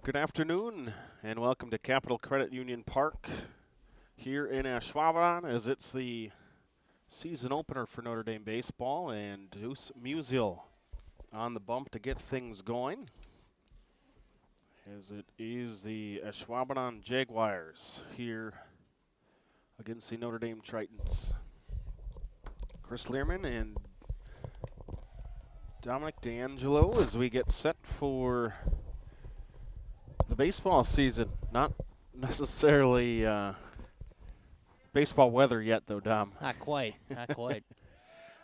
Good afternoon, and welcome to Capital Credit Union Park here in Ashwaubenon, as it's the season opener for Notre Dame baseball, and Deuce Musial on the bump to get things going, as it is the Ashwaubenon Jaguars here against the Notre Dame Tritons. Chris Learman and Dominic D'Angelo as we get set for the baseball season. Not necessarily baseball weather yet, though, Dom. Not quite. Not quite.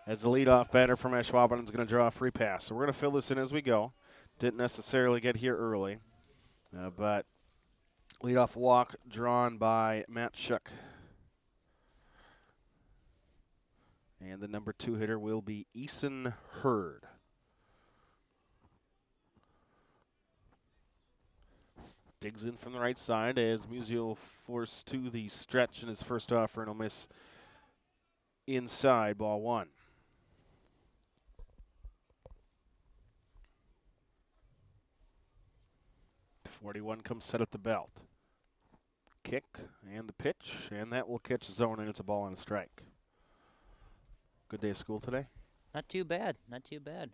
As the leadoff batter from Ashwaubenon is going to draw a free pass. So we're going to fill this in as we go. Didn't necessarily get here early, but leadoff walk drawn by Matt Shook. And the number 2 hitter will be Eason Hurd. Digs in from the right side as Musial forced to the stretch in his first offer, and he'll miss inside, ball 1. .41 comes set at the belt. Kick and the pitch, and that will catch zone, and it's a ball and a strike. Good day of school today? Not too bad. Not too bad.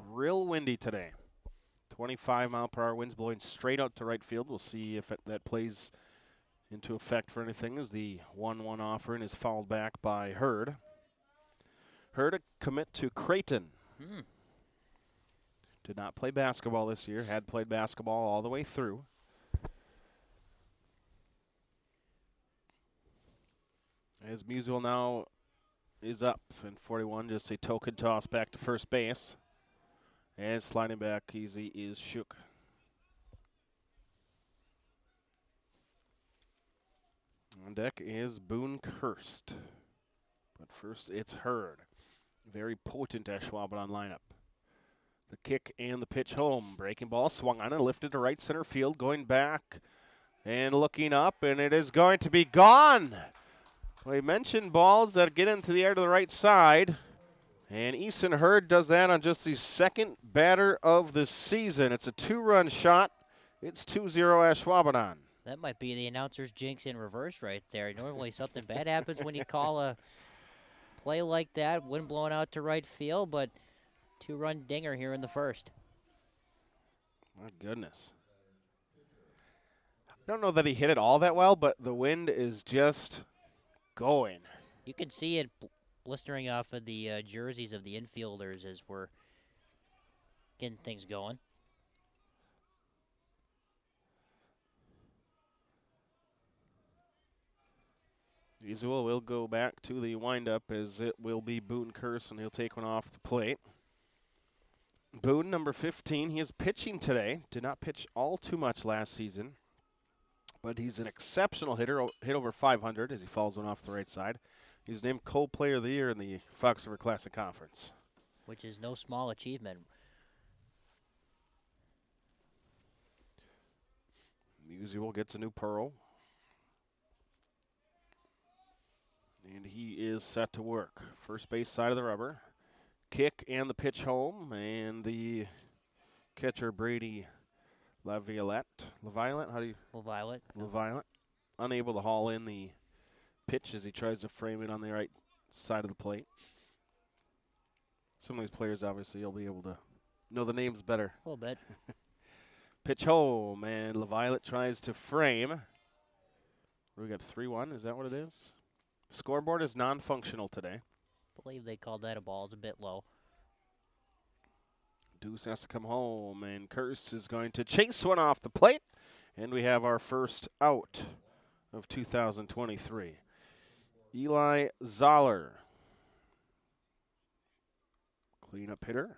Real windy today. 25-mile-per-hour winds blowing straight out to right field. We'll see if that plays into effect for anything as the 1-1 offering is fouled back by Hurd. Hurd, a commit to Creighton. Did not play basketball this year. Had played basketball all the way through. As Musial now is up in 41, just a token toss back to first base. And sliding back easy is Shook. On deck is Boone Kirst. But first it's Hurd. Very potent Ashwaubenon lineup. The kick and the pitch home. Breaking ball swung on and lifted to right center field. Going back and looking up, and it is going to be gone. We mentioned balls that get into the air to the right side. And Eason Hurd does that on just the second batter of the season. It's a 2-run shot. It's 2-0 Ashwaubenon. That might be the announcer's jinx in reverse right there. Normally something bad happens when you call a play like that. Wind blowing out to right field, but 2-run dinger here in the first. My goodness. I don't know that he hit it all that well, but the wind is just going. You can see it blistering off of the jerseys of the infielders as we're getting things going. Musial will go back to the windup as it will be Boone Kirst, and he'll take one off the plate. Boone, number 15, he is pitching today. Did not pitch all too much last season, but he's an exceptional hitter, hit over 500 as he falls one off the right side. He's named Co-Player of the Year in the Fox River Classic Conference. Which is no small achievement. Musial gets a new pearl. And he is set to work. First base side of the rubber. Kick and the pitch home. And the catcher, Brady LaViolette. How do you? LaViolette. Unable to haul in the pitch as he tries to frame it on the right side of the plate. Some of these players, obviously, you'll be able to know the names better. A little bit. Pitch home, and LaViolette tries to frame. We got 3-1. Is that what it is? Scoreboard is non-functional today. I believe they called that a ball. It's a bit low. Deuce has to come home, and Kirst is going to chase one off the plate, and we have our first out of 2023. Eli Zoller, cleanup hitter.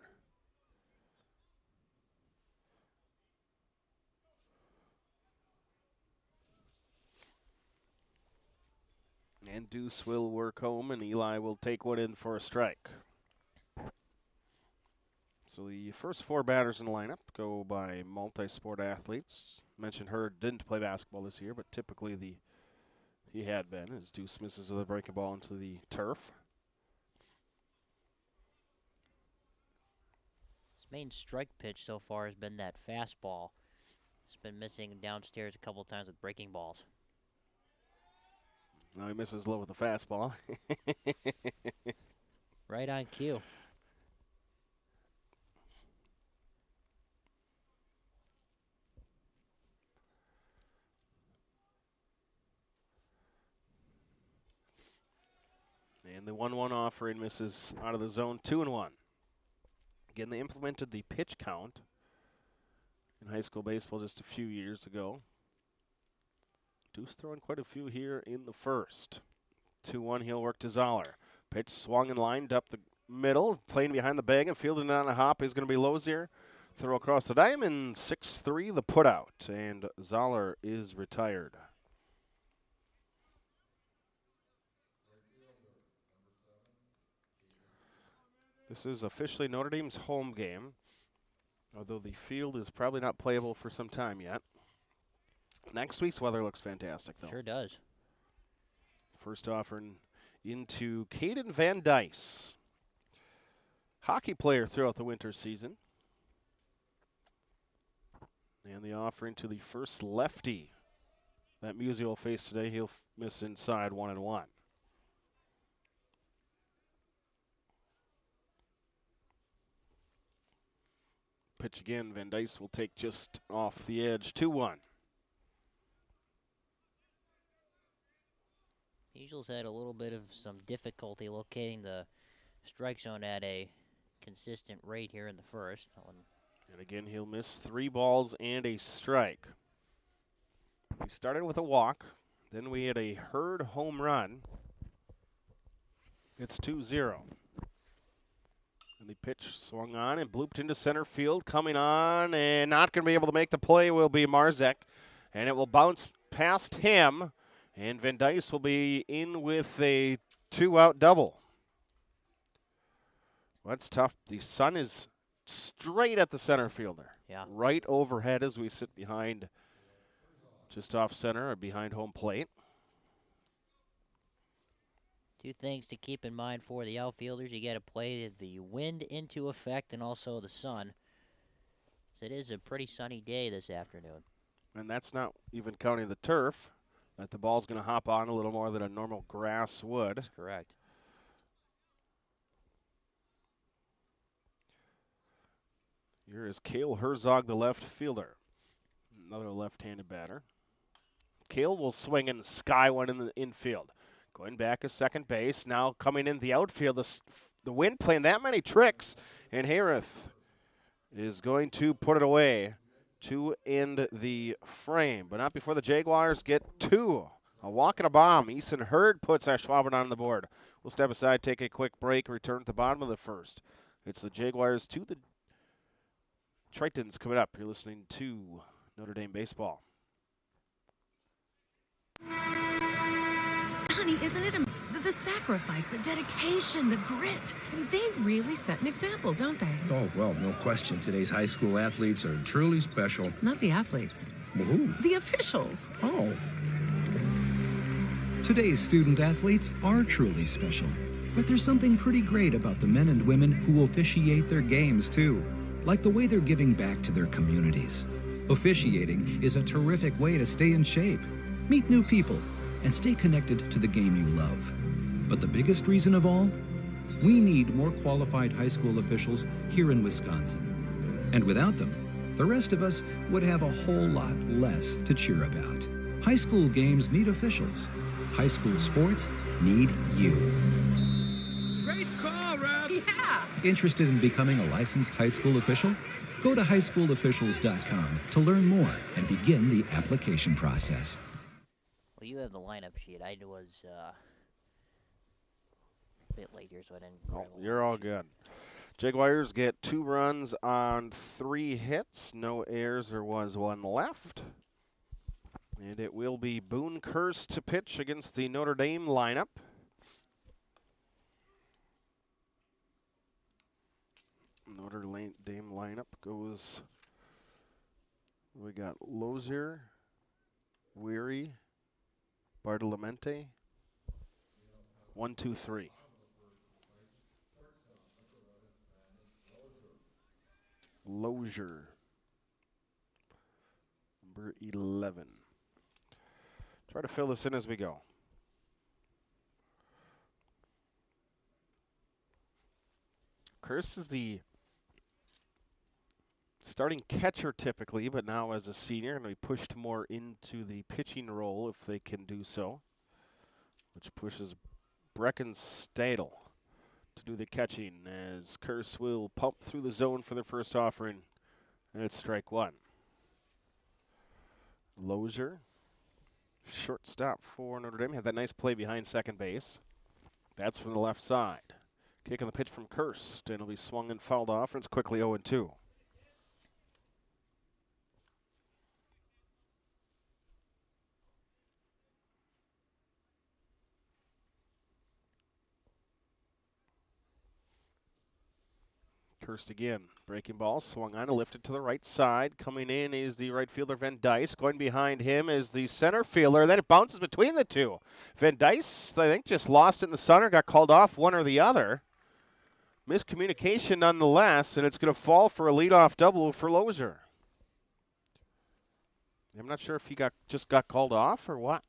And Deuce will work home, and Eli will take one in for a strike. So the first 4 batters in the lineup go by multi-sport athletes. Mentioned Hurd didn't play basketball this year, but typically he had been, as Deuce misses with a breaking ball into the turf. main strike pitch so far has been that fastball. It's been missing downstairs a couple times with breaking balls. Now he misses low with the fastball. Right on cue. And the 1-1 offering misses out of the zone, 2-1. Again, they implemented the pitch count in high school baseball just a few years ago. Deuce throwing quite a few here in the first. 2-1, he'll work to Zoller. Pitch swung and lined up the middle, playing behind the bag and fielding on a hop is going to be Lozier. Throw across the diamond, 6-3 the putout, and Zoller is retired. This is officially Notre Dame's home game, although the field is probably not playable for some time yet. Next week's weather looks fantastic, though. Sure does. First offering into Caden Van Dice, hockey player throughout the winter season. And the offering to the first lefty that Musial will face today. He'll miss inside 1-1. Pitch again. Van Dice will take just off the edge. 2-1. Eagles had a little bit of some difficulty locating the strike zone at a consistent rate here in the first. And again, he'll miss 3 balls and a strike. We started with a walk. Then we had a Hurd home run. It's 2-0. And the pitch swung on and blooped into center field. Coming on and not going to be able to make the play will be Marzek. And it will bounce past him. And Van Dice will be in with a 2-out double. That's tough. The sun is straight at the center fielder. Yeah. Right overhead as we sit behind, just off center or behind home plate. Two things to keep in mind for the outfielders. You got to play the wind into effect and also the sun. So it is a pretty sunny day this afternoon. And that's not even counting the turf that the ball's going to hop on a little more than a normal grass would. That's correct. Here is Cale Herzog, the left fielder. Another left-handed batter. Cale will swing and sky one in the infield. Going back to second base. Now coming in the outfield. The wind playing that many tricks. And Hayrath is going to put it away to end the frame. But not before the Jaguars get 2. A walk and a bomb. Easton Hurd puts Ashwaubenon on the board. We'll step aside, take a quick break, return at the bottom of the first. It's the Jaguars to the Tritons coming up. You're listening to Notre Dame Baseball. Honey, isn't it the sacrifice, the dedication, the grit? I mean, they really set an example, don't they? Oh, well, no question. Today's high school athletes are truly special. Not the athletes. Well, who? The officials. Oh. Today's student athletes are truly special. But there's something pretty great about the men and women who officiate their games, too. Like the way they're giving back to their communities. Officiating is a terrific way to stay in shape, meet new people, and stay connected to the game you love. But the biggest reason of all? We need more qualified high school officials here in Wisconsin. And without them, the rest of us would have a whole lot less to cheer about. High school games need officials. High school sports need you. Great call, Ralph. Yeah. Interested in becoming a licensed high school official? Go to highschoolofficials.com to learn more and begin the application process. Well, you have the lineup sheet. I was a bit late here, so I didn't. Oh, you're all good. Jaguars get 2 runs on 3 hits. No errors. There was 1 left. And it will be Boone Kurst to pitch against the Notre Dame lineup. Notre Dame lineup goes, we got Lozier, Weary, Bartolamente, 1, 2, 3. Lozier, number 11. Try to fill this in as we go. Curse is the starting catcher typically, but now as a senior, going to be pushed more into the pitching role if they can do so, which pushes Brecken Stadel to do the catching as Curse will pump through the zone for their first offering, and it's strike one. Lozier, shortstop for Notre Dame, had that nice play behind second base. That's from the left side. Kick on the pitch from Kirst, and it'll be swung and fouled off, and it's quickly 0-2. Kirst again, breaking ball, swung on and lifted to the right side. Coming in is the right fielder, Van Dice. Going behind him is the center fielder. Then it bounces between the two. Van Dice, I think, just lost it in the center, got called off one or the other. Miscommunication nonetheless, and it's going to fall for a leadoff double for Lozier. I'm not sure if he just got called off or what.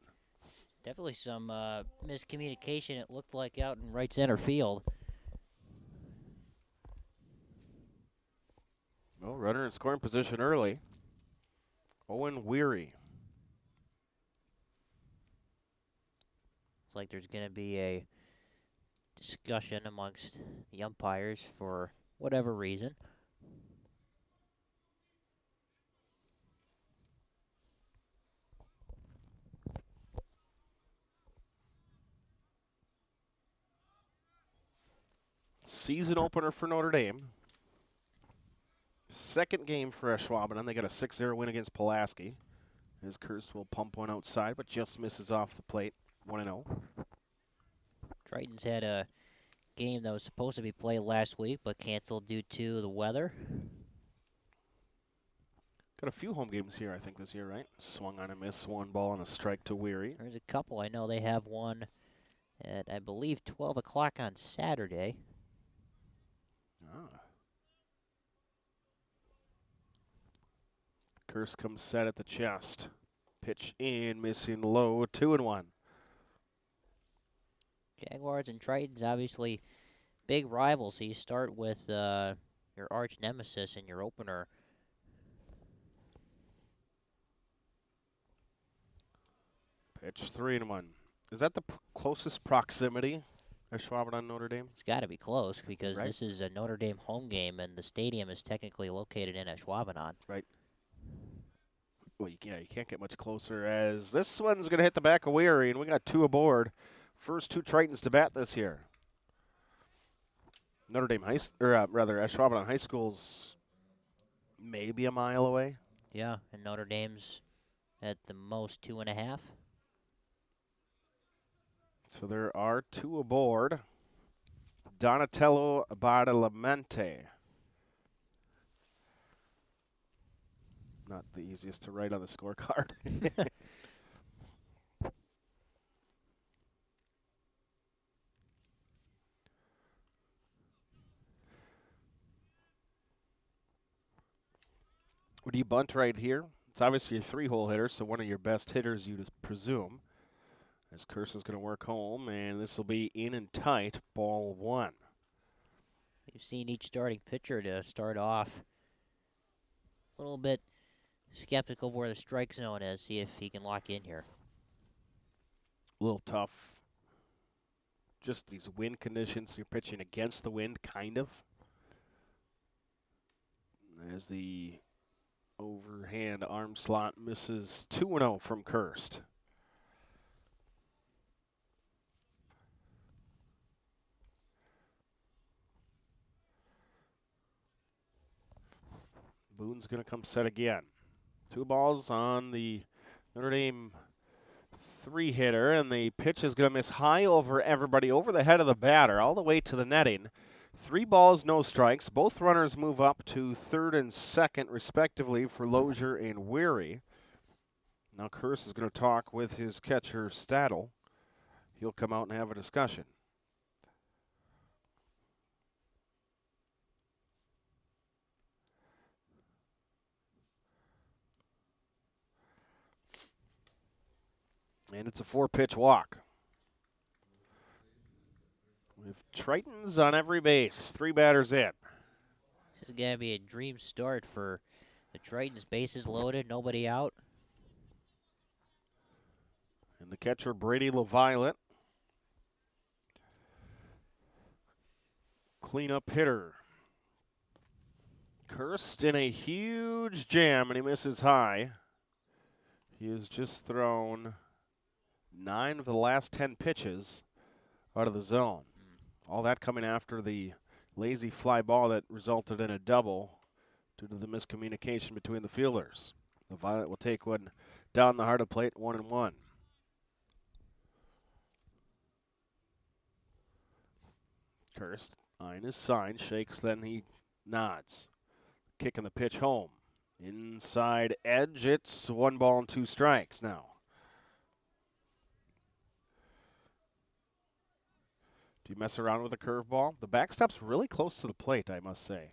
Definitely some miscommunication, it looked like, out in right center field. Well, runner in scoring position early. Owen Weary. It's like there's going to be a discussion amongst the umpires for whatever reason. Season opener for Notre Dame. Second game for Ashwaubenon. They got a 6-0 win against Pulaski. As Kirst will pump one outside, but just misses off the plate. 1-0. Tritons had a game that was supposed to be played last week, but canceled due to the weather. Got a few home games here, I think, this year, right? Swung on a miss, one ball and a strike to Weary. There's a couple. I know they have one at, I believe, 12 o'clock on Saturday. Ah. Kirst comes set at the chest. Pitch in, missing low, 2-1. Jaguars and Tritons, obviously big rivals. So you start with your arch nemesis in your opener. Pitch 3-1. Is that the closest proximity, Ashwaubenon, Notre Dame? It's got to be close because Right. this is a Notre Dame home game, and the stadium is technically located in Ashwaubenon. Right. Well, you can't get much closer as this one's going to hit the back of Weary, and we got two aboard. First two Tritons to bat this year. Notre Dame Ashwaubenon High School's maybe a mile away. Yeah, and Notre Dame's at the most 2.5. So there are two aboard. Donatello Badalamenti. Not the easiest to write on the scorecard. Would you bunt right here? It's obviously a three-hole hitter, so one of your best hitters, you'd presume. As Kirst is going to work home, and this will be in and tight, ball one. You've seen each starting pitcher to start off a little bit skeptical where the strike zone is, see if he can lock in here. A little tough. Just these wind conditions, you're pitching against the wind, kind of. As the overhand arm slot misses 2-0 from Kirst. Boone's going to come set again. Two balls on the Notre Dame three-hitter, and the pitch is going to miss high over everybody, over the head of the batter, all the way to the netting. 3 balls, no strikes. Both runners move up to third and second, respectively, for Lozier and Weary. Now Kirst is going to talk with his catcher, Stadel. He'll come out and have a discussion. And it's a 4-pitch walk. With Tritons on every base, 3 batters in. This is going to be a dream start for the Tritons. Bases loaded, nobody out. And the catcher, Brady LaViolette. Cleanup hitter. Kirst in a huge jam, and he misses high. He has just thrown 9 of the last 10 pitches out of the zone. All that coming after the lazy fly ball that resulted in a double due to the miscommunication between the fielders. LaViolette will take one down the heart of plate, 1-1. Kirst eyeing his sign, shakes, then he nods. Kicking the pitch home. Inside edge, it's 1 ball and 2 strikes now. Do you mess around with a curveball? The backstop's really close to the plate, I must say.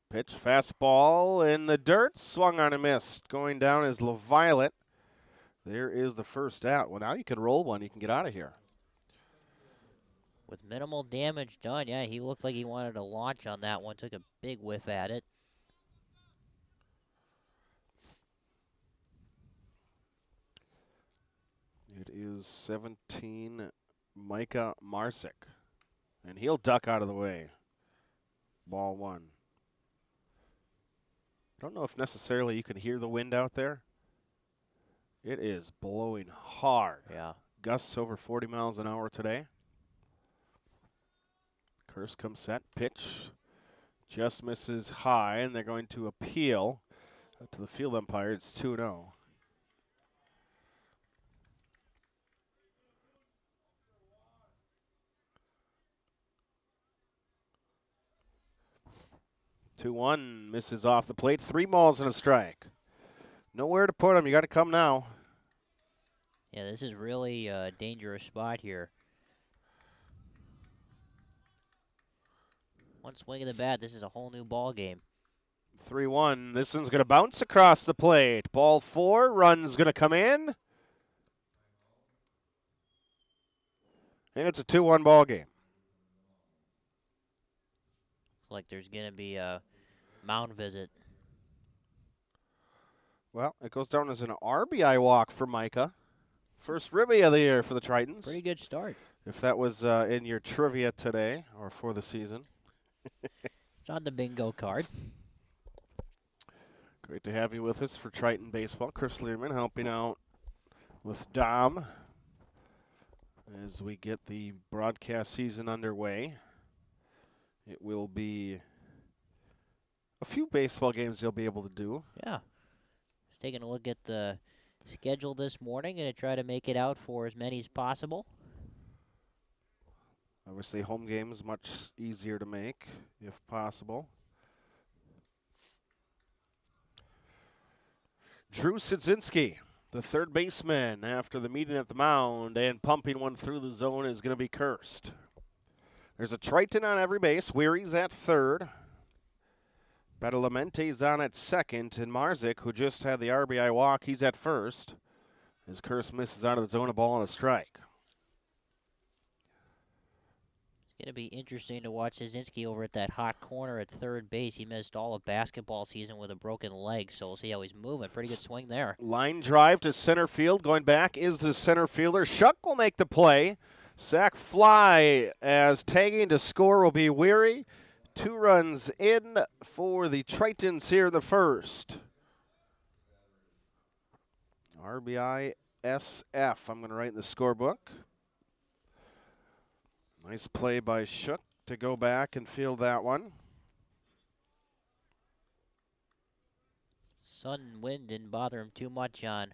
Pitch, fastball in the dirt, swung on and missed. Going down is LaViolette. There is the first out. Well, now you can roll one. You can get out of here. With minimal damage done, yeah, he looked like he wanted to launch on that one. Took a big whiff at it. It is 17, Micah Marsick. And he'll duck out of the way. Ball 1. I don't know if necessarily you can hear the wind out there. It is blowing hard. Yeah. Gusts over 40 miles an hour today. Kirst comes set. Pitch. Just misses high, and they're going to appeal to the field umpire. It's 2-0. Two-one, misses off the plate. 3 balls and a strike. Nowhere to put him. You got to come now. Yeah, this is really a dangerous spot here. One swing of the bat, this is a whole new ball game. 3-1. This one's going to bounce across the plate. Ball 4. Run's going to come in. And it's a 2-1 ball game. Looks like there's going to be a mound visit. Well, it goes down as an RBI walk for Micah. First ribby of the year for the Tritons. Pretty good start. If that was in your trivia today or for the season. It's on the bingo card. Great to have you with us for Triton Baseball. Chris Learman helping out with Dom as we get the broadcast season underway. It will be a few baseball games you'll be able to do. Yeah. Just taking a look at the schedule this morning and to try to make it out for as many as possible. Obviously, home games much easier to make, if possible. Drew Sidzinski, the third baseman, after the meeting at the mound and pumping one through the zone, is going to be Kirst. There's a Triton on every base. Weary's at third. Badalamente's on at second. And Marsick, who just had the RBI walk, he's at first. As Kirst misses out of the zone, a ball and a strike. It's going to be interesting to watch Szynski over at that hot corner at third base. He missed all of basketball season with a broken leg, so we'll see how he's moving. Pretty good swing there. Line drive to center field. Going back is the center fielder. Shuck will make the play. Sack fly as tagging to score will be Weary. 2 runs in for the Tritons here in the first. RBI SF. I'm going to write in the scorebook. Nice play by Shook to go back and field that one. Sun and wind didn't bother him too much on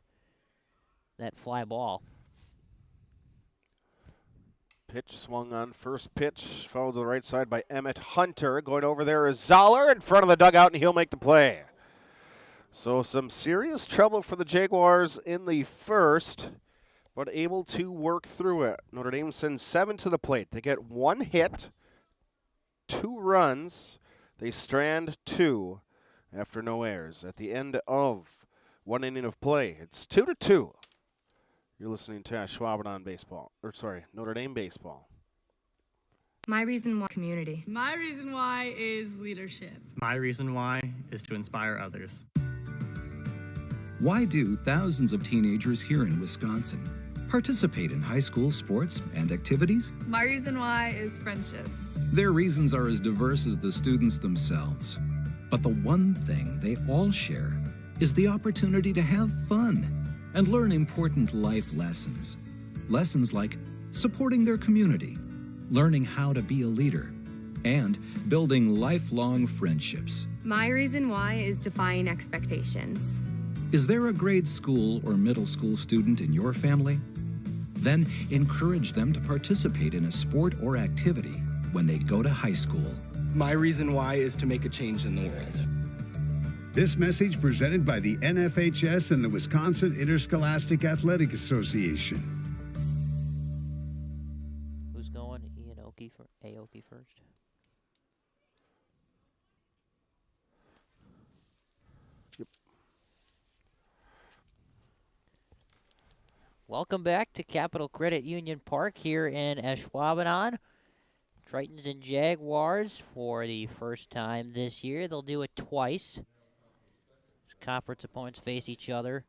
that fly ball. Pitch swung on first pitch, followed to the right side by Emmett Hunter. Going over there is Zoller in front of the dugout, and he'll make the play. So some serious trouble for the Jaguars in the first, but able to work through it. Notre Dame sends 7 to the plate. They get 1 hit, 2 runs. They strand 2 after no errors. At the end of 1 inning of play. It's 2-2. You're listening to Ashwaubenon baseball, Notre Dame baseball. My reason why community. My reason why is leadership. My reason why is to inspire others. Why do thousands of teenagers here in Wisconsin participate in high school sports and activities? My reason why is friendship. Their reasons are as diverse as the students themselves. But the one thing they all share is the opportunity to have fun and learn important life lessons. Lessons like supporting their community, learning how to be a leader, and building lifelong friendships. My reason why is defying expectations. Is there a grade school or middle school student in your family? Then encourage them to participate in a sport or activity when they go to high school. My reason why is to make a change in the world. This message presented by the NFHS and the Wisconsin Interscholastic Athletic Association. Who's going? Aoki first. Yep. Welcome back to Capital Credit Union Park here in Ashwaubenon. Tritons and Jaguars for the first time this year. They'll do it twice. As conference opponents face each other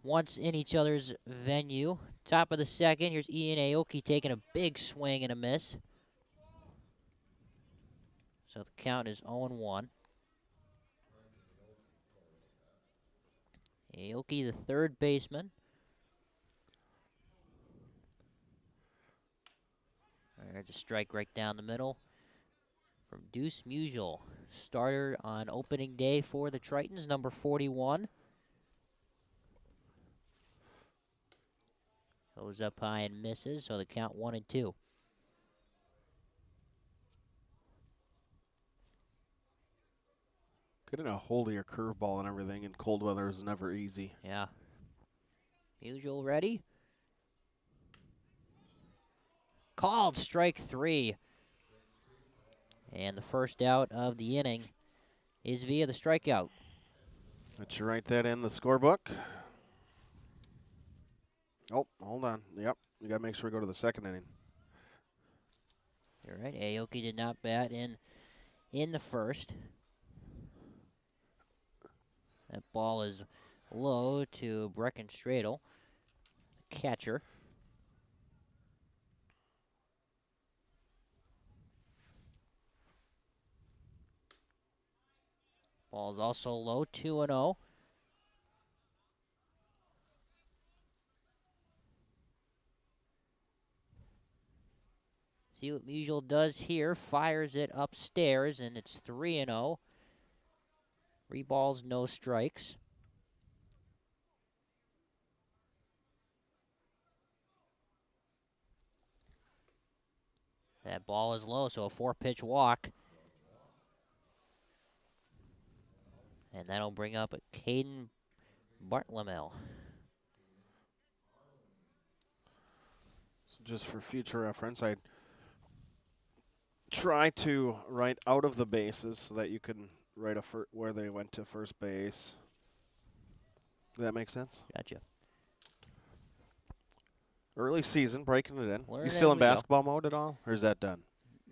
once in each other's venue. Top of the second, here's Ian Aoki taking a big swing and a miss. So the count is 0-1. Aoki, the third baseman. There's a strike right down the middle from Deuce Musial. Starter on opening day for the Tritons, number 41. Goes up high and misses, so the count 1-2. Getting a hold of your curveball and everything in cold weather is never easy. Yeah. Musial ready. Called strike 3. And the first out of the inning is via the strikeout. Let you write that in the scorebook. Oh, hold on. Yep, we got to make sure we go to the second inning. You're right. Aoki did not bat in the first. That ball is low to Brecken Stradle, catcher. Ball is also low, 2-0. See what Musial does here. Fires it upstairs, and it's 3-0. 3 balls, no strikes. That ball is low, so a 4-pitch walk. And that'll bring up Caden Bartlemel. So just for future reference, I try to write out of the bases so that you can write where they went to first base. Does that make sense? Gotcha. Early season, breaking it in. Learn You still as in we go. basketball mode at all, or is that done?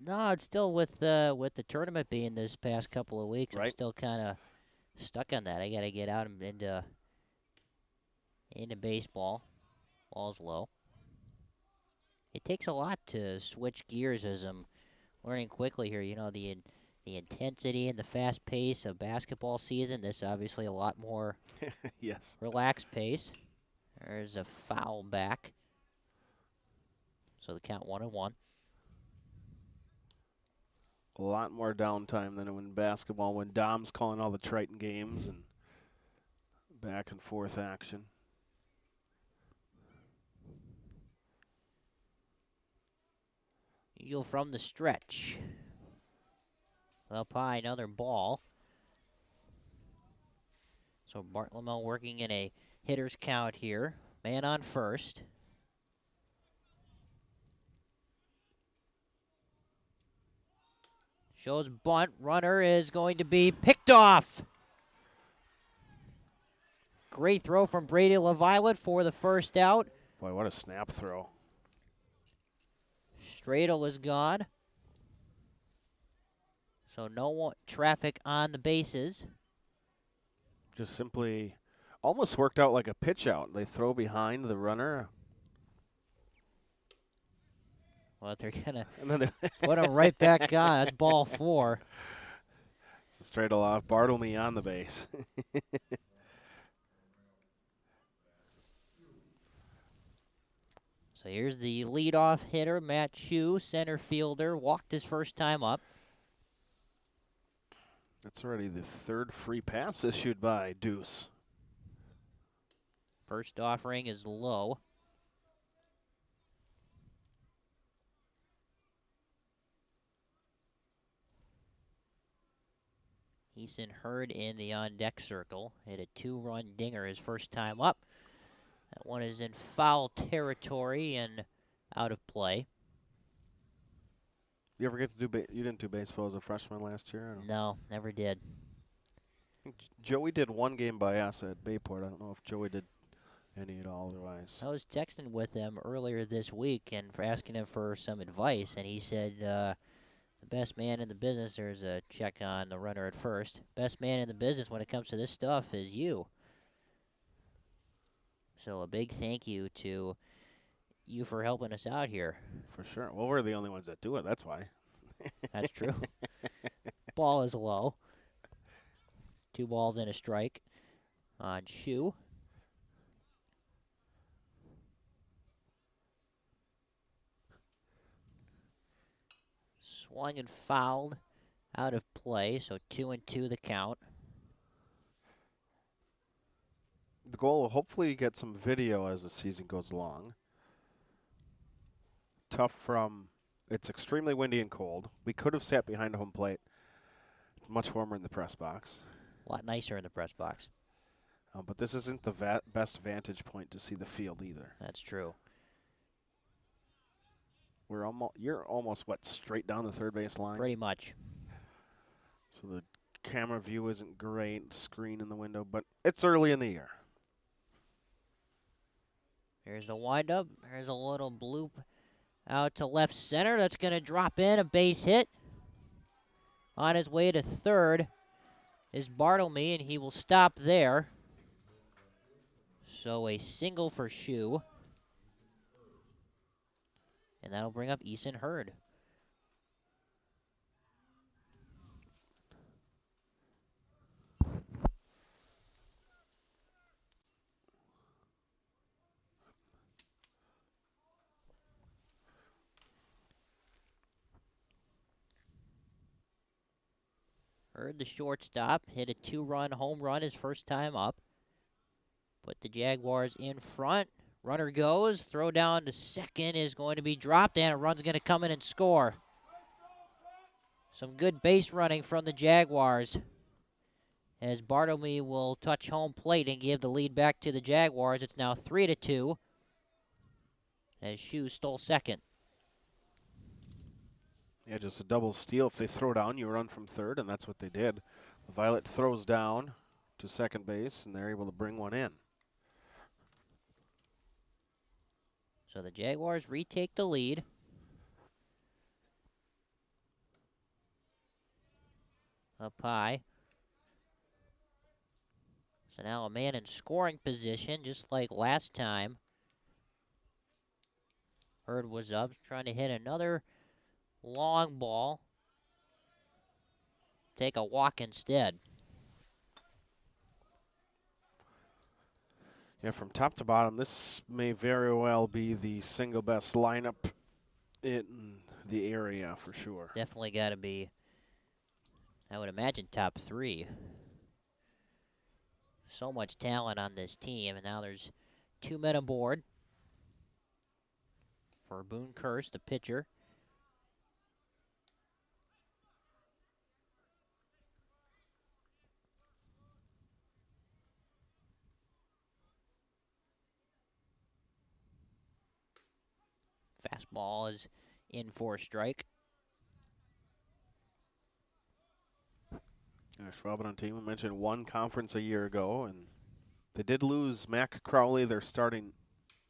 No, it's still with the tournament being this past couple of weeks. I'm Right. still kind of stuck on that. I got to get out and into baseball. Ball's low. It takes a lot to switch gears as I'm learning quickly here. You know, the intensity and the fast pace of basketball season. This obviously a lot more Yes. relaxed pace. There's a foul back. So the count 1-1. A lot more downtime than in basketball when Dom's calling all the Triton games and back and forth action. Musial from the stretch. Up high, another ball. So Bartlemel working in a hitter's count here. Man on first. Shows bunt. Runner is going to be picked off. Great throw from Brady LaViolet for the first out. Boy, what a snap throw. Stradle is gone. So no traffic on the bases. Just simply almost worked out like a pitch out. They throw behind the runner. Well, they're going And then to put him right back on. That's ball 4. It's a Stradle off. Bartlemy on the base. So here's the leadoff hitter, Matt Shue, center fielder, walked his first time up. That's already the third free pass issued by Deuce. First offering is low. Eason Hurd in the on-deck circle. Hit a 2-run dinger his first time up. That one is in foul territory and out of play. You ever get to do you didn't do baseball as a freshman last year? No, never did. I think Joey did one game by us at Bayport. I don't know if Joey did any at all otherwise. I was texting with him earlier this week and for asking him for some advice, and he said the best man in the business, there's a check on the runner at first, best man in the business when it comes to this stuff is you. So a big thank you to you for helping us out here. For sure. Well, we're the only ones that do it. That's why. That's true. Ball is low. 2 balls and a strike on Shue. Swung and fouled out of play, so 2-2 the count. The goal will hopefully get some video as the season goes along. Tough it's extremely windy and cold. We could have sat behind home plate. It's much warmer in the press box. A lot nicer in the press box. But this isn't the best vantage point to see the field either. That's true. You're almost, straight down the third base line? Pretty much. So the camera view isn't great, screen in the window, but it's early in the year. Here's the windup. There's a little bloop out to left center. That's going to drop in, a base hit. On his way to third is Bartlemy, and he will stop there. So a single for Shue. And that'll bring up Eason Hurd. Hurd, the shortstop, hit a 2-run home run his first time up. Put the Jaguars in front. Runner goes. Throw down to second is going to be dropped, and a run's going to come in and score. Some good base running from the Jaguars, as Bartlemy will touch home plate and give the lead back to the Jaguars. It's now 3-2, as Shue stole second. Yeah, just a double steal. If they throw down, you run from third, and that's what they did. Violet throws down to second base, and they're able to bring one in. So the Jaguars retake the lead. Up high. So now a man in scoring position, just like last time. Hurd was up, trying to hit another long ball. Take a walk instead. Yeah, from top to bottom, this may very well be the single best lineup in the area for sure. Definitely got to be, I would imagine, top 3. So much talent on this team, and now there's 2 men aboard for Boone Kurst, the pitcher. Fastball is in for a strike. Ashwaubenon team, I mentioned one conference a year ago, and They did lose Mac Crowley, their starting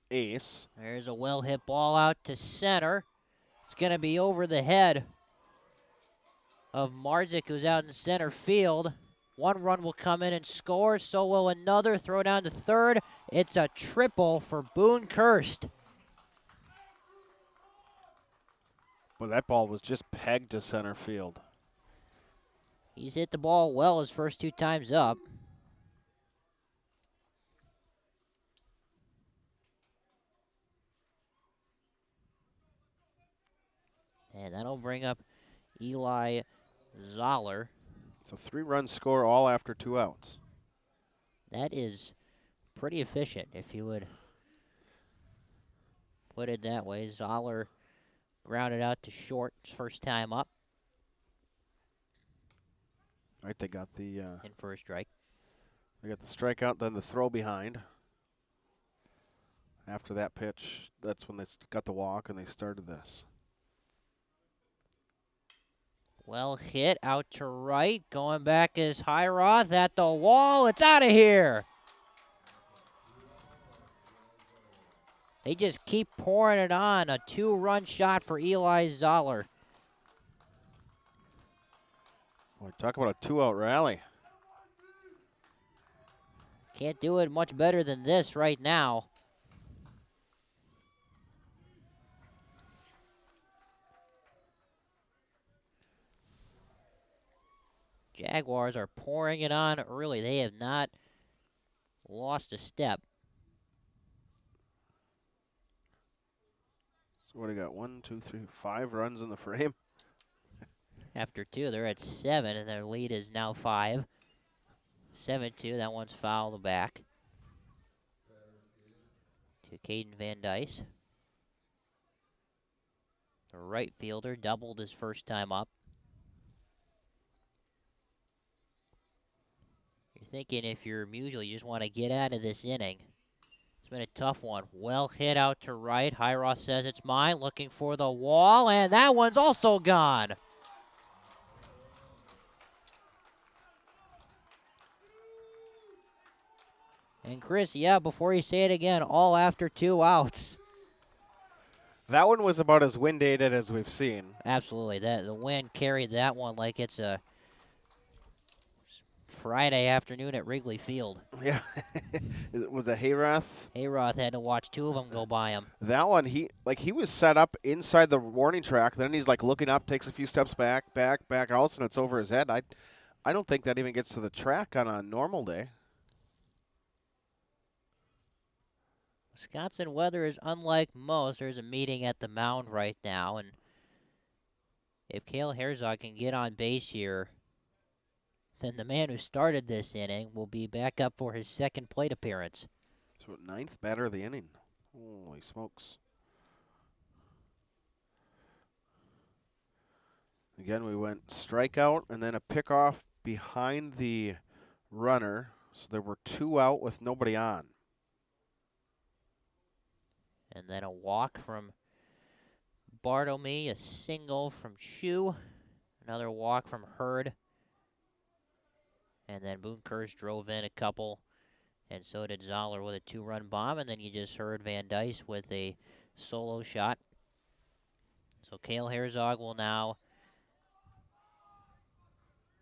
ace. There's a well-hit ball out to center. It's going to be over the head of Marzik, who's out in center field. One run will come in and score. So will another. Throw down to third. It's a triple for Boone Kirst. Well, that ball was just pegged to center field. He's hit the ball well his first 2 times up. And that'll bring up Eli Zoller. It's a 3-run score all after 2 outs. That is pretty efficient, if you would put it that way. Zoller grounded out to short his first time up. Right, they got the in for a strike. They got the strikeout, then the throw behind. After that pitch, that's when they got the walk and they started this. Well hit out to right. Going back is Highroth at the wall. It's out of here. They just keep pouring it on. A 2-run shot for Eli Zoller. Boy, talk about a 2-out rally. Can't do it much better than this right now. Jaguars are pouring it on early. They have not lost a step. So what do you got? 1, 2, 3, 5 runs in the frame. After 2, they're at 7, and their lead is now 5. 7-2, that one's fouled back to Caden Van Dice. The right fielder doubled his first time up. You're thinking if you're Musial, you just want to get out of this inning. It's been a tough one. Well hit out to right. Highroth says it's mine, looking for the wall, and that one's also gone. And Chris, yeah, before you say it again, all after 2 outs. That one was about as wind-aided as we've seen. Absolutely. The wind carried that one like it's a Friday afternoon at Wrigley Field. Yeah. Was it Hayrath? Hayroth had to watch 2 of them go by him. That one, he was set up inside the warning track. Then he's like looking up, takes a few steps back. And all of a sudden it's over his head. I don't think that even gets to the track on a normal day. Wisconsin weather is unlike most. There's a meeting at the mound right now, and if Cale Herzog can get on base here, then the man who started this inning will be back up for his second plate appearance. So 9th batter of the inning. Holy smokes. Again, we went strikeout and then a pickoff behind the runner. So there were 2 out with nobody on. And then a walk from Bartlemy, a single from Shu, another walk from Hurd. And then Boone Kirst drove in a couple, and so did Zoller with a 2-run bomb. And then you just heard Van Dice with a solo shot. So Cale Herzog will now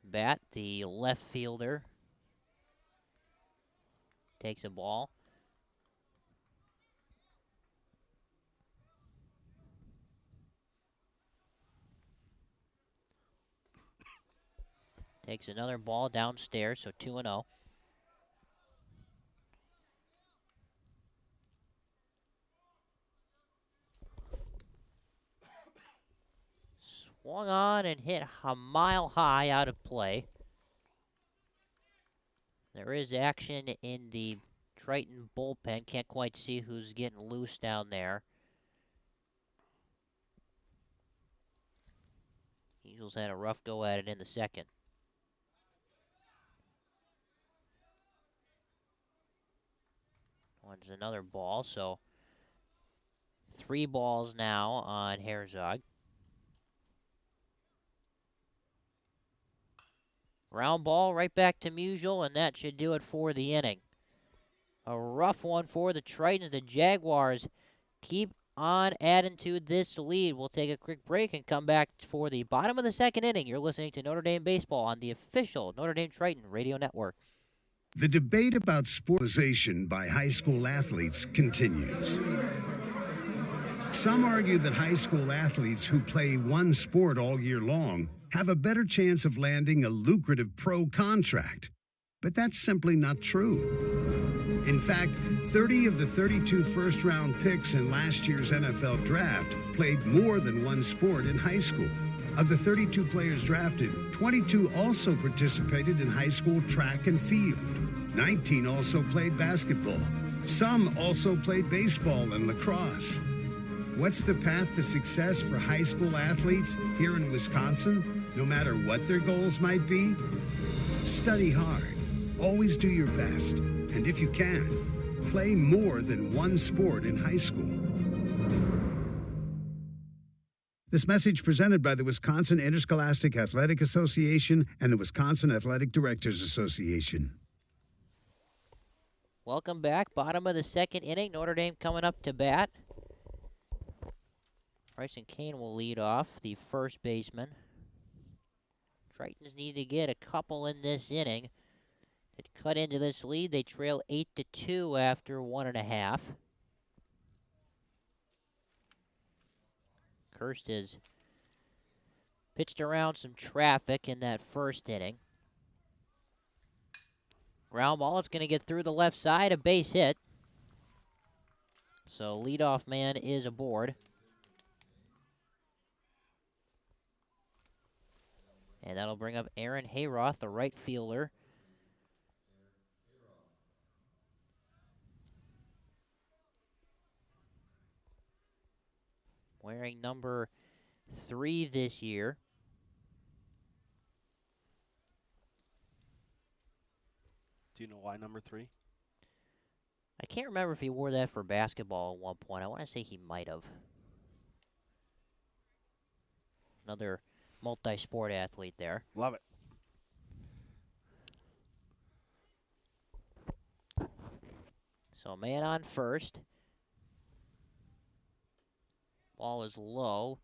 bat. The left fielder takes a ball. Takes another ball downstairs, so 2-0. Swung on and hit a mile high out of play. There is action in the Triton bullpen. Can't quite see who's getting loose down there. Eagles had a rough go at it in the second. One's another ball, so 3 balls now on Herzog. Ground ball right back to Musial, and that should do it for the inning. A rough one for the Tritons. The Jaguars keep on adding to this lead. We'll take a quick break and come back for the bottom of the second inning. You're listening to Notre Dame Baseball on the official Notre Dame Triton Radio Network. The debate about sportization by high school athletes continues. Some argue that high school athletes who play one sport all year long have a better chance of landing a lucrative pro contract. But that's simply not true. In fact, 30 of the 32 first-round picks in last year's NFL draft played more than one sport in high school. Of the 32 players drafted, 22 also participated in high school track and field. 19 also played basketball. Some also played baseball and lacrosse. What's the path to success for high school athletes here in Wisconsin, no matter what their goals might be? Study hard. Always do your best. And if you can, play more than one sport in high school. This message presented by the Wisconsin Interscholastic Athletic Association and the Wisconsin Athletic Directors Association. Welcome back. Bottom of the second inning. Notre Dame coming up to bat. Bryson Kane will lead off, the first baseman. Tritons need to get a couple in this inning to cut into this lead. They trail 8-2 after 1.5. Kirst has pitched around some traffic in that first inning. Ground ball, it's going to get through the left side, a base hit. So leadoff man is aboard. And that'll bring up Aaron Hayroth, the right fielder. Wearing number 3 this year. Do you know why number 3? I can't remember if he wore that for basketball at one point. I want to say he might have. Another multi-sport athlete there. Love it. So man on first. Ball is low.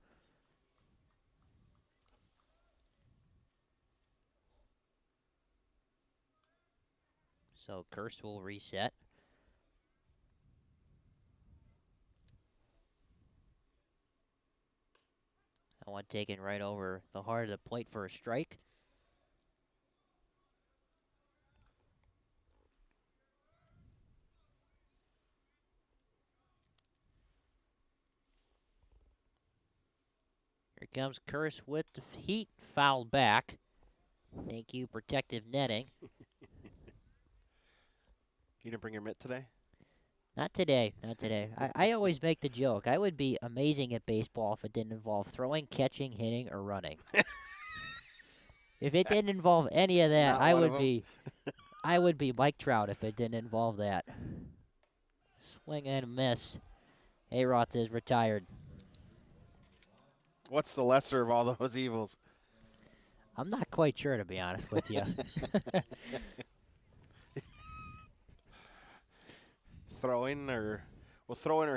So Kirst will reset. That one taken right over the heart of the plate for a strike. Here comes Kirst with the heat, fouled back. Thank you, protective netting. You didn't bring your mitt today? Not today, not today. I always make the joke. I would be amazing at baseball if it didn't involve throwing, catching, hitting, or running. If it didn't involve any of that, I would be Mike Trout if it didn't involve that. Swing and a miss. Hayroth is retired. What's the lesser of all those evils? I'm not quite sure, to be honest with you. Throwing or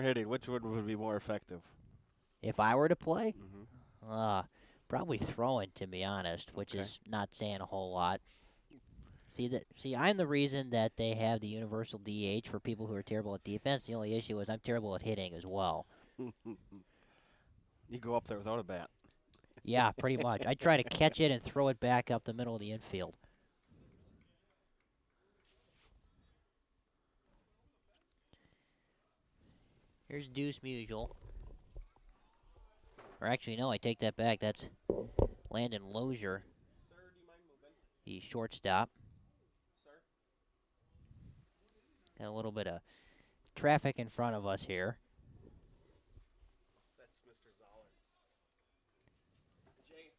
hitting, which one would be more effective? If I were to play? Probably throwing, to be honest, which is not saying a whole lot. See, I'm the reason that they have the universal DH for people who are terrible at defense. The only issue is I'm terrible at hitting as well. You go up there without a bat. Yeah, pretty much. I try to catch it and throw it back up the middle of the infield. Here's Deuce Musial. Or actually, no, I take that back. That's Landon Lozier, the shortstop. Got a little bit of traffic in front of us here. That's Mr. Zoller. Jay,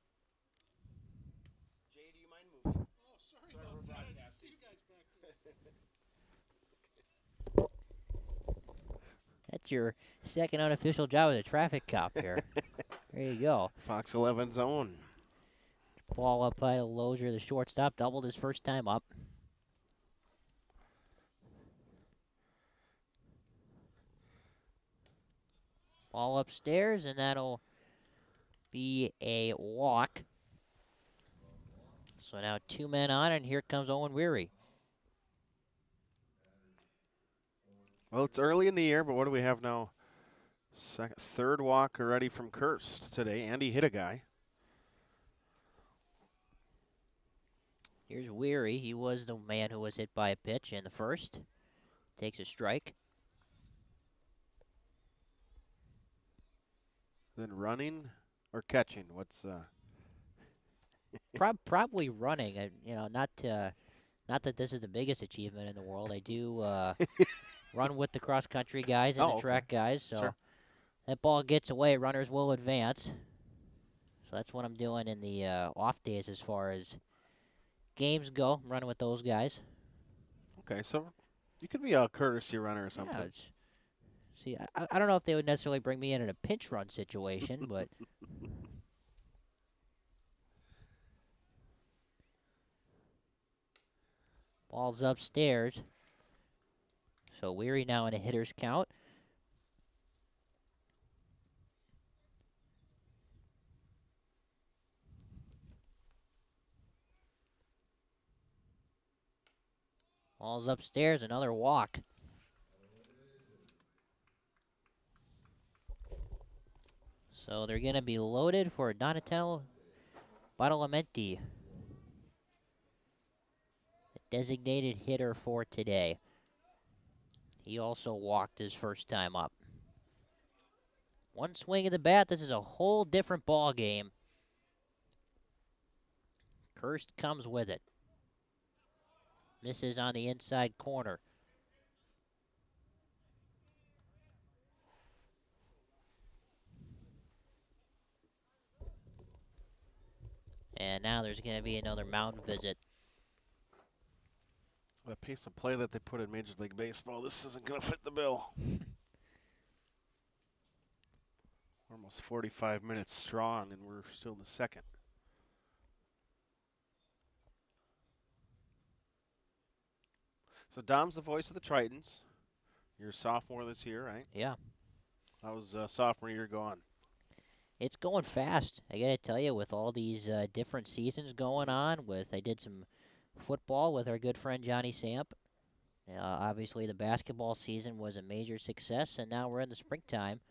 do you mind moving? Oh, sorry about that. See you guys back there. That's your second unofficial job as a traffic cop here. There you go. Fox 11's own. Ball up by Lozier, the shortstop, doubled his first time up. Ball upstairs, and that'll be a walk. So now 2 men on, and here comes Owen Weary. Well, it's early in the year, but what do we have now? Third walk already from Kirst today, and he hit a guy. Here's Weary. He was the man who was hit by a pitch in the first. Takes a strike. Then running or catching? What's Probably running. Not that this is the biggest achievement in the world. I do run with the cross country guys and the track guys, so sure. That ball gets away. Runners will advance. So that's what I'm doing in the off days as far as games go. I'm running with those guys. Okay, so you could be a courtesy runner or something. Yeah, see, I don't know if they would necessarily bring me in a pinch run situation, but ball's upstairs. So Weary now in a hitter's count. Ball's upstairs, another walk. So they're going to be loaded for Donatello Badalamenti, the designated hitter for today. He also walked his first time up. One swing of the bat, this is a whole different ball game. Kirst comes with it. Misses on the inside corner. And now there's going to be another mound visit. The pace of play that they put in Major League Baseball, this isn't going to fit the bill. Almost 45 minutes strong, and we're still in the second. So Dom's the voice of the Tritons. You're a sophomore this year, right? Yeah. How's sophomore year going? It's going fast. I got to tell you, with all these different seasons going on, I did some football with our good friend Johnny Samp. Obviously, the basketball season was a major success, and now we're in the springtime.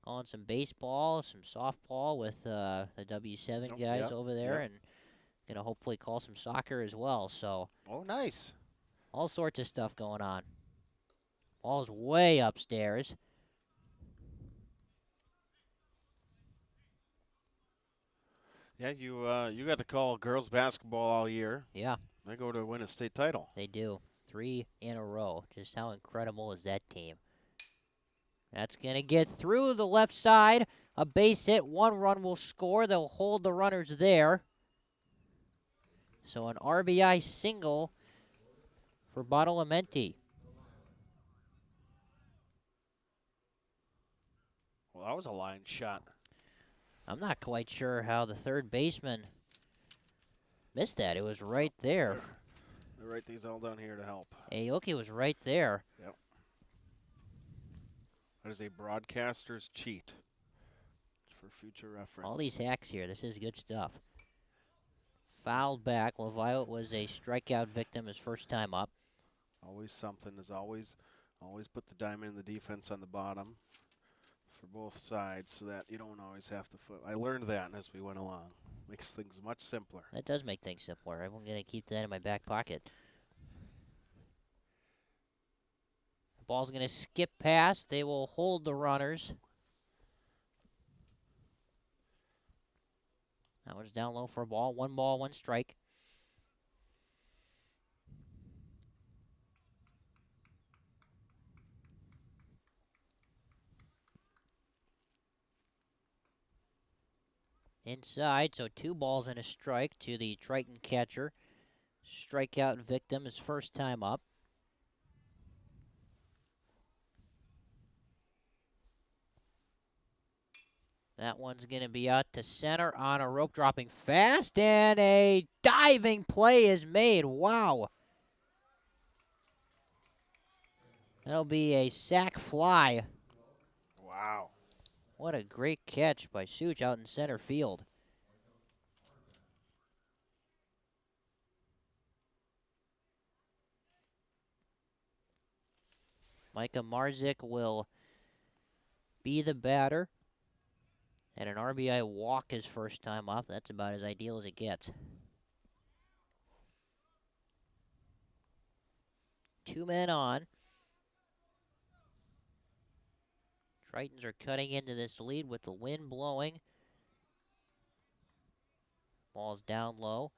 On some baseball, some softball with the W7 guys over there, and going to hopefully call some soccer as well. So. Oh, nice. All sorts of stuff going on. Ball's way upstairs. Yeah, you got to call girls basketball all year. Yeah. They go to win a state title. They do. 3 in a row. Just how incredible is that team? That's going to get through the left side. A base hit. 1 run will score. They'll hold the runners there. So an RBI single for Badalamenti. Well, that was a line shot. I'm not quite sure how the third baseman missed that. It was right there. I write these all down here to help. Aoki was right there. Yep. That is a broadcaster's cheat for future reference. All these hacks here. This is good stuff. Fouled back. LaViolet was a strikeout victim his first time up. Always something. Is always put the diamond in the defense on the bottom for both sides so that you don't always have to foot. I learned that as we went along. Makes things much simpler. That does make things simpler. I'm going to keep that in my back pocket. The ball's going to skip past. They will hold the runners. That one's down low for a ball. 1 ball, 1 strike. Inside, so 2 balls and a strike to the Triton catcher. Strikeout victim his first time up. That one's going to be out to center on a rope, dropping fast, and a diving play is made. Wow. That'll be a sac fly. Wow. What a great catch by Such out in center field. Micah Marzik will be the batter. And an RBI walk his first time up. That's about as ideal as it gets. 2 men on. Tritons are cutting into this lead with the wind blowing. Ball's down low.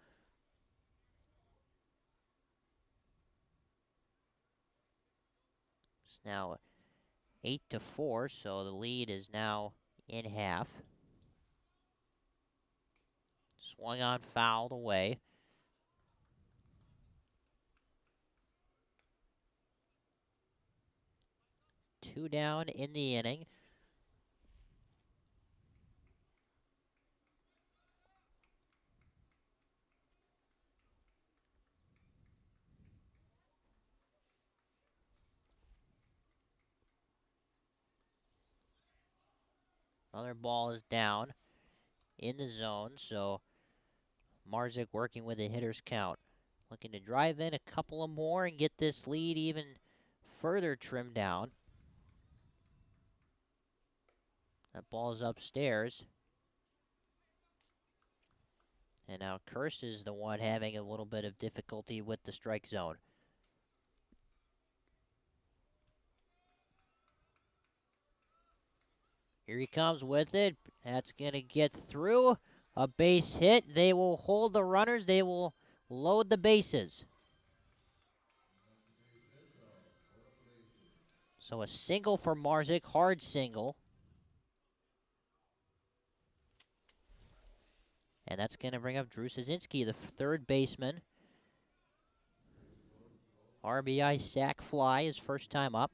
It's now 8-4, so the lead is now in half. Swung on, fouled away. Two down in the inning. Another ball is down in the zone, so Marzik working with a hitter's count. Looking to drive in a couple of more and get this lead even further trimmed down. That ball is upstairs. And now Curse is the one having a little bit of difficulty with the strike zone. Here he comes with it. That's going to get through. A base hit. They will hold the runners. They will load the bases. So a single for Marzik, hard single. And that's going to bring up Drew Szynski, the third baseman. RBI sac fly his first time up.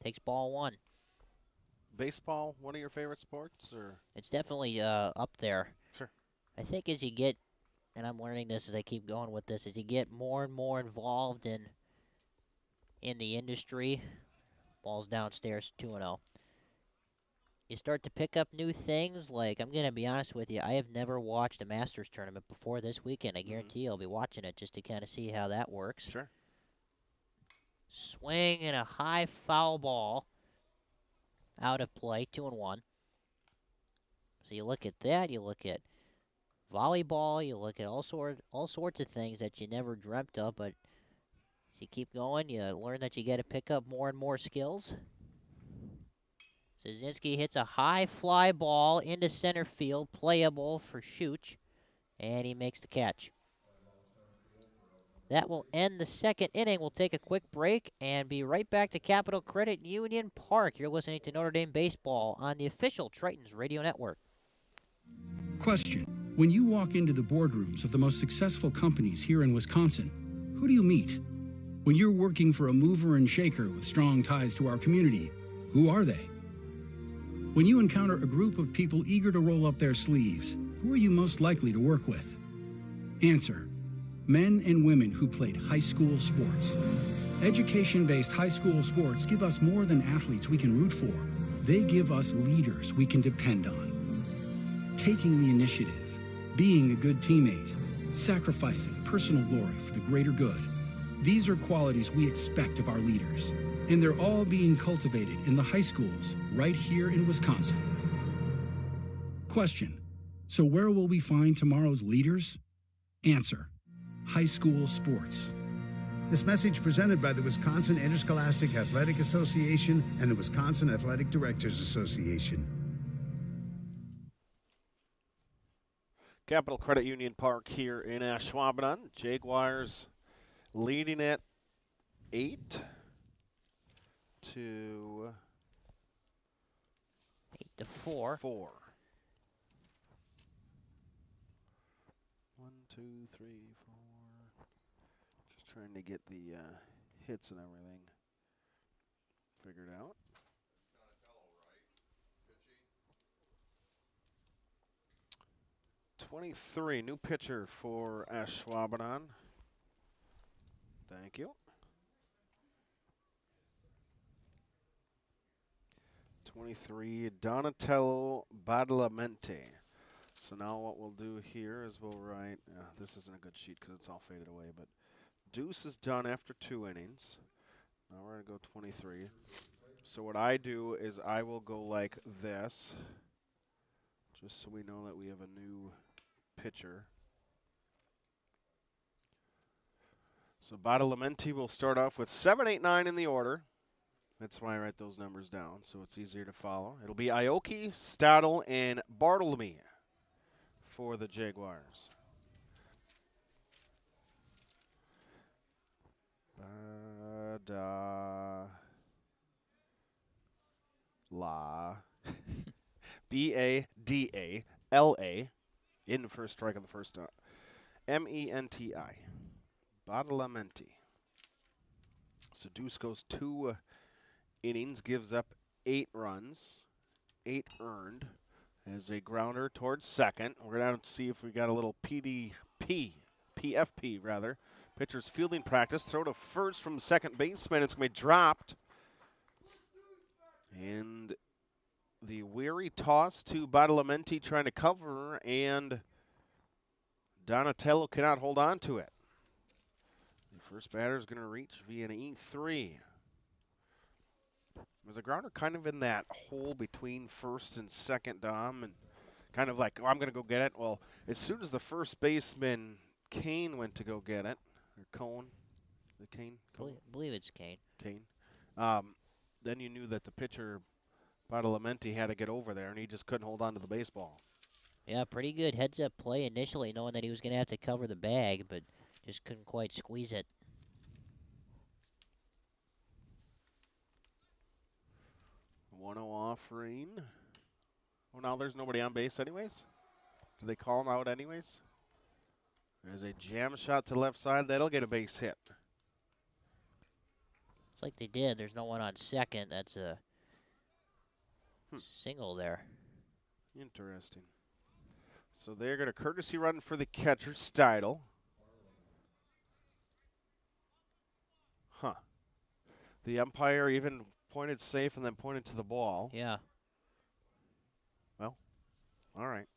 Takes ball one. Baseball, one of your favorite sports, or? It's definitely up there. Sure. I think as you get, and I'm learning this as I keep going with this, as you get more and more involved in the industry, ball's downstairs, 2-0. You start to pick up new things, like, I'm going to be honest with you, I have never watched a Masters tournament before this weekend. I guarantee I'll be watching it just to kind of see how that works. Sure. Swing and a high foul ball out of play, 2-1. So you look at that, you look at volleyball, you look at all sorts of things that you never dreamt of, but as you keep going, you learn that you got to pick up more and more skills. Szynski hits a high fly ball into center field, playable for Schuch, and he makes the catch. That will end the second inning. We'll take a quick break and be right back to Capital Credit Union Park. You're listening to Notre Dame Baseball on the official Tritons Radio Network. Question. When you walk into the boardrooms of the most successful companies here in Wisconsin, who do you meet? When you're working for a mover and shaker with strong ties to our community, who are they? When you encounter a group of people eager to roll up their sleeves, who are you most likely to work with? Answer. Men and women who played high school sports. Education-based high school sports give us more than athletes we can root for. They give us leaders we can depend on. Taking the initiative, being a good teammate, sacrificing personal glory for the greater good. These are qualities we expect of our leaders, and they're all being cultivated in the high schools right here in Wisconsin. Question. So where will we find tomorrow's leaders? Answer. High school sports. This message presented by the Wisconsin Interscholastic Athletic Association and the Wisconsin Athletic Directors Association. Capital Credit Union Park here in Ashwaubenon. Jaguars leading at 8 to 4. 1, 2, 3, 4. Just trying to get the hits and everything figured out. 23, new pitcher for Ashwaubenon. Thank you. 23, Donatello Badalamenti. So now what we'll do here is we'll write, this isn't a good sheet because it's all faded away, but Deuce is done after 2 innings. Now we're going to go 23. So what I do is I will go like this, just so we know that we have a new pitcher. So Badalamenti will start off with 7, 8, 9 in the order. That's why I write those numbers down, so it's easier to follow. It'll be Aoki, Stadel, and Bartlemy for the Jaguars. B-A-D-A-L-A, in the first strike on the first M-E-N-T-I. Badalamenti. So Deuce goes 2 innings, gives up 8 runs, 8 earned, as a grounder towards second. We're going to see if we got a little PFP rather. Pitcher's fielding practice. Throw to first from second baseman. It's going to be dropped. And the weary toss to Badalamenti trying to cover, and Donatello cannot hold on to it. The first batter is going to reach via an E3. Was a grounder kind of in that hole between first and second, Dom, and kind of like, oh, I'm going to go get it. Well, as soon as the first baseman, Kane, went to go get it, or Cone, the Kane? I believe it's Kane. Kane. Then you knew that the pitcher, Badalamenti, had to get over there, and he just couldn't hold on to the baseball. Yeah, pretty good heads-up play initially, knowing that he was going to have to cover the bag, but just couldn't quite squeeze it. 1-0 offering. Oh, now there's nobody on base anyways? Do they call him out anyways? There's a jam shot to left side. That'll get a base hit. It's like they did. There's no one on second. That's a single there. Interesting. So they're going to courtesy run for the catcher, Steidel. Huh. The umpire even pointed safe and then pointed to the ball. Yeah. Well, all right.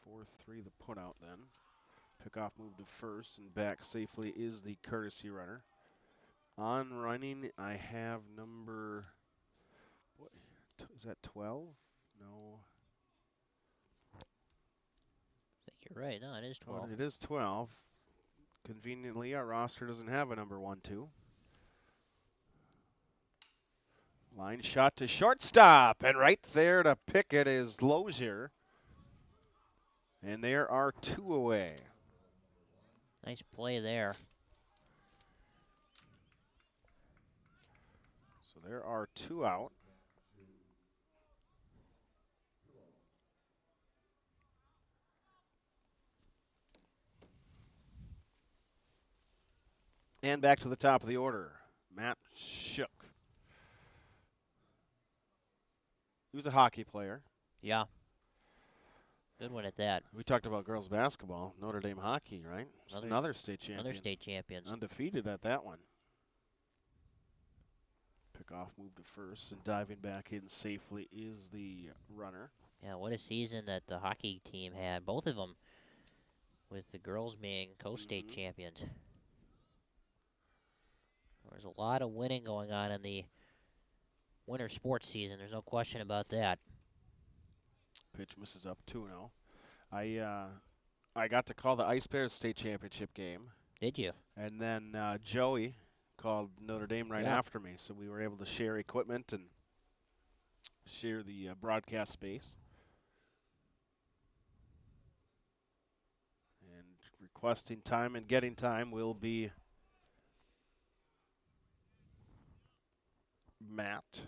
4-3 the putout then. Pickoff move to first, and back safely is the courtesy runner. On running, I have number, what, is that 12? No. I think you're right. No, it is 12. Well, it is 12. Conveniently, our roster doesn't have a number 1-2. Line shot to shortstop, and right there to pick it is Lozier. And there are 2 away. Nice play there. So there are 2 out. And back to the top of the order, Matt Shook. He was a hockey player. Yeah. Good one at that. We talked about girls basketball, Notre Dame hockey, right? Another state champion. Another state champions. Undefeated at that one. Pickoff move to first, and diving back in safely is the runner. Yeah, what a season that the hockey team had. Both of them, with the girls being co-state champions. There's a lot of winning going on in the winter sports season. There's no question about that. Pitch misses up 2-0. I got to call the Ice Bears state championship game. Did you? And then Joey called Notre Dame right after me, so we were able to share equipment and share the broadcast space. And requesting time and getting time will be Matt.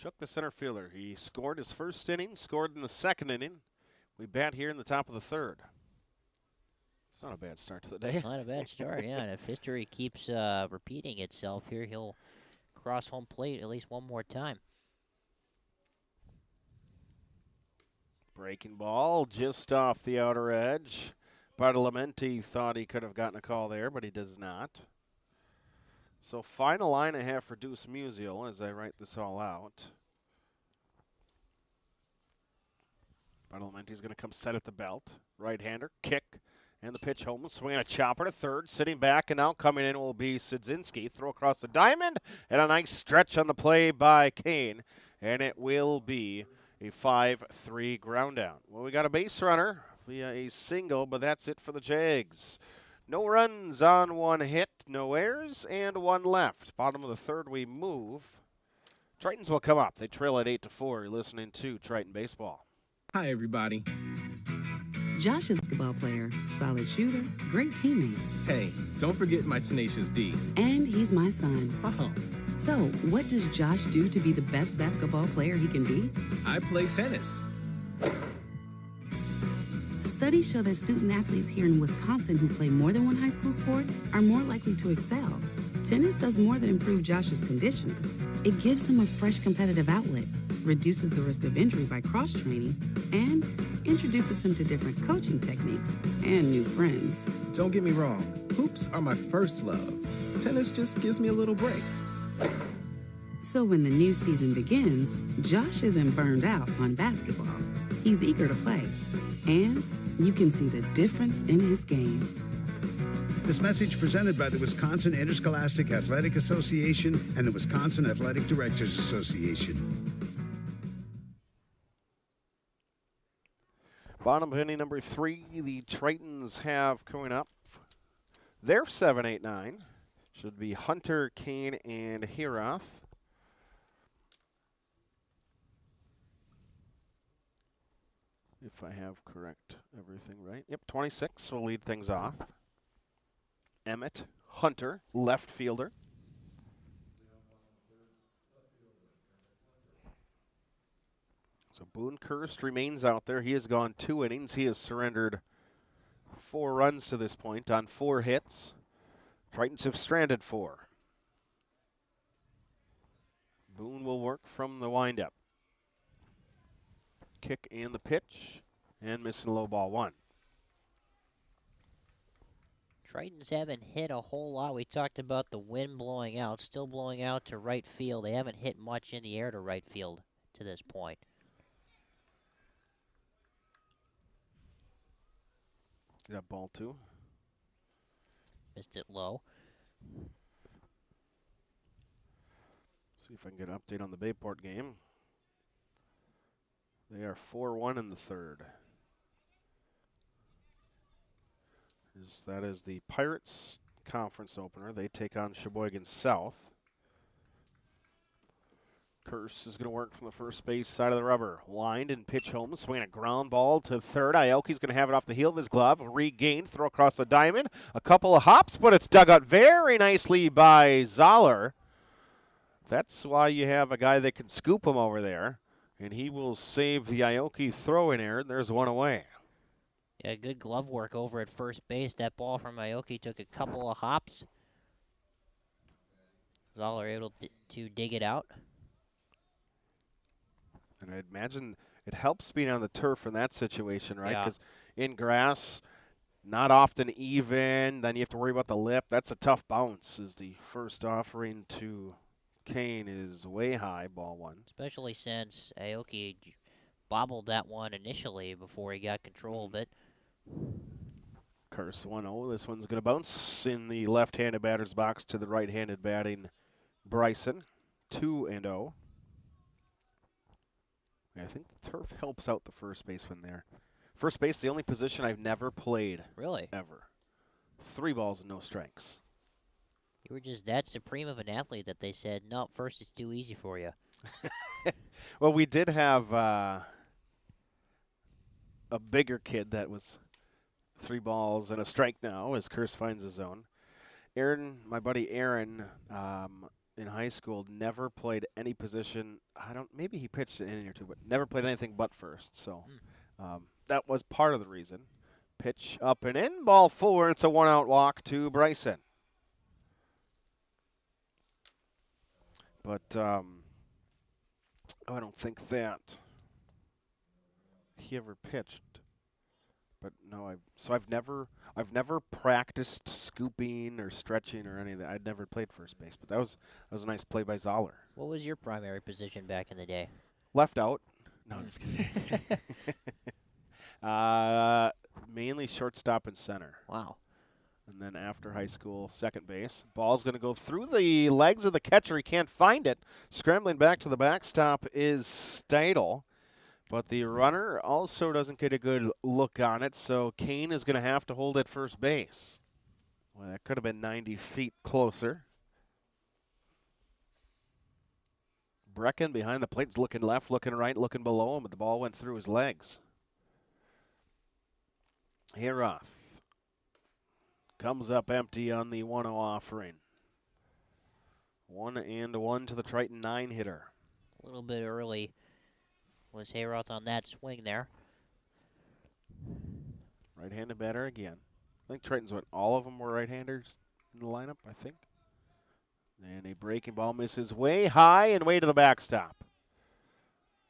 Shook, the center fielder. He scored his first inning, scored in the second inning. We bat here in the top of the third. It's not a bad start to the day. Not a bad start, yeah. And if history keeps repeating itself here, he'll across home plate at least one more time. Breaking ball just off the outer edge. Bartolomenti thought he could have gotten a call there, but he does not. So final line I have for Deuce Musial as I write this all out. Bartolomenti's going to come set at the belt. Right-hander, kick, and the pitch home. Swinging a chopper to third, sitting back, and now coming in will be Sidzinski. Throw across the diamond, and a nice stretch on the play by Kane, and it will be a 5-3 ground down. Well, we got a base runner via a single, but that's it for the Jags. No runs on one hit, no errors, and one left. Bottom of the third, we move. Tritons will come up. They trail at 8-4. You're listening to Triton Baseball. Hi, everybody. Josh is a basketball player, solid shooter, great teammate. Hey, don't forget my tenacious D. And he's my son. Oh. So, what does Josh do to be the best basketball player he can be? I play tennis. Studies show that student athletes here in Wisconsin who play more than one high school sport are more likely to excel. Tennis does more than improve Josh's conditioning. It gives him a fresh competitive outlet, reduces the risk of injury by cross-training, and introduces him to different coaching techniques and new friends. Don't get me wrong, hoops are my first love. Tennis just gives me a little break. So when the new season begins, Josh isn't burned out on basketball. He's eager to play, and you can see the difference in his game. This message presented by the Wisconsin Interscholastic Athletic Association and the Wisconsin Athletic Directors Association. Bottom of inning number 3, the Tritons have coming up. They're 7-8-9. Should be Hunter, Kane, and Heroth. If I have correct everything right. Yep, 26 will lead things off. Emmett, Hunter, left fielder. So Boone Kirst remains out there. He has gone 2 innings. He has surrendered 4 runs to this point on 4 hits. Tritons have stranded 4. Boone will work from the windup. Kick and the pitch, and missing low ball 1. Tritons haven't hit a whole lot. We talked about the wind blowing out, still blowing out to right field. They haven't hit much in the air to right field to this point. That ball 2. Missed it low. See if I can get an update on the Bayport game. They are 4-1 in the third. That is the Pirates conference opener. They take on Sheboygan South. Curse is going to work from the first base side of the rubber. Lined and pitch home. Swing a ground ball to third. Aoki's going to have it off the heel of his glove. Regained. Throw across the diamond. A couple of hops, but it's dug out very nicely by Zoller. That's why you have a guy that can scoop him over there. And he will save the Aoki throw in there. And there's one away. Yeah, good glove work over at first base. That ball from Aoki took a couple of hops. Zoller able to dig it out. And I imagine it helps being on the turf in that situation, right? Yeah. Because in grass, not often even. Then you have to worry about the lip. That's a tough bounce. Is the first offering to Kane is way high, ball 1. Especially since Aoki bobbled that one initially before he got control of it. Curse 1-0. This one's going to bounce in the left-handed batter's box to the right-handed batting Bryson. 2-0. I think the turf helps out the first baseman there. First base, the only position I've never played. Really? Ever. 3 balls and no strikes. You were just that supreme of an athlete that they said, no, first it's too easy for you. Well, we did have a bigger kid that was 3 balls and a strike now as Curse finds his zone. Aaron, my buddy Aaron, in high school, never played any position. Maybe he pitched an inning or 2, but never played anything but first. So that was part of the reason. Pitch up and in, ball 4. It's a 1-out walk to Bryson. But I don't think that he ever pitched. But no, I've never practiced scooping or stretching or any of that. I'd never played first base, but that was a nice play by Zoller. What was your primary position back in the day? Left out. No, just kidding. Mainly shortstop and center. Wow. And then after high school, second base. Ball's going to go through the legs of the catcher. He can't find it. Scrambling back to the backstop is Stadel. But the runner also doesn't get a good look on it, so Kane is going to have to hold at first base. Well, that could have been 90 feet closer. Brecken behind the plate is looking left, looking right, looking below him, but the ball went through his legs. Heroth comes up empty on the 1-0 offering. 1-1 to the Triton 9 hitter. A little bit early was Hayroth on that swing there. Right-handed batter again. I think Tritons went, all of them were right-handers in the lineup, I think. And a breaking ball misses way high and way to the backstop.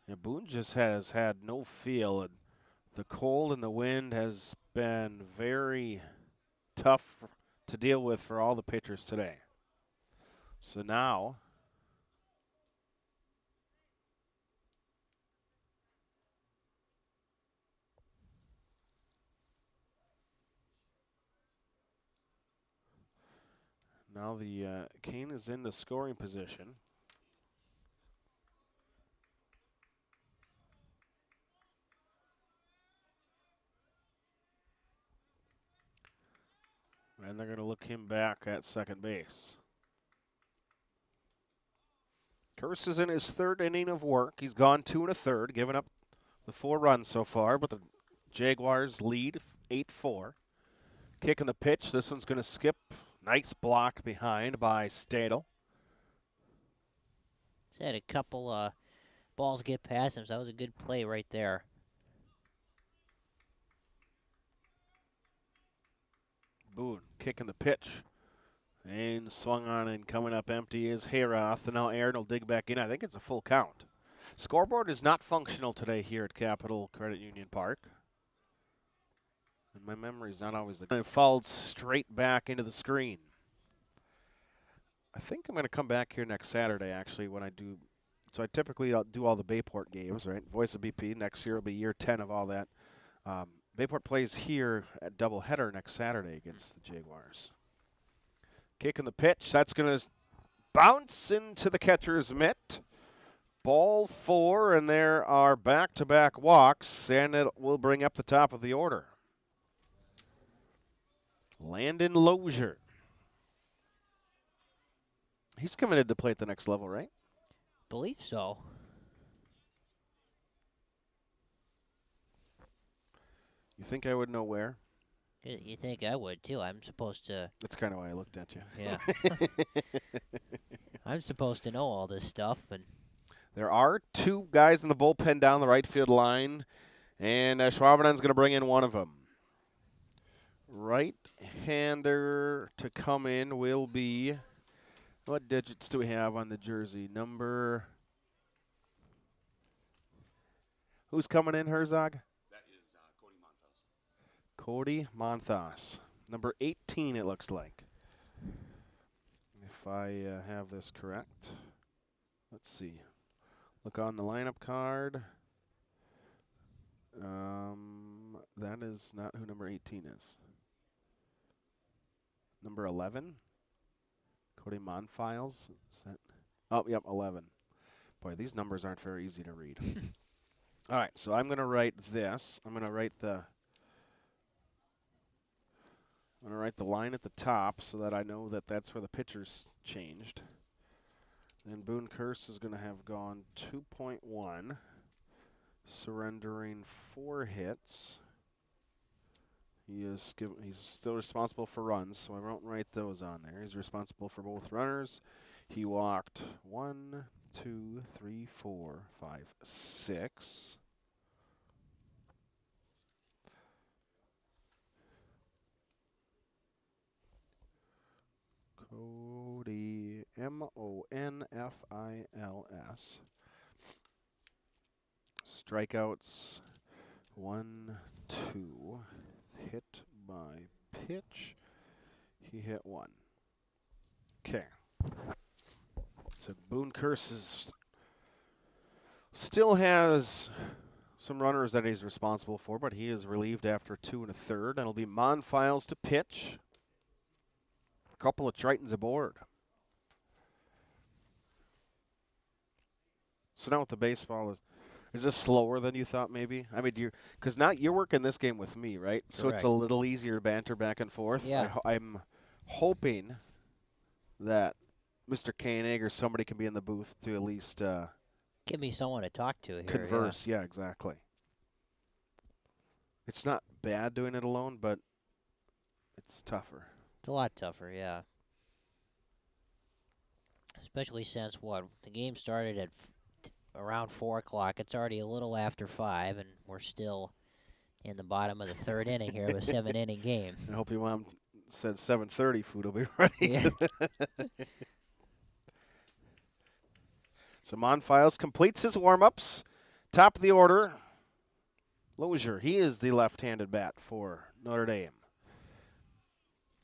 And Boone just has had no feel. And the cold and the wind has been very tough to deal with for all the pitchers today. So now the Kane is in the scoring position. And they're going to look him back at second base. Kurst is in his third inning of work. He's gone 2 1/3, giving up the 4 runs so far, but the Jaguars lead 8-4. Kicking the pitch. This one's going to skip. Nice block behind by Stadel. He's had a couple balls get past him, so that was a good play right there. Boone kicking the pitch. And swung on and coming up empty is Hayroth. And now Aaron will dig back in. I think it's a full count. Scoreboard is not functional today here at Capital Credit Union Park. And my memory's not always the. It fouled straight back into the screen. I think I'm going to come back here next Saturday, actually, when I do. So I typically do all the Bayport games, right? Voice of BP. Next year will be year 10 of all that. Bayport plays here at doubleheader next Saturday against the Jaguars. Kicking the pitch. That's going to bounce into the catcher's mitt. Ball 4, and there are back-to-back walks, and it will bring up the top of the order. Landon Lozier. He's committed to play at the next level, right? Believe so. You think I would know where? You think I would, too. I'm supposed to. That's kind of why I looked at you. Yeah. I'm supposed to know all this stuff. And there are 2 guys in the bullpen down the right field line, and Ashwaubenon's going to bring in one of them. Right-hander to come in will be, what digits do we have on the jersey? Number, who's coming in, Herzog? That is Cody Monfels. Cody Monthos. Number 18, it looks like. If I have this correct. Let's see. Look on the lineup card. That is not who number 18 is. Number 11? Cody Monfiles? Is that? Oh, yep, 11. Boy, these numbers aren't very easy to read. All right, so I'm going to write this. I'm going to write the line at the top so that I know that that's where the pitcher's changed. Then Boone Kurst is going to have gone 2.1, surrendering 4 hits. He's still responsible for runs, so I won't write those on there. He's responsible for both runners. He walked 1, 2, 3, 4, 5, 6. Cody Monfiles. Strikeouts 1, 2. Hit by pitch. He hit 1. Okay. So Boone Curse still has some runners that he's responsible for, but he is relieved after 2 1/3. And it'll be Monfiles to pitch. A couple of Tritons aboard. So now with the baseball, is this slower than you thought maybe? I mean, because now you're working this game with me, right? So it's a little easier to banter back and forth. Yeah. I'm hoping that Mr. Koenig or somebody can be in the booth to at least give me someone to talk to here. Converse. Yeah, exactly. It's not bad doing it alone, but it's tougher. It's a lot tougher, yeah. Especially since, the game started at around 4 o'clock. It's already a little after 5, and we're still in the bottom of the 3rd inning here of a 7-inning game. I hope your mom said 7:30 food will be ready. Yeah. So Monfiles completes his warm-ups. Top of the order, Lozier. He is the left-handed bat for Notre Dame.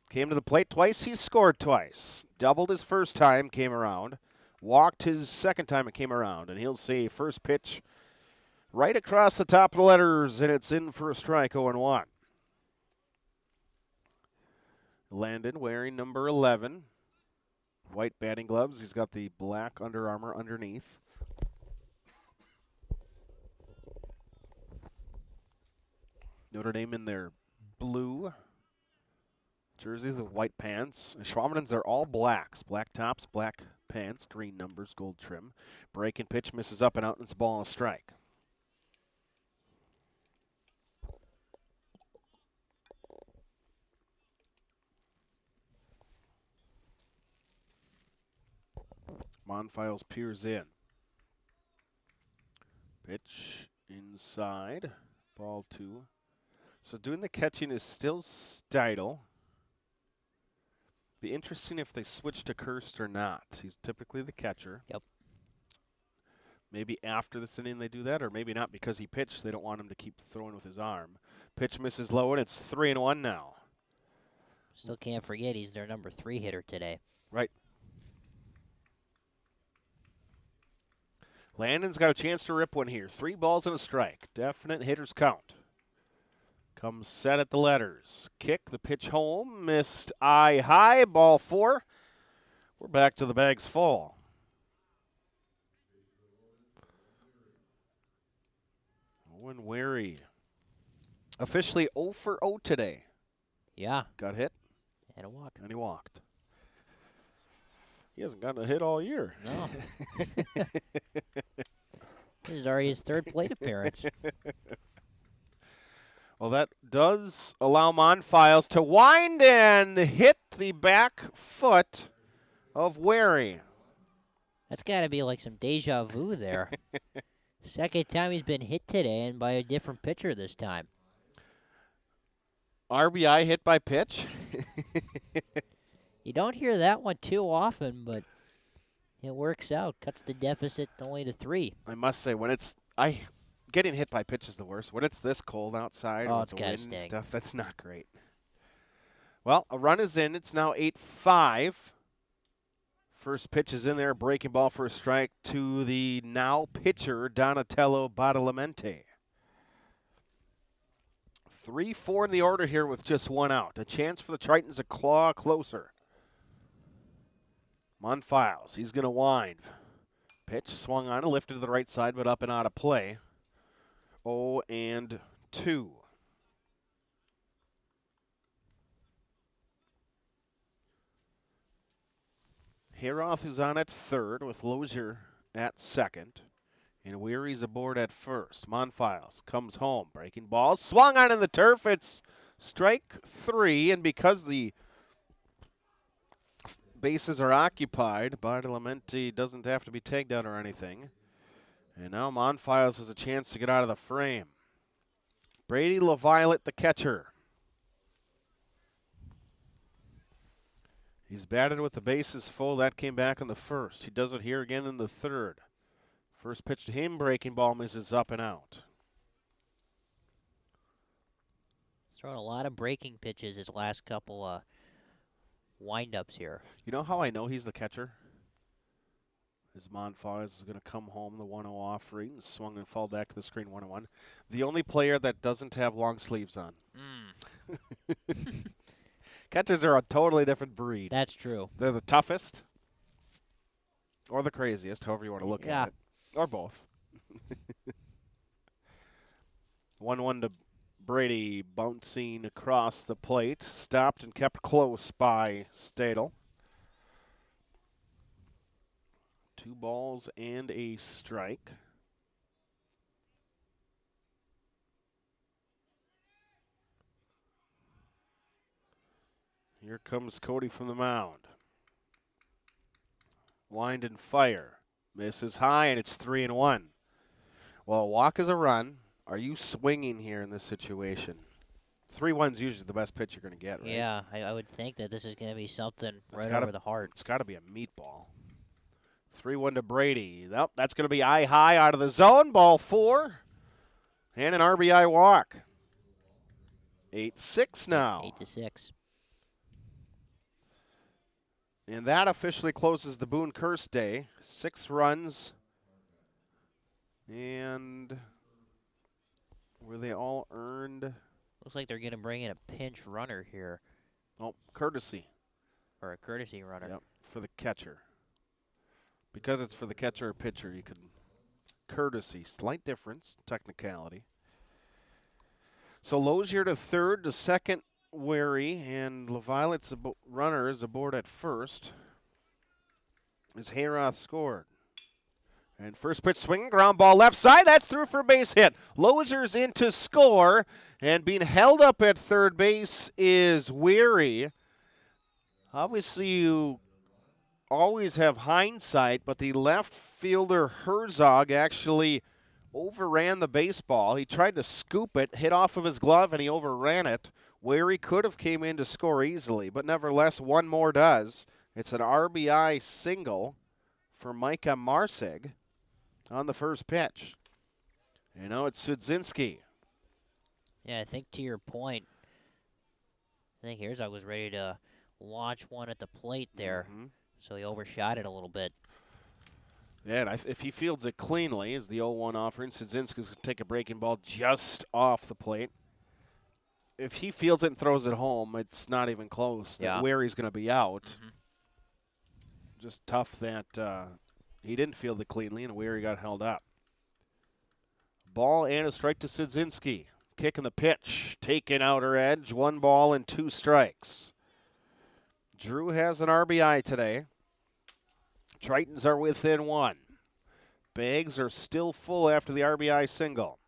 Came to the plate twice. He scored twice. Doubled his first time, came around. Walked his second time it came around. And he'll see first pitch right across the top of the letters, and it's in for a strike, 0-1. Landon wearing number 11. White batting gloves. He's got the black Under Armour underneath. Notre Dame in their blue jerseys with white pants. Ashwaubenons are all blacks. Black tops, black pants, green numbers, gold trim. Breaking pitch misses up and out, and it's a ball and a strike. Monfiles peers in. Pitch inside. Ball 2. So doing the catching is still Steidel. Be interesting if they switch to Kirst or not. He's typically the catcher. Yep. Maybe after this inning they do that, or maybe not because he pitched. They don't want him to keep throwing with his arm. Pitch misses low, and it's 3-1 now. Still can't forget he's their number 3 hitter today. Right. Landon's got a chance to rip one here. 3 balls and a strike. Definite hitter's count. Comes set at the letters. Kick, the pitch home. Missed eye high. Ball 4. We're back to the bags full. Owen Wary. Officially 0 for 0 today. Yeah. Got hit. And a walk. And he walked. He hasn't gotten a hit all year. No. This is already his 3rd plate appearance. Well, that does allow Monfiles to wind and hit the back foot of Wary. That's got to be like some deja vu there. Second time he's been hit today, and by a different pitcher this time. RBI hit by pitch? You don't hear that one too often, but it works out. Cuts the deficit only to 3. I must say, when it's getting hit by pitch is the worst. When it's this cold outside with the wind and stuff, that's not great. Well, a run is in. It's now 8-5. First pitch is in there. Breaking ball for a strike to the now pitcher, Donatello Badalamenti. 3-4 in the order here with just 1 out. A chance for the Tritons to claw closer. Monfiles, he's going to wind. Pitch swung on, lifted to the right side, but up and out of play. 0-2. Heroth is on at third with Lozier at second. And Weary's aboard at first. Monfiles comes home. Breaking ball. Swung on in the turf. It's strike 3. And because the bases are occupied, Bartolomenti doesn't have to be tagged out or anything. And now Monfiles has a chance to get out of the frame. Brady LaViolette, the catcher. He's batted with the bases full. That came back in the first. He does it here again in the third. First pitch to him, breaking ball misses up and out. He's thrown a lot of breaking pitches his last couple wind-ups here. You know how I know he's the catcher? As Monfils is going to come home, the 1-0 offering, swung and fall back to the screen, 1-1. The only player that doesn't have long sleeves on. Catchers are a totally different breed. That's true. They're the toughest or the craziest, however you want to look at it. Or both. 1-1 to Brady, bouncing across the plate. Stopped and kept close by Stadel. 2 balls and a strike. Here comes Cody from the mound. Wind and fire. Misses high, and it's 3-1. Well, a walk is a run. Are you swinging here in this situation? 3-1's usually the best pitch you're going to get, right? Yeah, I would think that this is going to be something right over the heart. It's got to be a meatball. 3-1 to Brady. Nope, that's going to be eye high out of the zone. Ball 4. And an RBI walk. 8-6 now. 8-6. And that officially closes the Boone Curse day. 6 runs. And were they all earned? Looks like they're going to bring in a pinch runner here. Oh, courtesy. Or a courtesy runner. Yep, for the catcher. Because it's for the catcher or pitcher, you can courtesy. Slight difference, technicality. So Lozier to third, to second, Wary, and LaViolette's runner is aboard at first. As Hayroth scored. And first pitch swing, ground ball left side. That's through for a base hit. Lozier's in to score, and being held up at third base is Weary. Obviously, you always have hindsight, but the left fielder Herzog actually overran the baseball. He tried to scoop it, hit off of his glove, and he overran it. Weary could have came in to score easily, but nevertheless, one more does. It's an RBI single for Micah Marsig on the first pitch. You know, it's Sudzinski. Yeah, I think to your point, I think Herzog was ready to launch one at the plate there, so he overshot it a little bit. Yeah, and if he fields it cleanly, as the 0-1 offering, Sudzinski's going to take a breaking ball just off the plate. If he fields it and throws it home, it's not even close. Yeah. Wary's going to be out. Just tough that he didn't field it cleanly, and Wary got held up. Ball and a strike to Sudzinski. Kicking the pitch, taking outer edge, 1 ball and 2 strikes. Drew has an RBI today. Tritons are within 1. Bags are still full after the RBI single.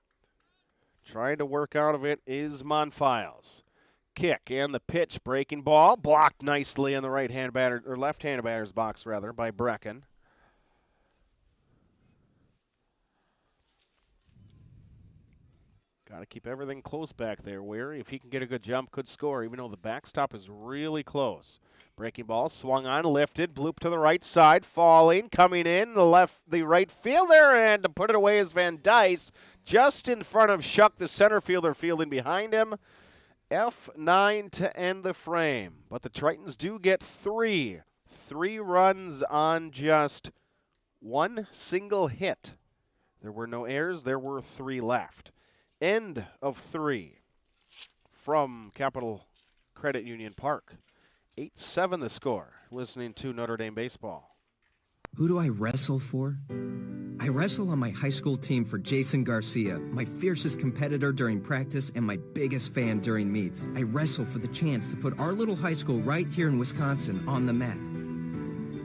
Trying to work out of it is Monfiles. Kick and the pitch, breaking ball, blocked nicely in the right-hand batter or left-hand batter's box rather by Brecken. Got to keep everything close back there, Wary. If he can get a good jump, could score, even though the backstop is really close. Breaking ball, swung on, lifted, bloop to the right side, falling, coming in, the right fielder, and to put it away is Van Dice, just in front of Shuck, the center fielder, fielding behind him. F9 to end the frame. But the Tritons do get 3. 3 runs on just 1 single hit. There were no errors. There were 3 left. End of 3 from Capital Credit Union Park. 8-7 the score. Listening to Notre Dame baseball. Who do I wrestle for? I wrestle on my high school team for Jason Garcia, my fiercest competitor during practice and my biggest fan during meets. I wrestle for the chance to put our little high school right here in Wisconsin on the map.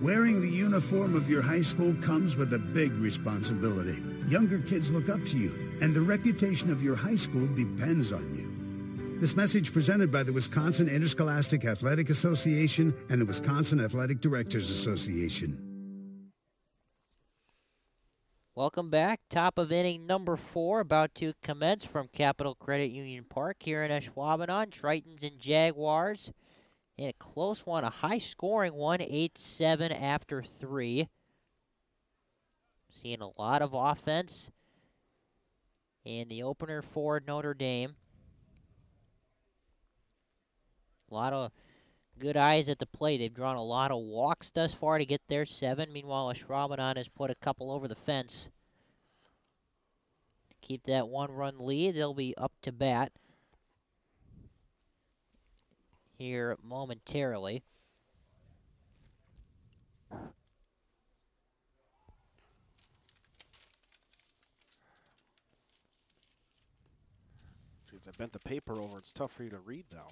Wearing the uniform of your high school comes with a big responsibility. Younger kids look up to you, and the reputation of your high school depends on you. This message presented by the Wisconsin Interscholastic Athletic Association and the Wisconsin Athletic Directors Association. Welcome back. Top of inning number 4 about to commence from Capital Credit Union Park here in Ashwaubenon. Tritons and Jaguars And a close one, a high-scoring one, 8-7 after 3. Seeing a lot of offense in the opener for Notre Dame. A lot of good eyes at the plate. They've drawn a lot of walks thus far to get their 7. Meanwhile, Ashwaubenon has put a couple over the fence. To keep that 1-run lead, they'll be up to bat here momentarily. Jeez, I bent the paper over. It's tough for you to read now.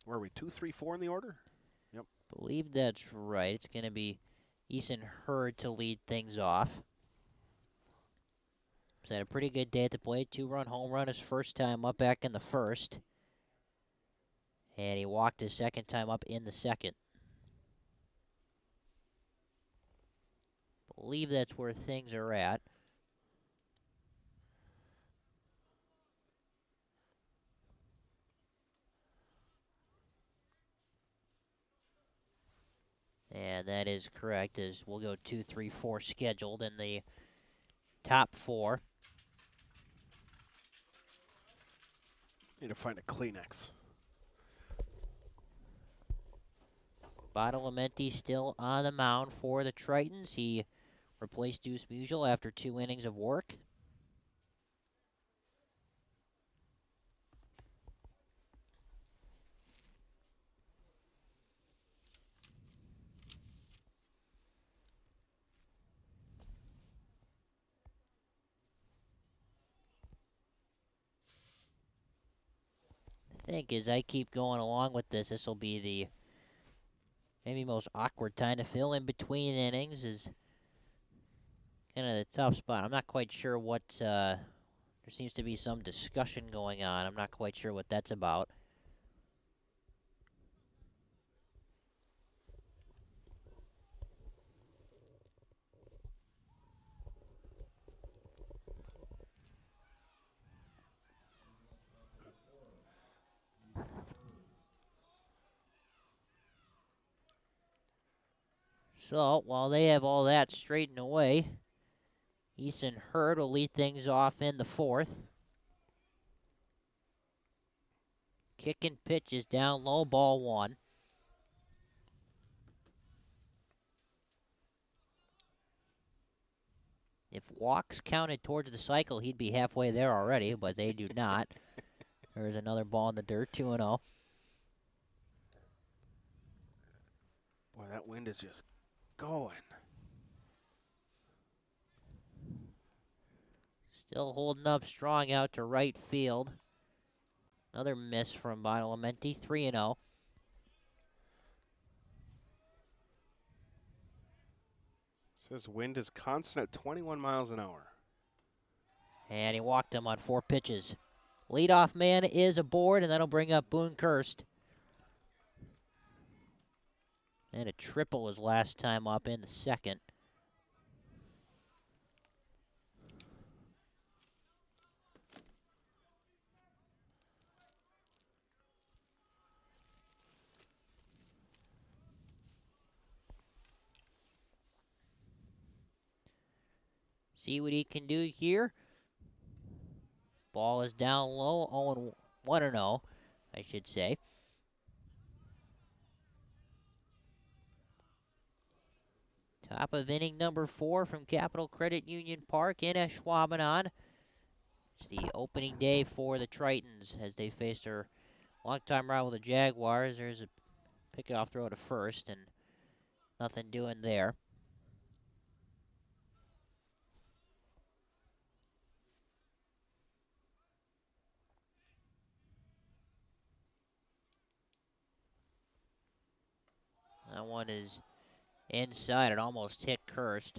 Where are we, 2, 3, 4 in the order? Yep. Believe that's right. It's going to be Eason Hurd to lead things off. He's had a pretty good day at the plate. 2-run home run his first time up back in the first. And he walked his second time up in the second. Believe that's where things are at. And that is correct, as we'll go 2, 3, 4 scheduled in the top 4. Need to find a Kleenex. Badalamenti still on the mound for the Tritons. He replaced Deuce Musial after 2 innings of work. I think as I keep going along with this, this will be the maybe most awkward time to fill in between innings. Is kind of the tough spot. I'm not quite sure what, there seems to be some discussion going on. I'm not quite sure what that's about. So, while they have all that straightened away, Eason Hurd will lead things off in the 4th. Kick and pitch is down low, ball 1. If walks counted towards the cycle, he'd be halfway there already, but they do not. There's another ball in the dirt, 2-0. Boy, that wind is just going. Still holding up strong out to right field. Another miss from Badalamenti, 3-0. Says wind is constant at 21 miles an hour. And he walked him on 4 pitches. Leadoff man is aboard, and that'll bring up Boone Kirst. And a triple his last time up in the second. See what he can do here. Ball is down low, 0-1-0, I should say. Top of inning number 4 from Capital Credit Union Park in Ashwaubenon. It's the opening day for the Tritons as they face their longtime rival, the Jaguars. There's a pickoff throw to first, and nothing doing there. That one is inside. It almost hit Kirst.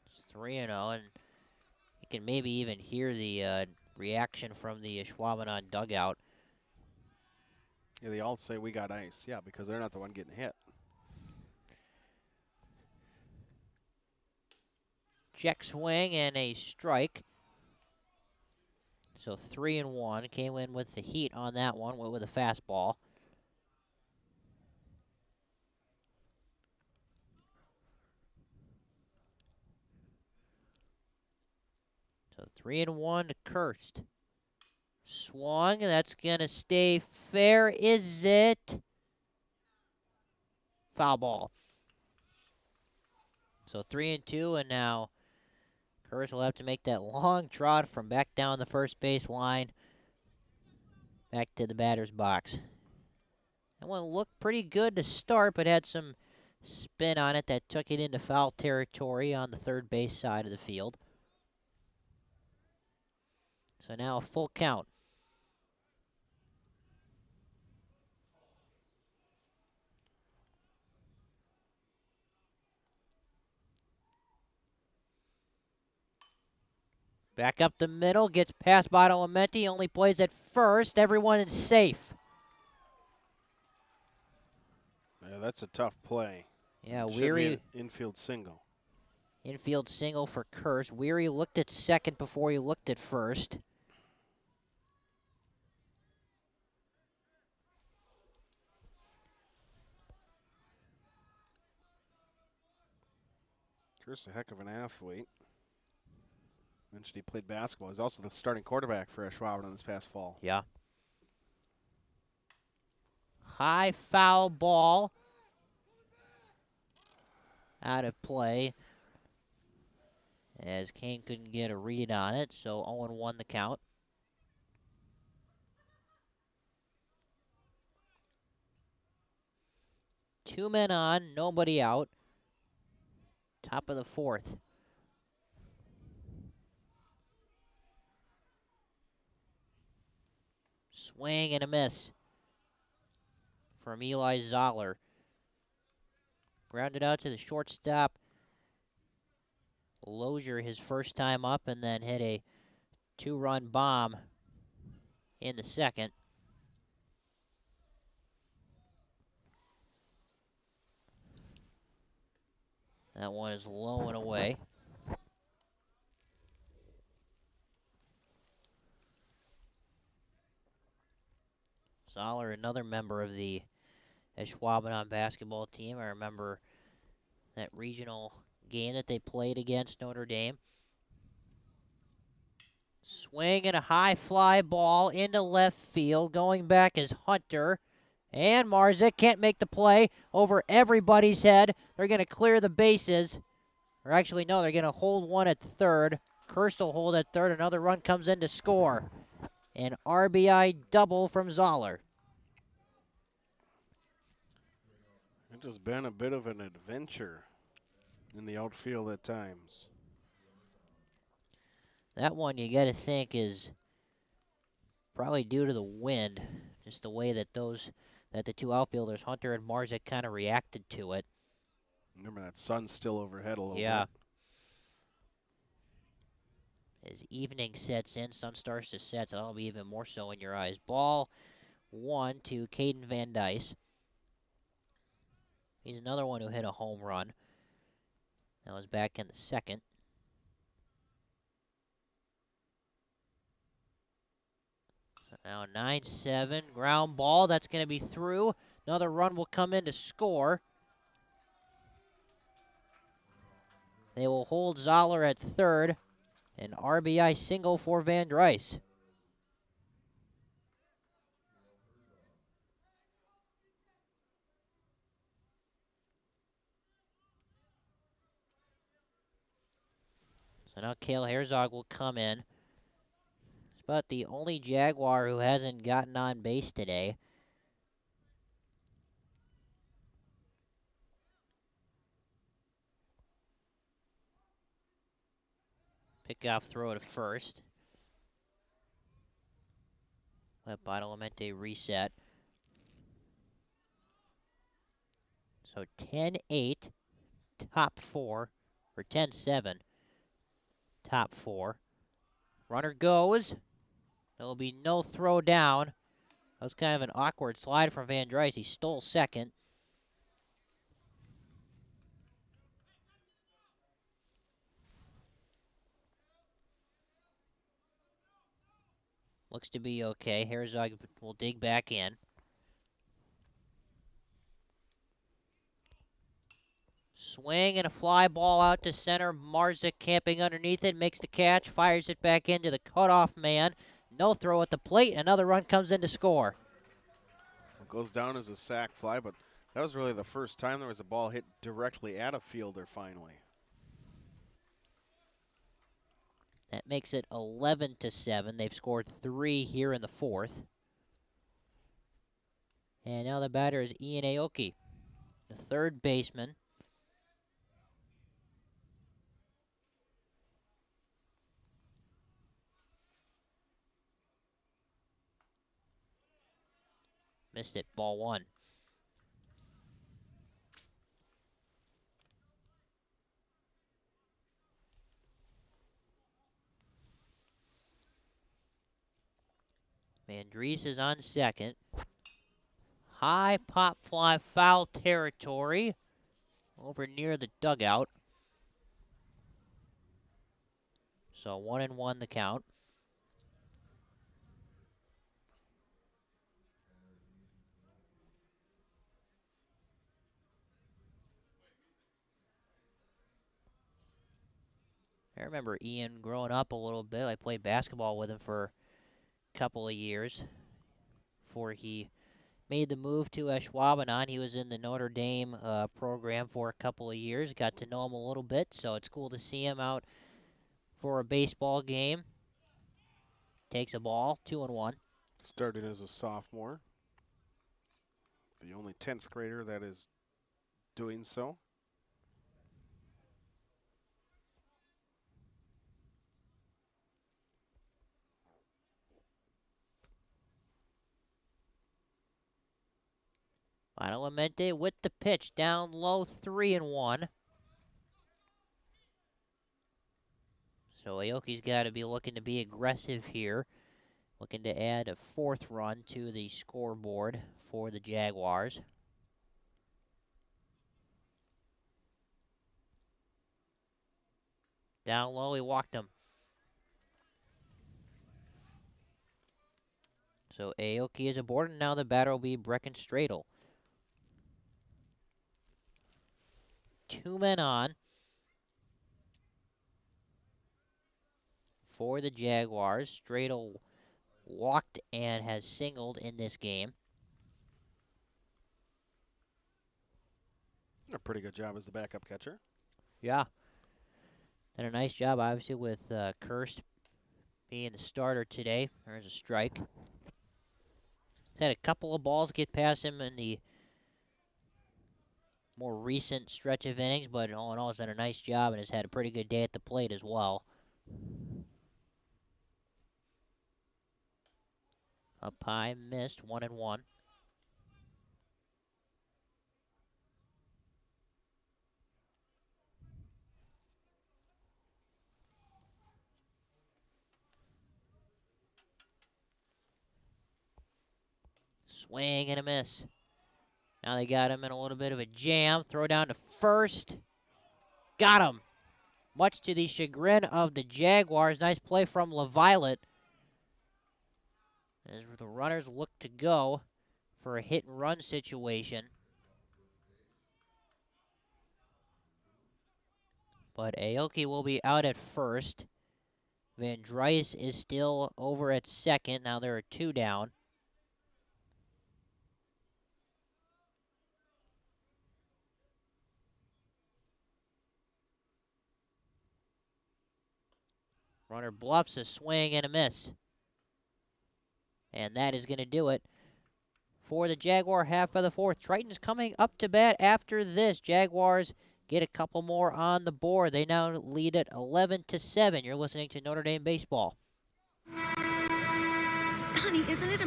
It's 3-0, and you can maybe even hear the reaction from the Ashwaubenon dugout. Yeah, they all say we got ice. Yeah, because they're not the one getting hit. Check swing and a strike. So 3-1. Came in with the heat on that one, went with a fastball. So 3-1 to Kirst. Swung, that's going to stay fair. Is it? Foul ball. So 3-2, and now Kirst will have to make that long trot from back down the first base line back to the batter's box. That one looked pretty good to start, but had some spin on it that took it into foul territory on the third base side of the field. So now a full count. Back up the middle, gets past Badalamenti, only plays at first. Everyone is safe. Yeah, that's a tough play. Yeah, Should be Weary. an infield single. Infield single for Kirst. Weary looked at second before he looked at first. Kirst's a heck of an athlete. Mentioned he played basketball. He's also the starting quarterback for Ashwaubenon this past fall. Yeah. High foul ball. Out of play. As Kane couldn't get a read on it, so 0-1 the count. Two men on, nobody out. Top of the fourth. Swing and a miss from Eli Zoller. Grounded out to the shortstop. Lozier his first time up, and then hit a two-run bomb in the second. That one is low and away. Zoller, another member of the Ashwaubenon basketball team. I remember that regional game that they played against Notre Dame. Swing and a high fly ball into left field. Going back is Hunter. And Marzik can't make the play over everybody's head. They're going to clear the bases. Or actually, no, they're going to hold one at third. Kirst will hold at third. Another run comes in to score. An RBI double from Zoller. It has been a bit of an adventure in the outfield at times. That one you got to think is probably due to the wind. Just the way that the two outfielders, Hunter and Marzik, kind of reacted to it. Remember that sun's still overhead a little Yeah. bit. As evening sets in, sun starts to set, so that'll be even more so in your eyes. Ball one to Caden Van Dyce. He's another one who hit a home run. That was back in the second. So now 9-7, ground ball, that's going to be through. Another run will come in to score. They will hold Zoller at third. An RBI single for Van Dyce. So now Cale Herzog will come in. He's about the only Jaguar who hasn't gotten on base today. Pick-off throw to first. Let Badalamenti reset. So 10-8, top four, or 10-7, top four. Runner goes. There will be no throw down. That was kind of an awkward slide from Van Dyce. He stole second. Looks to be okay. Herzog will dig back in. Swing and a fly ball out to center. Marzik camping underneath it, makes the catch, fires it back into the cutoff man. No throw at the plate. Another run comes in to score. It goes down as a sac fly, but that was really the first time there was a ball hit directly at a fielder finally. That makes it 11-7. They've scored 3 here in the fourth. And now the batter is Ian Aoki, the third baseman. Missed it, ball 1. Mandreese is on second. High pop fly, foul territory over near the dugout. So 1-1 the count. I remember Ian growing up a little bit. I played basketball with him for a couple of years before he made the move to Ashwaubenon. He was in the Notre Dame program for a couple of years. Got to know him a little bit, so it's cool to see him out for a baseball game. Takes a ball, 2-1. Started as a sophomore. The only 10th grader that is doing so. Badalamenti with the pitch, down low, 3-1. So Aoki's got to be looking to be aggressive here. Looking to add a 4th run to the scoreboard for the Jaguars. Down low, he walked him. So Aoki is aboard, and now the batter will be Brecken Stradle. 2 men on for the Jaguars. Stradle walked and has singled in this game. A pretty good job as the backup catcher. Yeah. And a nice job, obviously, with Kirst being the starter today. There's a strike. He's had a couple of balls get past him in the more recent stretch of innings, but all in all, he's done a nice job and has had a pretty good day at the plate as well. Up high, missed, 1-1. Swing and a miss. Now they got him in a little bit of a jam. Throw down to first. Got him. Much to the chagrin of the Jaguars. Nice play from LaViolette. As the runners look to go for a hit-and-run situation. But Aoki will be out at first. Van Dries is still over at second. Now there are 2 down. Runner bluffs, a swing and a miss. And that is going to do it for the Jaguar half of the fourth. Tritons coming up to bat after this. Jaguars get a couple more on the board. They now lead it 11-7. You're listening to Notre Dame Baseball. Honey, isn't it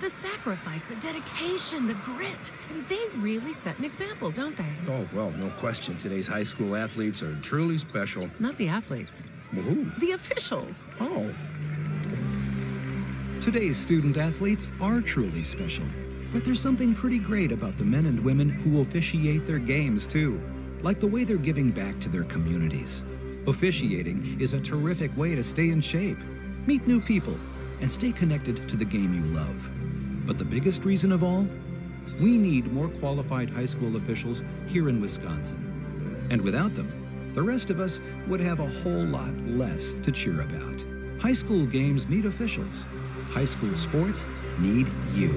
the sacrifice, the dedication, the grit? I mean, they really set an example, don't they? Oh, well, no question. Today's high school athletes are truly special. Not the athletes. Woohoo. The officials. Oh. Today's student athletes are truly special. But there's something pretty great about the men and women who officiate their games, too. Like the way they're giving back to their communities. Officiating is a terrific way to stay in shape, meet new people, and stay connected to the game you love. But the biggest reason of all? We need more qualified high school officials here in Wisconsin. And without them, the rest of us would have a whole lot less to cheer about. High school games need officials. High school sports need you.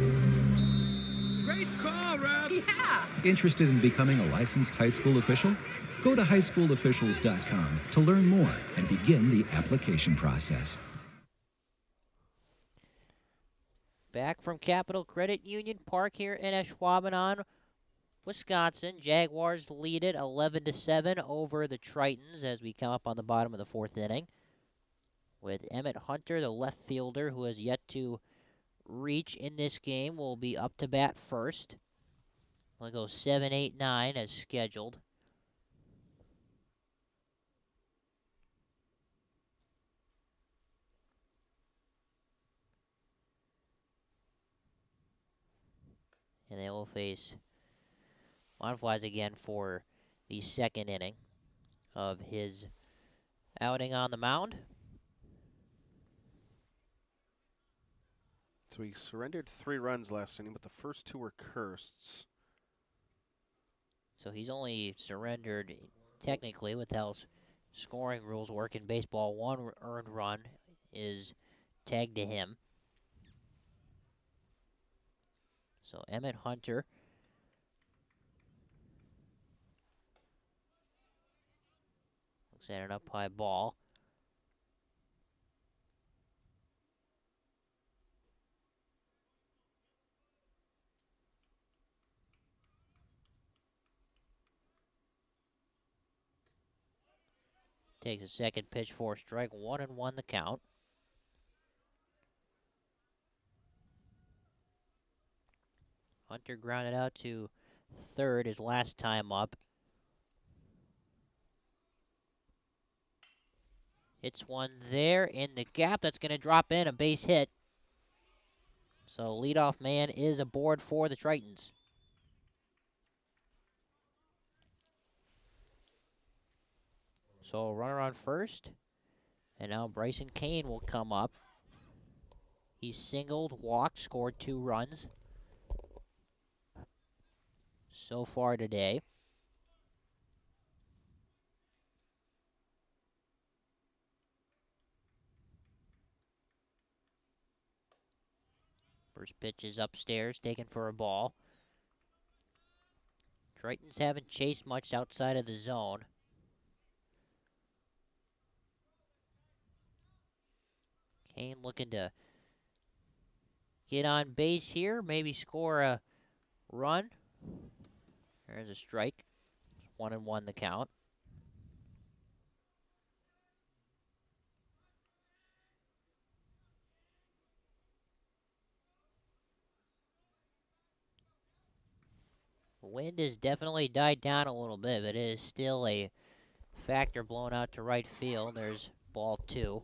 Great call, Ref! Yeah! Interested in becoming a licensed high school official? Go to highschoolofficials.com to learn more and begin the application process. Back from Capital Credit Union Park here in Ashwaubenon, Wisconsin. Jaguars lead it 11-7 over the Tritons as we come up on the bottom of the fourth inning. With Emmett Hunter, the left fielder, who has yet to reach in this game, will be up to bat first. We'll go 7, 8, 9 as scheduled. And they will face Monflies again for the second inning of his outing on the mound. So he surrendered 3 runs last inning, but the first 2 were Kirst's. So he's only surrendered, technically, with how scoring rules work in baseball, 1 earned run is tagged to him. So Emmett Hunter looks at an up high ball. Takes a second pitch for a strike, 1-1 the count. Hunter grounded out to third his last time up. Hits one there in the gap. That's going to drop in, a base hit. So leadoff man is aboard for the Tritons. So runner on first. And now Bryson Kane will come up. He singled, walked, scored 2 runs so far today. First pitch is upstairs, taken for a ball. Tritons haven't chased much outside of the zone. Kane looking to get on base here, maybe score a run. There's a strike. 1-1 the count. The wind has definitely died down a little bit, but it is still a factor blown out to right field. There's ball 2.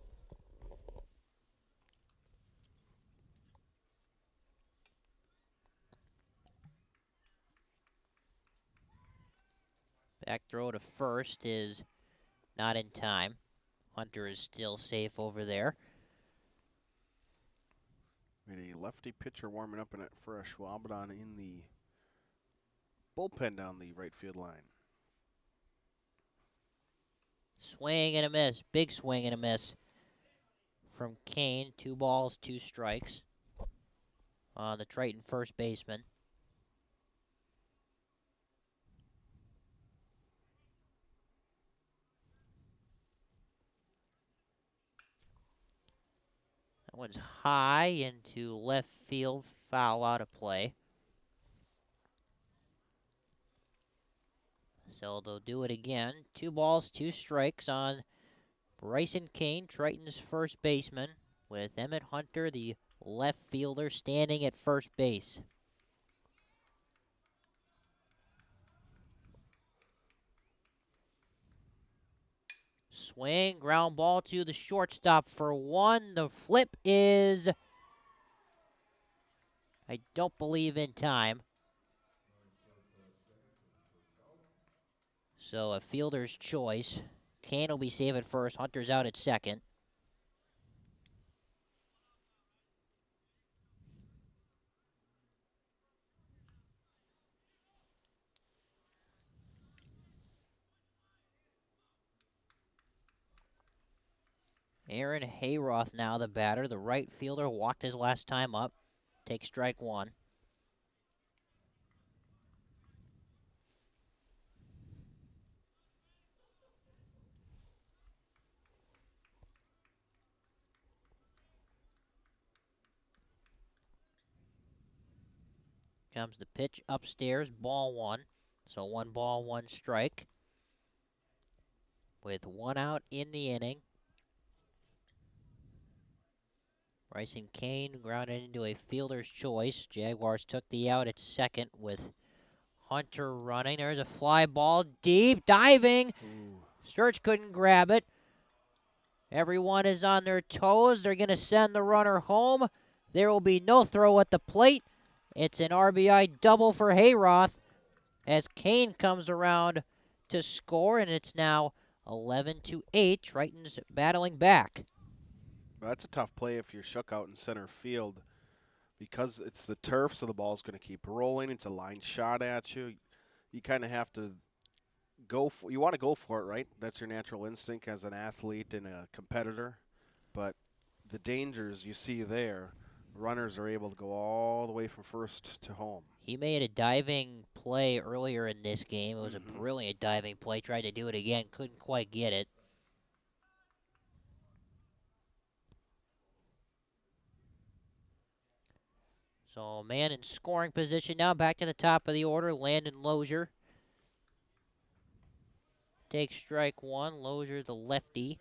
Back throw to first is not in time. Hunter is still safe over there. We had a lefty pitcher warming up in it for Ashwaubenon in the bullpen down the right field line. Swing and a miss. Big swing and a miss from Kane. 2 balls, 2 strikes on the Triton first baseman. That one's high into left field, foul out of play. So they'll do it again. 2 balls, 2 strikes on Bryson Kane, Triton's first baseman, with Emmett Hunter, the left fielder, standing at first base. Swing, ground ball to the shortstop for 1. The flip is, I don't believe, in time. So a fielder's choice. Kane will be safe at first. Hunter's out at second. Aaron Hayroth now the batter. The right fielder walked his last time up. Takes strike one. Comes the pitch upstairs, ball one. So 1 ball, 1 strike. With 1 out in the inning. Bryson Kane grounded into a fielder's choice. Jaguars took the out at second with Hunter running. There's a fly ball deep, diving. Sturch couldn't grab it. Everyone is on their toes. They're going to send the runner home. There will be no throw at the plate. It's an RBI double for Hayroth as Kane comes around to score, and it's now 11-8. Tritons battling back. Well, that's a tough play if you're shook out in center field because it's the turf, so the ball's going to keep rolling. It's a line shot at you. You kind of have to you want to go for it, right? That's your natural instinct as an athlete and a competitor. But the dangers you see there, runners are able to go all the way from first to home. He made a diving play earlier in this game. It was a brilliant diving play. Tried to do it again, couldn't quite get it. So a man in scoring position now. Back to the top of the order, Landon Lozier. Takes strike one. Lozier, the lefty,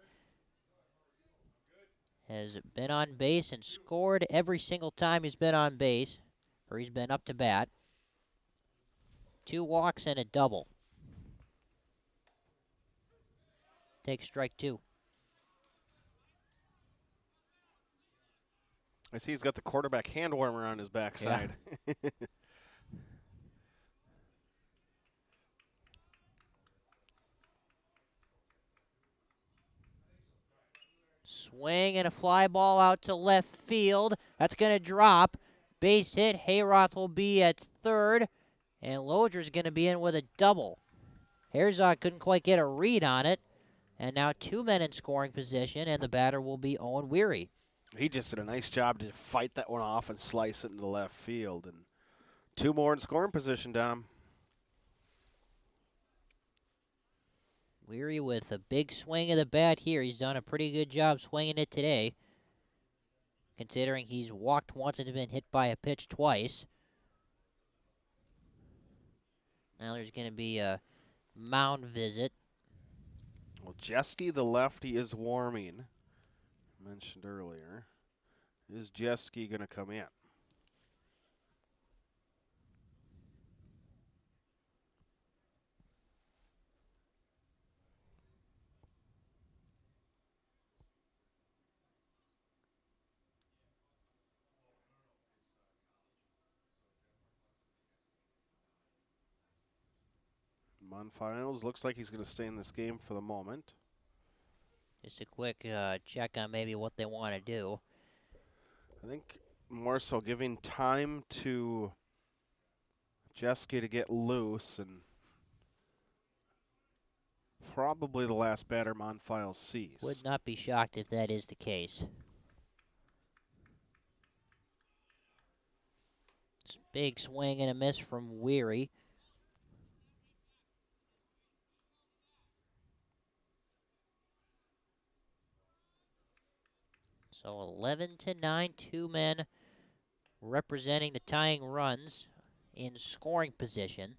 has been on base and scored every single time he's been on base, or he's been up to bat. 2 walks and a double. Takes strike 2. I see he's got the quarterback hand warmer on his backside. Yeah. Swing and a fly ball out to left field. That's going to drop. Base hit. Hayroth will be at third. And Lozier's going to be in with a double. Herzog couldn't quite get a read on it. And now 2 men in scoring position, and the batter will be Owen Weary. He just did a nice job to fight that one off and slice it into left field. And 2 more in scoring position, Dom. Weary with a big swing of the bat here. He's done a pretty good job swinging it today, considering he's walked once and been hit by a pitch twice. Now there's going to be a mound visit. Well, Jeske, the lefty, is warming. Mentioned earlier. Is Jeske going to come in? Finals. Looks like he's going to stay in this game for the moment. Just a quick check on maybe what they want to do. I think more so giving time to Jeske to get loose, and probably the last batter Monfile sees. Would not be shocked if that is the case. It's big swing and a miss from Weary. So 11-9, 2 men representing the tying runs in scoring position.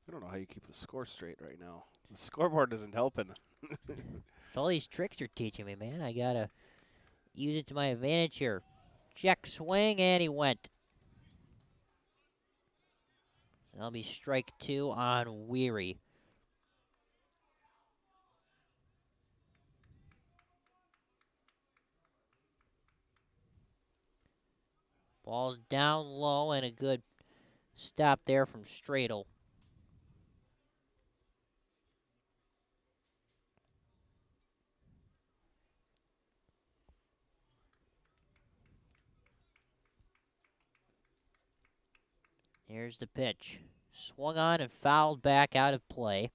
I don't know how you keep the score straight right now. The scoreboard isn't helping. It's all these tricks you're teaching me, man. I gotta use it to my advantage here. Check swing, and he went. That'll be strike 2 on Weary. Ball's down low, and a good stop there from Stradle. Here's the pitch. Swung on and fouled back out of play.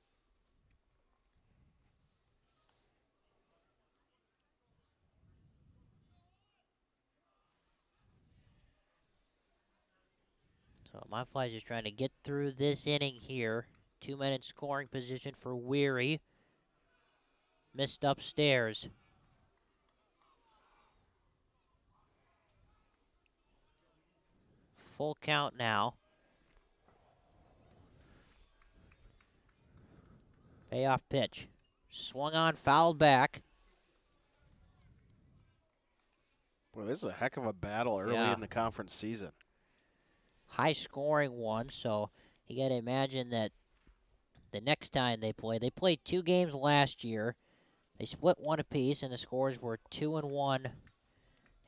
So Monfly's just trying to get through this inning here. 2 men in scoring position for Weary. Missed upstairs. Full count now. Payoff pitch. Swung on, fouled back. Boy, this is a heck of a battle early in the conference season. High scoring one, so you got to imagine that the next time they played 2 games last year. They split one apiece, and the scores were 2-1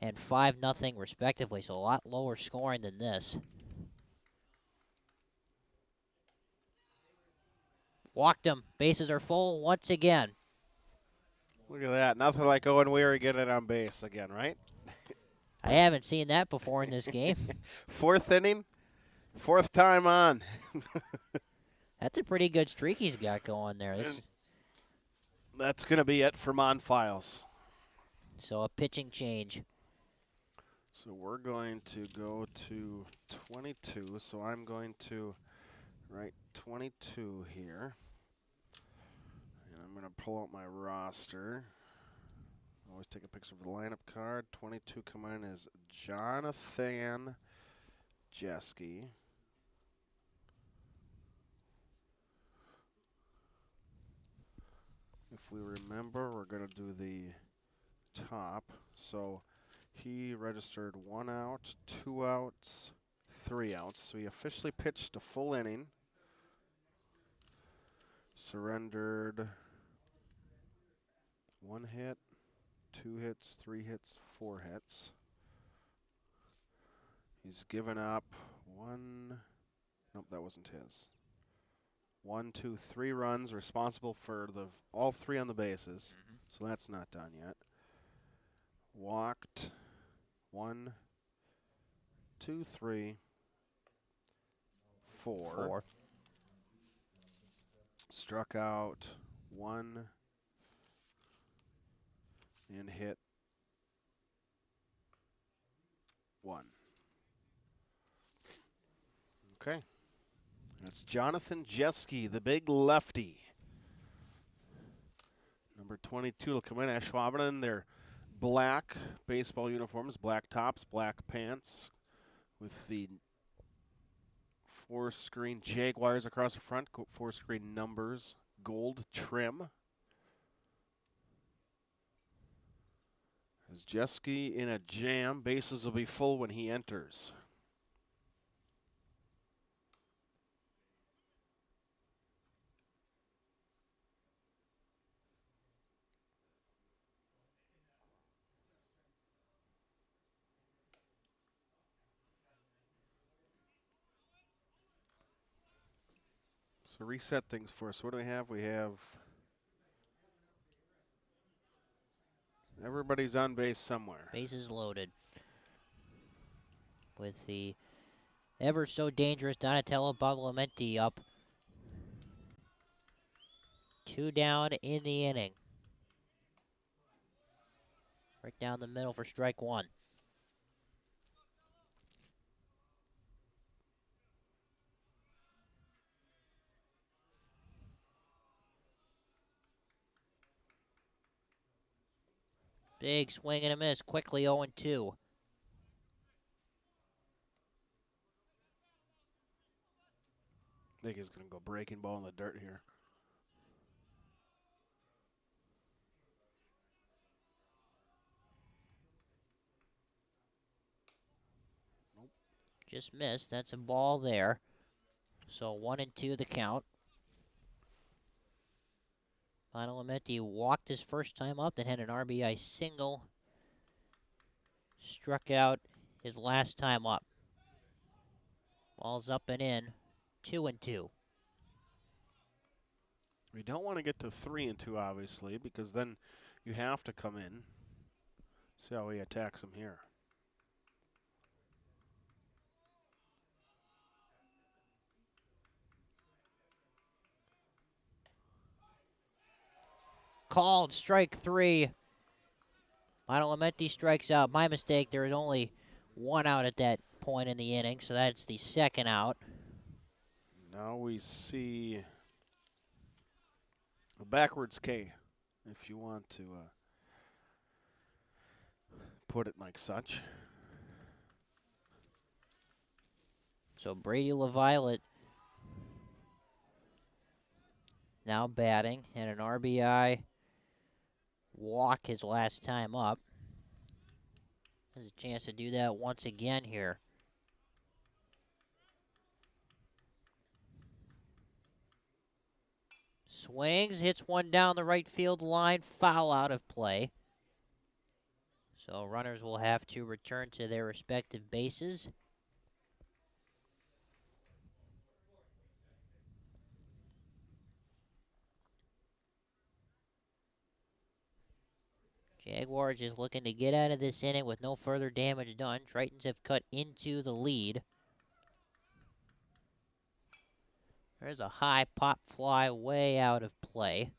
and 5-0 respectively, so a lot lower scoring than this. Walked him. Bases are full once again. Look at that. Nothing like Owen Weary getting on base again, right? I haven't seen that before in this game. 4th inning, 4th time on. That's a pretty good streak he's got going there. That's going to be it for Monfiles. So a pitching change. So we're going to go to 22. So I'm going to write 22 here. And I'm going to pull out my roster. Always take a picture of the lineup card. 22 coming in is Jonathan Jeske. If we remember, we're going to do the top. So he registered 1 out, 2 outs, 3 outs. So he officially pitched a full inning. Surrendered 1 hit, 2 hits, 3 hits, 4 hits. He's given up 1. Nope, that wasn't his. 1, 2, 3 runs, responsible for all 3 on the bases. So that's not done yet. Walked 1, 2, 3, 4. Struck out 1 and hit 1. Okay. That's Jonathan Jeske, the big lefty. Number 22 will come in. Ashwaubenon, their black baseball uniforms, black tops, black pants, with the 4-screen Jaguars across the front, 4-screen numbers, gold trim. As Jeske in a jam, bases will be full when he enters. So reset things for us. What do we have? We have everybody's on base somewhere. Bases loaded. With the ever so dangerous Donatello Badalamenti up. 2 down in the inning. Right down the middle for strike 1. Big swing and a miss. Quickly 0-2. I think he's going to go breaking ball in the dirt here. Nope. Just missed. That's a ball there. So 1-2 the count. Badalamenti walked his first time up, then had an RBI single. Struck out his last time up. Ball's up and in. 2-2. We don't want to get to 3-2, obviously, because then you have to come in. See how he attacks him here. Called strike 3. Badalamenti strikes out. My mistake. There is only 1 out at that point in the inning, so that's the second out. Now we see a backwards K, if you want to put it like such. So Brady LaViolette now batting, and an RBI walk his last time up. Has a chance to do that once again here. Swings, hits one down the right field line, foul out of play. So runners will have to return to their respective bases. Jaguars just looking to get out of this inning with no further damage done. Tritons have cut into the lead. There's a high pop fly way out of play.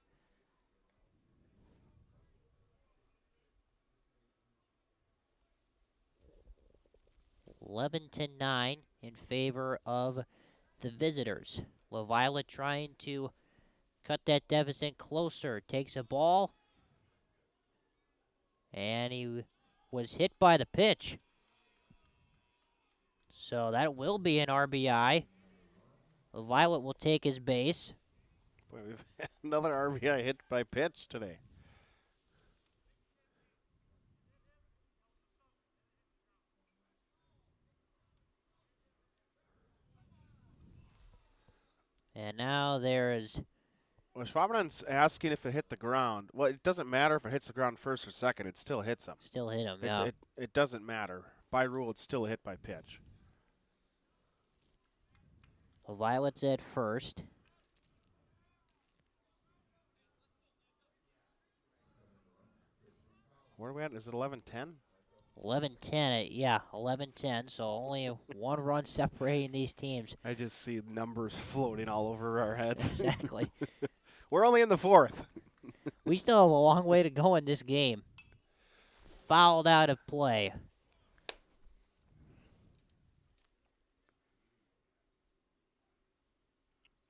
(11-9) in favor of the visitors. LaViolette trying to cut that deficit closer. Takes a ball. And he was hit by the pitch. So that will be an RBI. LaViolette will take his base. Boy, we've had another RBI hit by pitch today. And now there is... Well, Ashwaubenon's asking if it hit the ground. Well, it doesn't matter if it hits the ground first or second. It still hits him. Still hit him, yeah. It doesn't matter. By rule, it's still a hit by pitch. LaViolette's at first. Where are we at? Is it 11-10? 11-10, yeah, 11-10, so only one run separating these teams. I just see numbers floating all over our heads. Exactly. We're only in the fourth. We still have a long way to go in this game. Fouled out of play.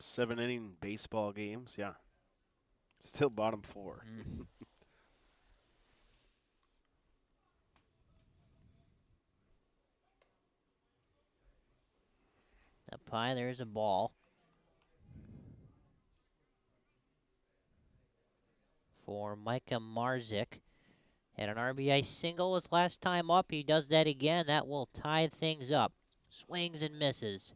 Seven-inning baseball games, yeah. Still bottom four. Up high, there's a ball. For Micah Marzik. Had an RBI single his last time up. He does that again. That will tie things up. Swings and misses.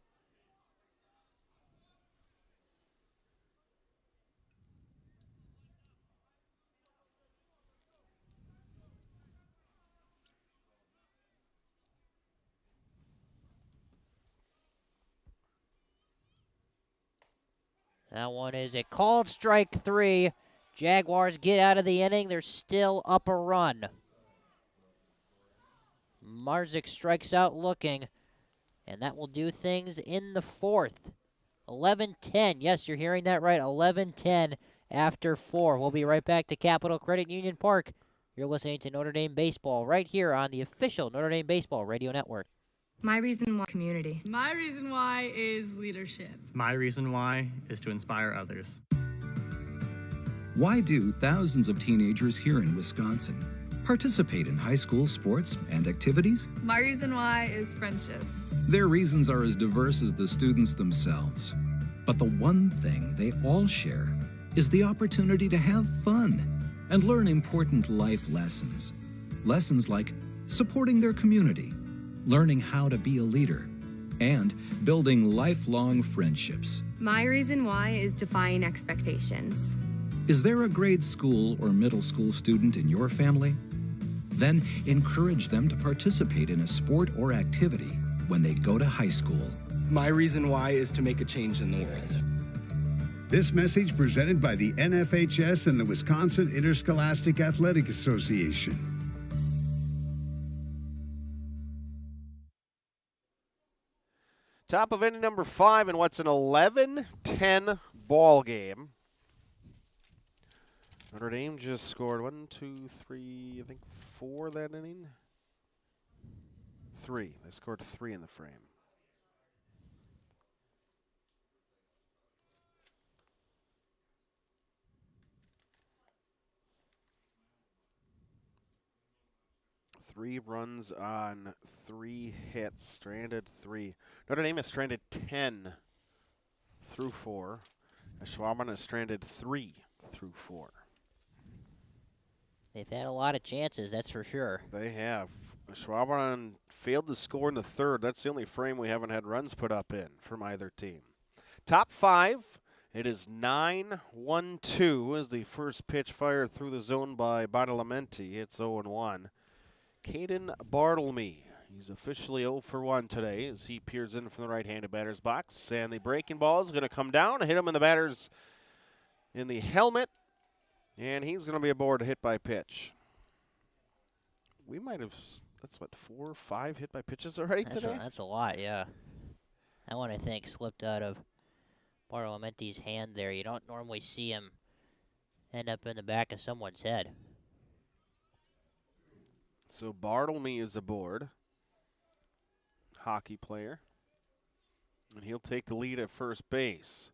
That one is a called strike 3. Jaguars get out of the inning. They're still up a run. Marzik strikes out looking, and that will do things in the fourth. 11-10. Yes, you're hearing that right. 11-10 after 4. We'll be right back to Capital Credit Union Park. You're listening to Notre Dame Baseball right here on the official Notre Dame Baseball Radio Network. My reason why community. My reason why is leadership. My reason why is to inspire others. Why do thousands of teenagers here in Wisconsin participate in high school sports and activities? My reason why is friendship. Their reasons are as diverse as the students themselves. But the one thing they all share is the opportunity to have fun and learn important life lessons. Lessons like supporting their community, learning how to be a leader, and building lifelong friendships. My reason why is defying expectations. Is there a grade school or middle school student in your family? Then encourage them to participate in a sport or activity when they go to high school. My reason why is to make a change in the world. This message presented by the NFHS and the Wisconsin Interscholastic Athletic Association. Top of inning number 5 in what's an 11-10 ball game. Notre Dame just scored 1, 2, 3, I think 4 that inning. 3. They scored 3 in the frame. Three runs on 3 hits, stranded 3. Notre Dame has stranded 10 through 4. Ashwaubenon has stranded 3 through 4. They've had a lot of chances, that's for sure. They have. Ashwaubenon failed to score in the third. That's the only frame we haven't had runs put up in from either team. Top 5, it is 9-1-2 as the first pitch fired through the zone by Badalamenti. It's 0-1. Caden Bartlemy, he's officially 0 for 1 today as he peers in from the right-handed batter's box. And the breaking ball is going to come down, hit him in the batter's in the helmet, and he's going to be aboard a hit by pitch. We might have, that's what, 4 or 5 hit by pitches already today? That's a lot, yeah. That one, I think, slipped out of Bartalamenti's hand there. You don't normally see him end up in the back of someone's head. So Bartlemy is aboard, hockey player, and he'll take the lead at first base.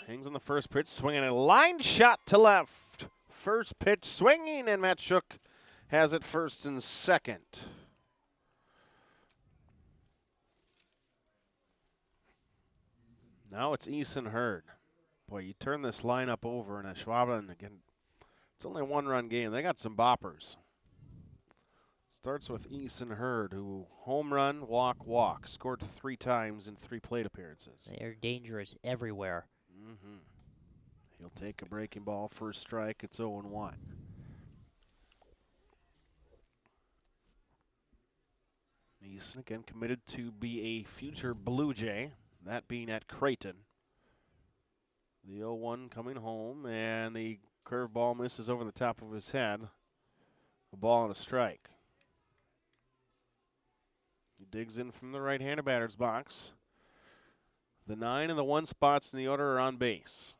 Hangs on the first pitch, swinging a line shot to left. First pitch swinging, and Matt Shook has it first and second. Now it's Eason Hurd. Boy, you turn this lineup over, and Ashwaubenon, again, it's only a one-run game. They got some boppers. Starts with Eason Hurd, who home run, walk, scored 3 times in 3 plate appearances. They are dangerous everywhere. Mm-hmm. He'll take a breaking ball, first strike. It's 0-1. Eason again committed to be a future Blue Jay, that being at Creighton. The 0-1 coming home, and the curveball misses over the top of his head. A ball and a strike. He digs in from the right-handed batter's box. The 9 and the 1 spots in the order are on base.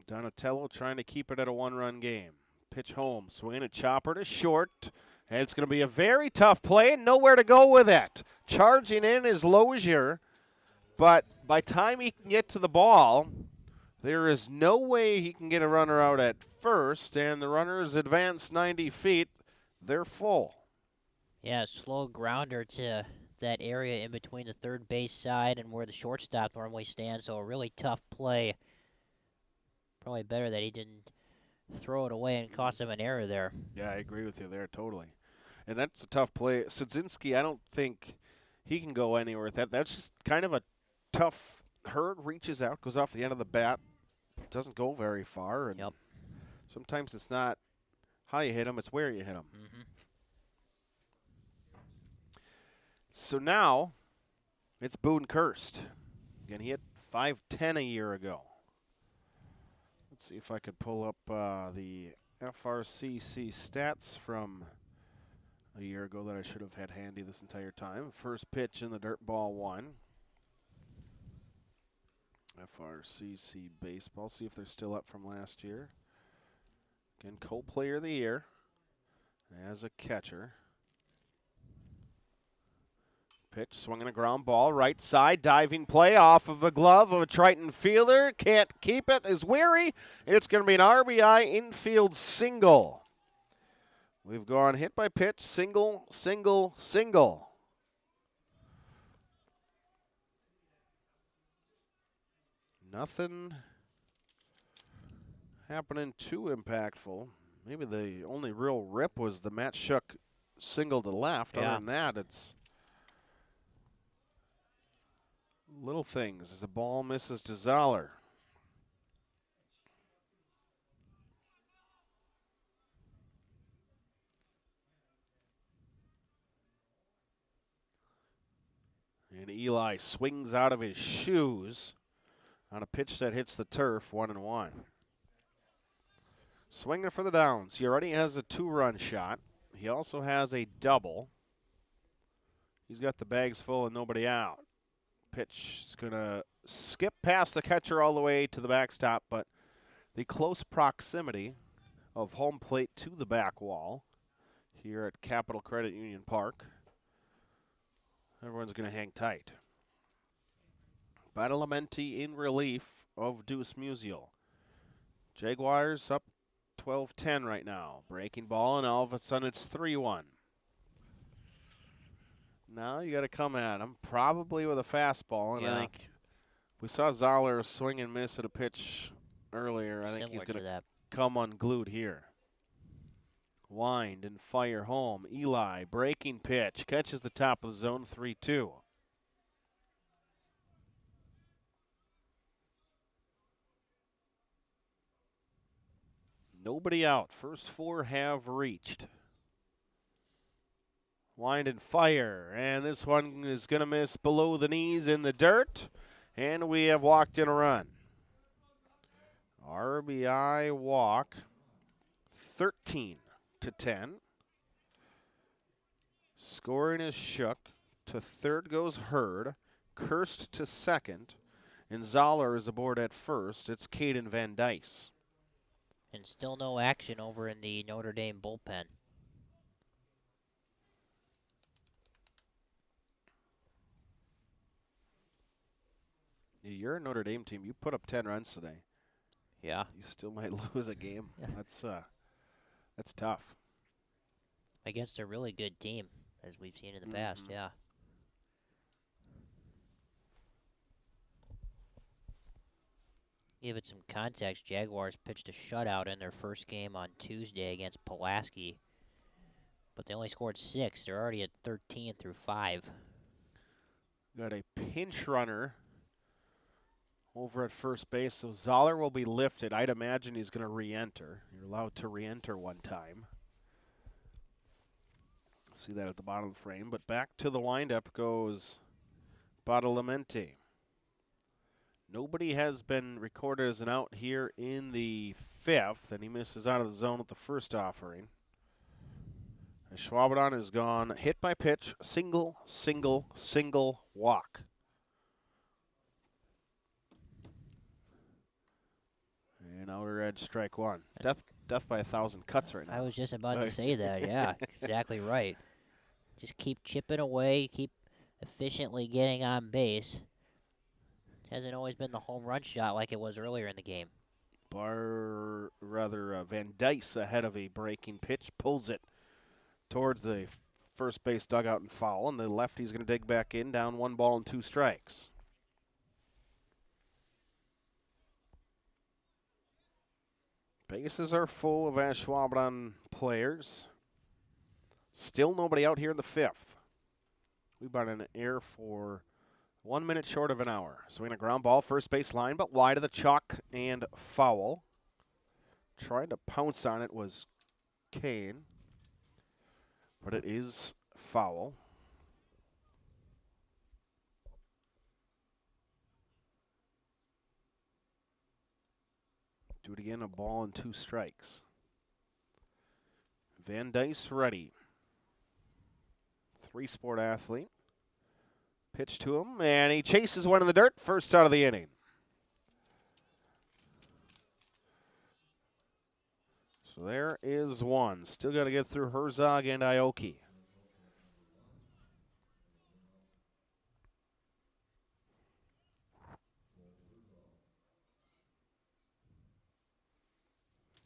Donatello trying to keep it at a 1-run game. Pitch home, swinging a chopper to short. And it's going to be a very tough play and nowhere to go with it. Charging in is Lozier, but by time he can get to the ball, there is no way he can get a runner out at first, and the runners advance 90 feet. They're full. Yeah, slow grounder to that area in between the third base side and where the shortstop normally stands, so a really tough play. Probably better that he didn't throw it away and cost him an error there. Yeah, I agree with you there totally. And that's a tough play. Studzinski, I don't think he can go anywhere with that. That's just kind of a tough. Hurd reaches out, goes off the end of the bat, doesn't go very far. And sometimes it's not how you hit him, it's where you hit him. Mm-hmm. So now it's Boone Kirst. Again, he hit .510 a year ago. Let's see if I could pull up the FRCC stats from a year ago that I should have had handy this entire time. First pitch in the dirt, ball 1. FRCC baseball. See if they're still up from last year. Again, co-player of the year as a catcher. Pitch, swinging a ground ball, right side, diving play off of the glove of a Triton fielder. Can't keep it, is weary, and it's going to be an RBI infield single. We've gone hit by pitch, single, single, single. Nothing happening too impactful. Maybe the only real rip was the Matt Shook single to left. Yeah. Other than that, it's little things as the ball misses to Zoller. And Eli swings out of his shoes on a pitch that hits the turf, 1-1. Swinging for the downs. He already has a 2-run shot. He also has a double. He's got the bags full and nobody out. Pitch is going to skip past the catcher all the way to the backstop, but the close proximity of home plate to the back wall, here at Capital Credit Union Park. Everyone's going to hang tight. Badalamenti in relief of Deuce Musial. Jaguars up 12-10 right now. Breaking ball, and all of a sudden it's 3-1. Now you got to come at him, probably with a fastball, and I think we saw Zoller swing and miss at a pitch earlier. I think he's going to come unglued here. Wind and fire home. Eli, breaking pitch, catches the top of the zone, 3-2. Nobody out. First four have reached. Wind and fire, and this one is going to miss below the knees in the dirt, and we have walked in a run. RBI walk, 13-10. Scoring is Shook. To third goes Hurd. Kirst to second, and Zoller is aboard at first. It's Caden Van Dice. And still no action over in the Notre Dame bullpen. You're a Notre Dame team. You put up 10 runs today. Yeah. You still might lose a game. That's tough. Against a really good team, as we've seen in the past, yeah. Give it some context. Jaguars pitched a shutout in their first game on Tuesday against Pulaski, but they only scored 6. They're already at 13 through 5. Got a pinch runner over at first base, so Zoller will be lifted. I'd imagine he's going to re-enter. You're allowed to re-enter one time. See that at the bottom of the frame. But back to the windup goes Badalamenti. Nobody has been recorded as an out here in the 5th, and he misses out of the zone with the first offering. Ashwaubenon is gone. Hit by pitch, single, single, single, walk. And outer edge, strike one. Death by 1,000 cuts right now. I was just about to say that, yeah, exactly right. Just keep chipping away, keep efficiently getting on base. Hasn't always been the home run shot like it was earlier in the game. Van Dice ahead of a breaking pitch, pulls it towards the first base dugout and foul, and the lefty's going to dig back in, down 1 ball and 2 strikes. Bases are full of Ashwaubenon players. Still nobody out here in the 5th. We've been in air for 1 minute short of an hour. Swinging a ground ball, first base line, but wide of the chalk and foul. Trying to pounce on it was Kane, but it is foul. Do it again, a ball and 2 strikes. Van Dice ready. 3-sport athlete. Pitch to him, and he chases one in the dirt, first out of the inning. So there is one. Still got to get through Herzog and Aoki.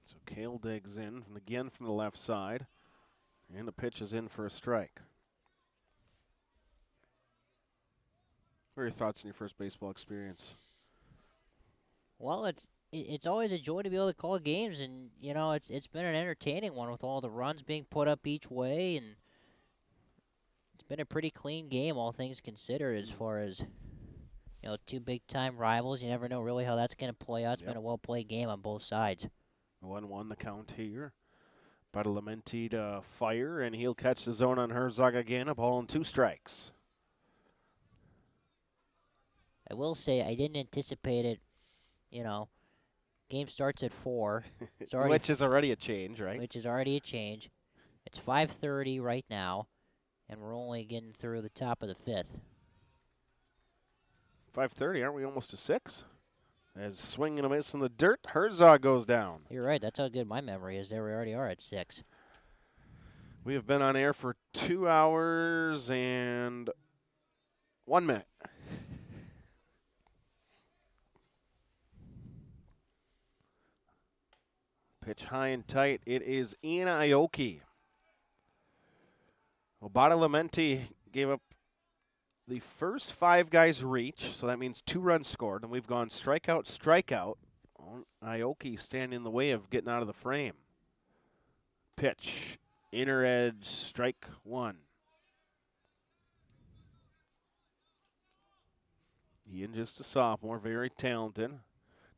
So Cale digs in, and again from the left side, and the pitch is in for a strike. What are your thoughts on your first baseball experience? Well, it's always a joy to be able to call games, and you know it's been an entertaining one with all the runs being put up each way, and it's been a pretty clean game, all things considered, as far as 2 big-time rivals. You never know really how that's going to play out. It's been a well-played game on both sides. 1-1 the count here. Badalamenti to fire, and he'll catch the zone on Herzog again. A ball and 2 strikes. I will say I didn't anticipate it. Game starts at 4. It's already which is already a change, right? Which is already a change. It's 5:30 right now, and we're only getting through the top of the 5th. 5:30, aren't we almost to 6? As swing and a miss in the dirt, Herzog goes down. You're right. That's how good my memory is. There we already are at 6. We have been on air for 2 hours and 1 minute. Pitch high and tight. It is Ian Aoki. Well, Badalamenti gave up the first 5 guys reach, so that means 2 runs scored, and we've gone strikeout, strikeout. Aoki standing in the way of getting out of the frame. Pitch, inner edge, strike 1. Ian, just a sophomore, very talented.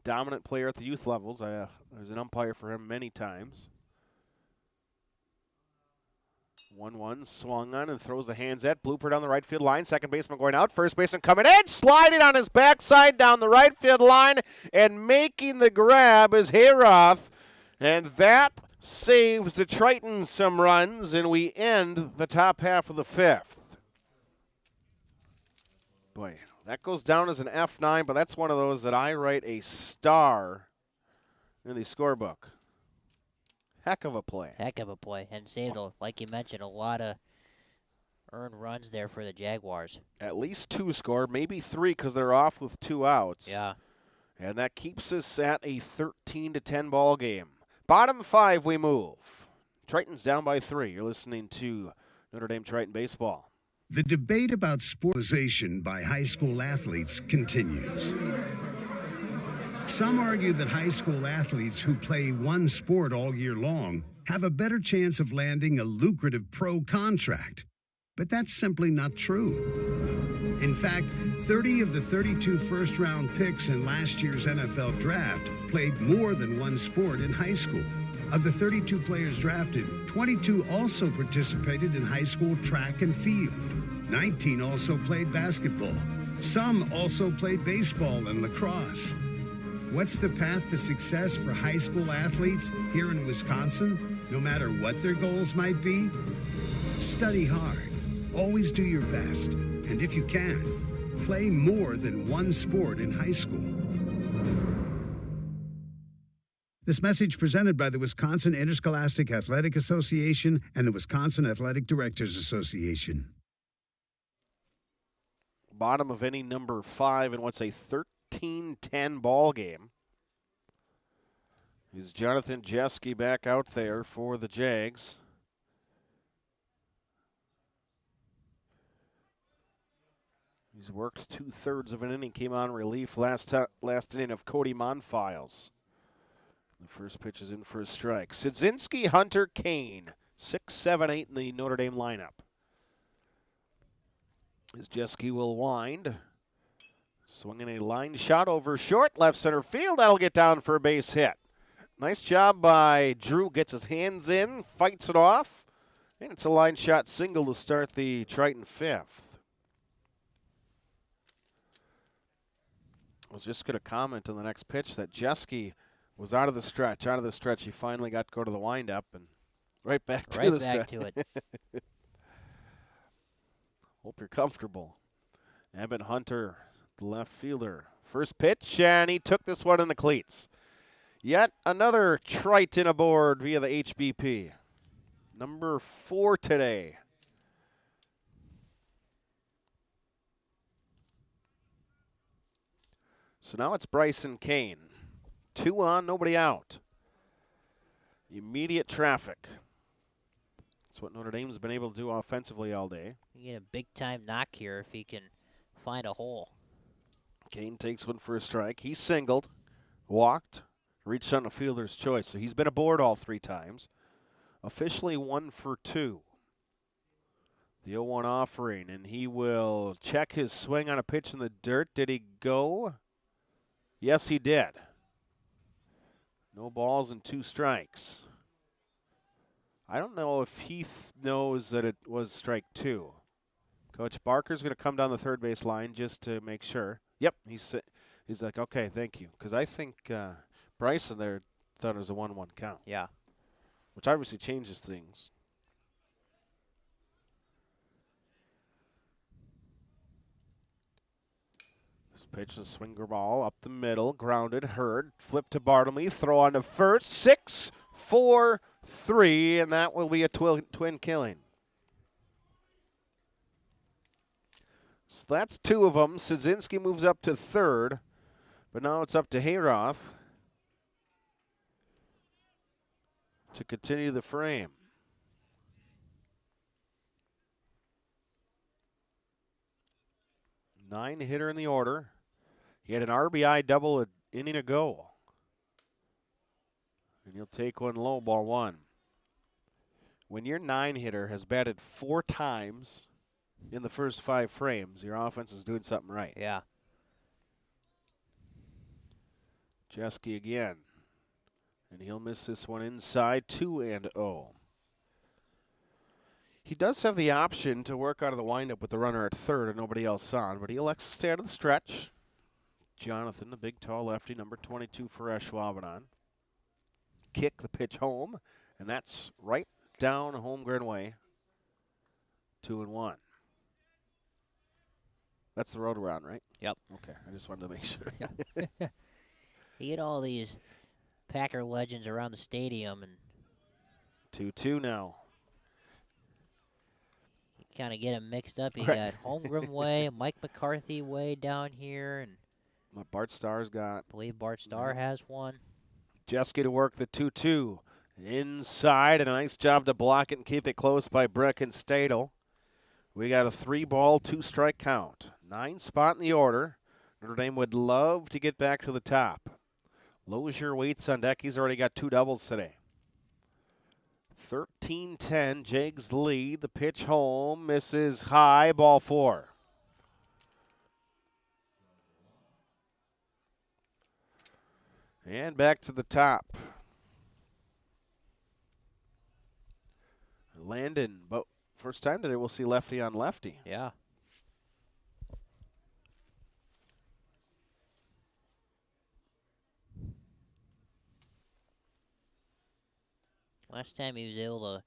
Dominant player at the youth levels. I was an umpire for him many times. 1-1, swung on and throws the hands at. Blooper down the right field line. Second baseman going out. First baseman coming in. Sliding on his backside down the right field line. And making the grab is Hayroth. And that saves the Tritons some runs. And we end the top half of the 5th. Boy, that goes down as an F9, but that's one of those that I write a star in the scorebook. Heck of a play. Heck of a play. And saved, like you mentioned, a lot of earned runs there for the Jaguars. At least 2 scored, maybe 3 because they're off with 2 outs. Yeah. And that keeps us at a 13-10 ball game. Bottom 5 we move. Tritons down by 3. You're listening to Notre Dame Triton Baseball. The debate about sportization by high school athletes continues. Some argue that high school athletes who play one sport all year long have a better chance of landing a lucrative pro contract. But that's simply not true. In fact, 30 of the 32 first-round picks in last year's NFL draft played more than one sport in high school. Of the 32 players drafted, 22 also participated in high school track and field. 19 also played basketball. Some also played baseball and lacrosse. What's the path to success for high school athletes here in Wisconsin, no matter what their goals might be? Study hard. Always do your best. And if you can, play more than one sport in high school. This message presented by the Wisconsin Interscholastic Athletic Association and the Wisconsin Athletic Directors Association. Bottom of any number 5 in what's a 13-10 ball game. Is Jonathan Jeske back out there for the Jags? He's worked 2/3 of an inning. Came on relief last inning of Cody Monfiles. The first pitch is in for a strike. Sidzinski, Hunter, Kane. 6, 7, 8 in the Notre Dame lineup. As Jeske will wind. Swinging a line shot over short, left center field. That'll get down for a base hit. Nice job by Drew. Gets his hands in, fights it off. And it's a line shot single to start the Triton 5th. I was just going to comment on the next pitch that Jeske was out of the stretch. He finally got to go to the windup and right back to the stretch. To it. Hope you're comfortable. Evan Hunter, the left fielder. First pitch, and he took this one in the cleats. Yet another Triton aboard via the HBP. Number 4 today. So now it's Bryson Kane. 2 on, nobody out. Immediate traffic. That's what Notre Dame's been able to do offensively all day. You get a big-time knock here if he can find a hole. Kane takes one for a strike. He singled, walked, reached on a fielder's choice. So he's been aboard all 3 times. Officially 1 for 2. The 0-1 offering, and he will check his swing on a pitch in the dirt. Did he go? Yes, he did. No balls and 2 strikes. I don't know if he knows that it was strike 2. Coach Barker's going to come down the third base line just to make sure. Yep, he's like, okay, thank you. Because I think Bryson there thought it was a 1-1 count. Yeah. Which obviously changes things. This pitch, a swinger ball up the middle, grounded, Hurd, flip to Bartlemy, throw on to first, 6, 4-3, and that will be a twin killing. So that's 2 of them. Szynski moves up to 3rd, but now it's up to Hayroth to continue the frame. Nine hitter in the order. He had an RBI double an inning ago. And he'll take one low, ball 1. When your 9-hitter has batted 4 times in the first 5 frames, your offense is doing something right. Yeah. Jeske again. And he'll miss this one inside, 2-0. He does have the option to work out of the windup with the runner at 3rd and nobody else on, but he elects to stay out of the stretch. Jonathan, the big, tall lefty, number 22 for Ashwaubenon. Kick the pitch home, and that's right down Holmgren way. 2-1. That's the road around, right? Yep. Okay, I just wanted to make sure. You get all these Packer legends around the stadium, and 2-2 now. you kind of get them mixed up. You Right. got Holmgren way, Mike McCarthy way down here, and What Bart Starr's got. I believe Bart Starr has one. Jeske to work the 2-2. Inside, and a nice job to block it and keep it close by Brecken Stadel. We got a 3-ball, 2-strike count. 9 spot in the order. Notre Dame would love to get back to the top. Lozier waits on deck. He's already got 2 doubles today. 13-10, Jags lead. The pitch home, misses high, ball 4. And back to the top. Landon, but first time today we'll see lefty on lefty. Yeah. Last time he was able to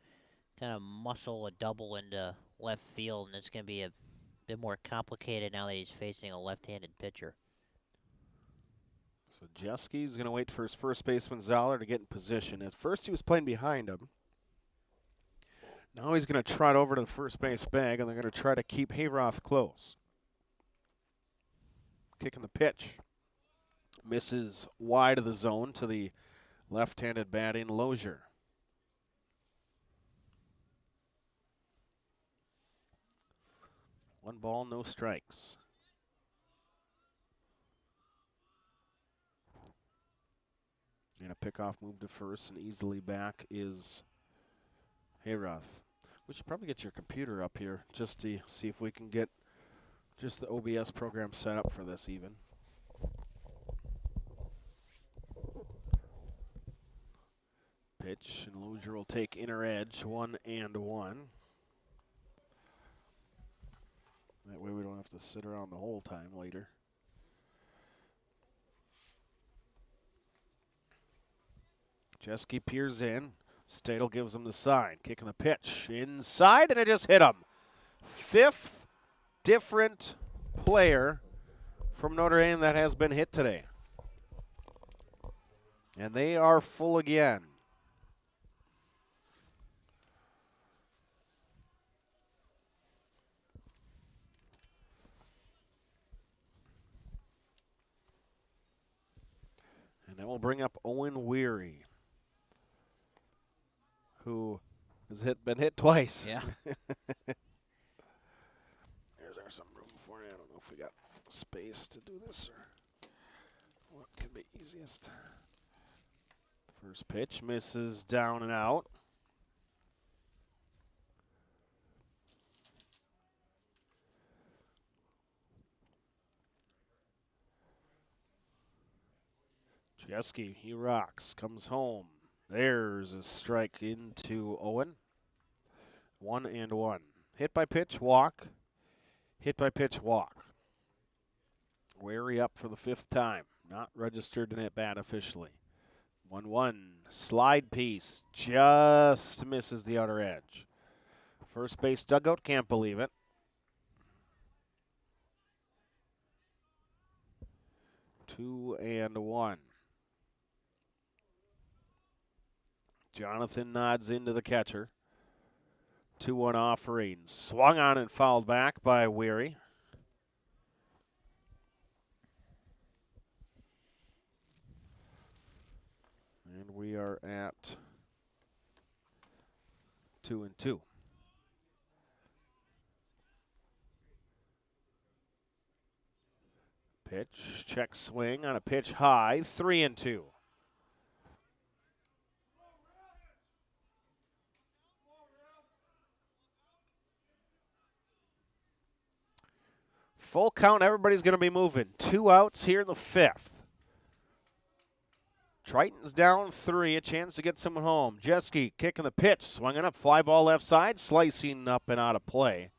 kind of muscle a double into left field, and it's going to be a bit more complicated now that he's facing a left-handed pitcher. So Jeske's going to wait for his first baseman Zoller to get in position. At first he was playing behind him. Now he's going to trot over to the first base bag, and they're going to try to keep Hayroth close. Kicking the pitch. Misses wide of the zone to the left-handed batting Lozier. One ball, no strikes. And a pickoff move to first, and easily back is Hayroth. We should probably get your computer up here just to see if we can get just the OBS program set up for this even. Pitch, and Lozier will take inner edge, 1-1. That way we don't have to sit around the whole time later. Jeske peers in. Stadel gives him the sign. Kicking the pitch. Inside, and it just hit him. 5th different player from Notre Dame that has been hit today. And they are full again. And that will bring up Owen Weary, who has been hit twice. Yeah. There's some room for you. I don't know if we got space to do this or what can be easiest. First pitch misses down and out. Jeske, he rocks, comes home. There's a strike into Owen. 1-1. Hit by pitch, walk. Hit by pitch, walk. Wary up for the 5th time. Not registered in at bat officially. 1-1. Slide piece. Just misses the outer edge. First base dugout can't believe it. Two and 1. Jonathan nods into the catcher. 2-1 offering. Swung on and fouled back by Weary. And we are at 2-2. Pitch, check swing on a pitch high, 3-2. Full count, everybody's going to be moving. 2 outs here in the 5th. Tritons down 3, a chance to get someone home. Jeske kicking the pitch, swinging up, fly ball left side, slicing up and out of play.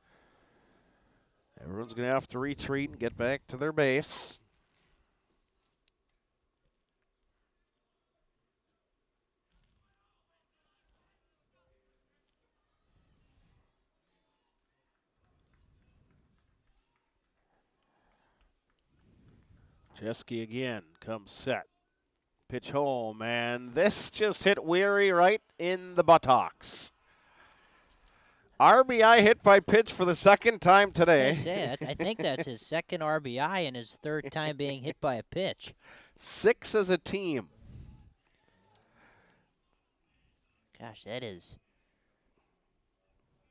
Everyone's going to have to retreat and get back to their base. Jeske again comes set. Pitch home, and this just hit Weary right in the buttocks. RBI hit by pitch for the second time today. I think that's his second RBI and his third time being hit by a pitch. 6 as a team. Gosh, that is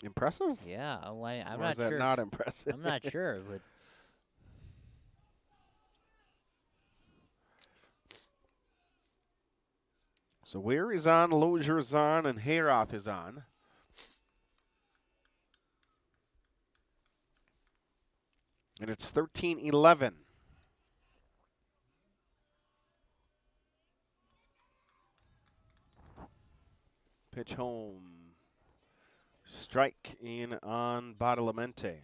impressive. Yeah, I'm or not is that sure. Not impressive. I'm not sure, but. So Weary's on, Lozier's on, and Hayroth is on. And it's 13-11. Pitch home. Strike in on Badalamenti.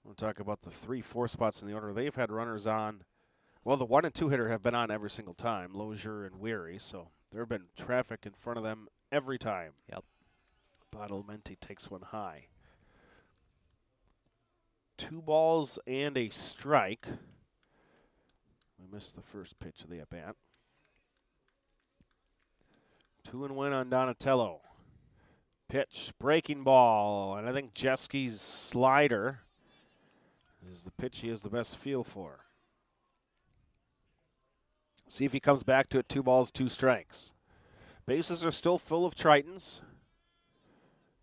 We'll talk about the 3-4 spots in the order. They've had runners on. Well, the 1 and 2 hitter have been on every single time, Lozier and Weary, so there have been traffic in front of them every time. Yep. Badalamenti takes one high. 2 balls and a strike. We missed the first pitch of the at-bat. 2-1 on Donatello. Pitch, breaking ball, and I think Jeske's slider is the pitch he has the best feel for. See if he comes back to it. 2 balls, 2 strikes. Bases are still full of Tritons.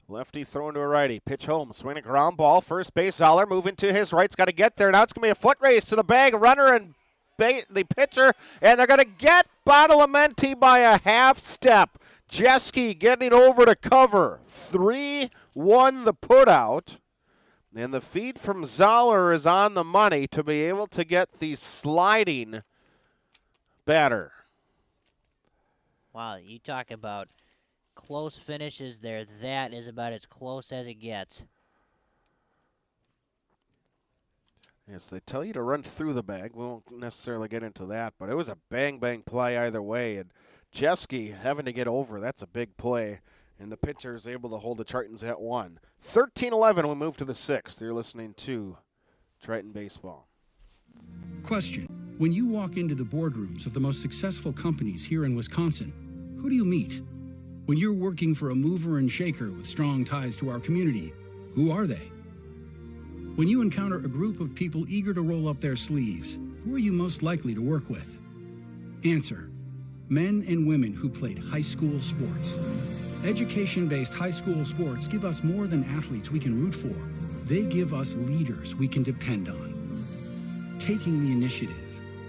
Lefty throwing to a righty. Pitch home. Swing a ground ball. First base, Zoller moving to his right's got to get there. Now it's going to be a foot race to the bag. Runner and the pitcher. And they're going to get Badalamenti by a half step. Jeske getting over to cover. 3-1 the putout. And the feed from Zoller is on the money to be able to get the sliding batter. Wow, you talk about close finishes there. That is about as close as it gets. Yes, they tell you to run through the bag. We won't necessarily get into that, but it was a bang-bang play either way. And Jeske having to get over, that's a big play. And the pitcher is able to hold the Tritons at 1. 13-11, we move to the 6th. You're listening to Triton Baseball. Question. When you walk into the boardrooms of the most successful companies here in Wisconsin, who do you meet? When you're working for a mover and shaker with strong ties to our community, who are they? When you encounter a group of people eager to roll up their sleeves, who are you most likely to work with? Answer. Men and women who played high school sports. Education-based high school sports give us more than athletes we can root for. They give us leaders we can depend on. Taking the initiative,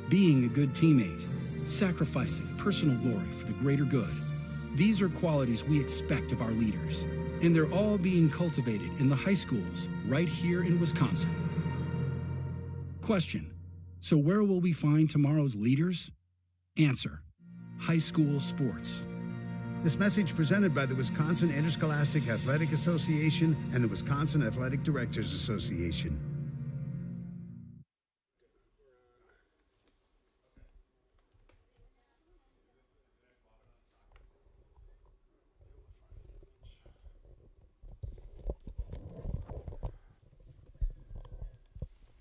being a good teammate, sacrificing personal glory for the greater good. These are qualities we expect of our leaders, and they're all being cultivated in the high schools right here in Wisconsin. Question. So where will we find tomorrow's leaders? Answer. High school sports. This message presented by the Wisconsin Interscholastic Athletic Association and the Wisconsin Athletic Directors Association.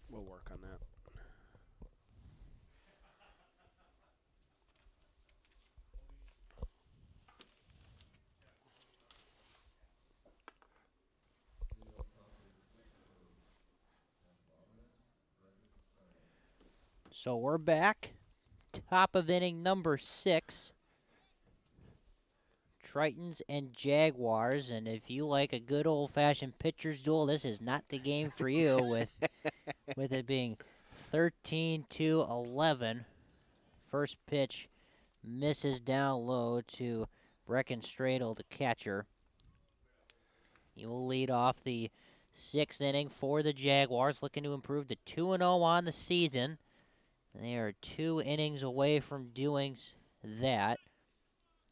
We'll work on that. So we're back. Top of inning number 6. Tritons and Jaguars. And if you like a good old-fashioned pitcher's duel, this is not the game for you with it being 13-11. First pitch misses down low to Breckenstradle, the catcher. He will lead off the 6th inning for the Jaguars, looking to improve to 2-0 on the season. They are 2 innings away from doing that.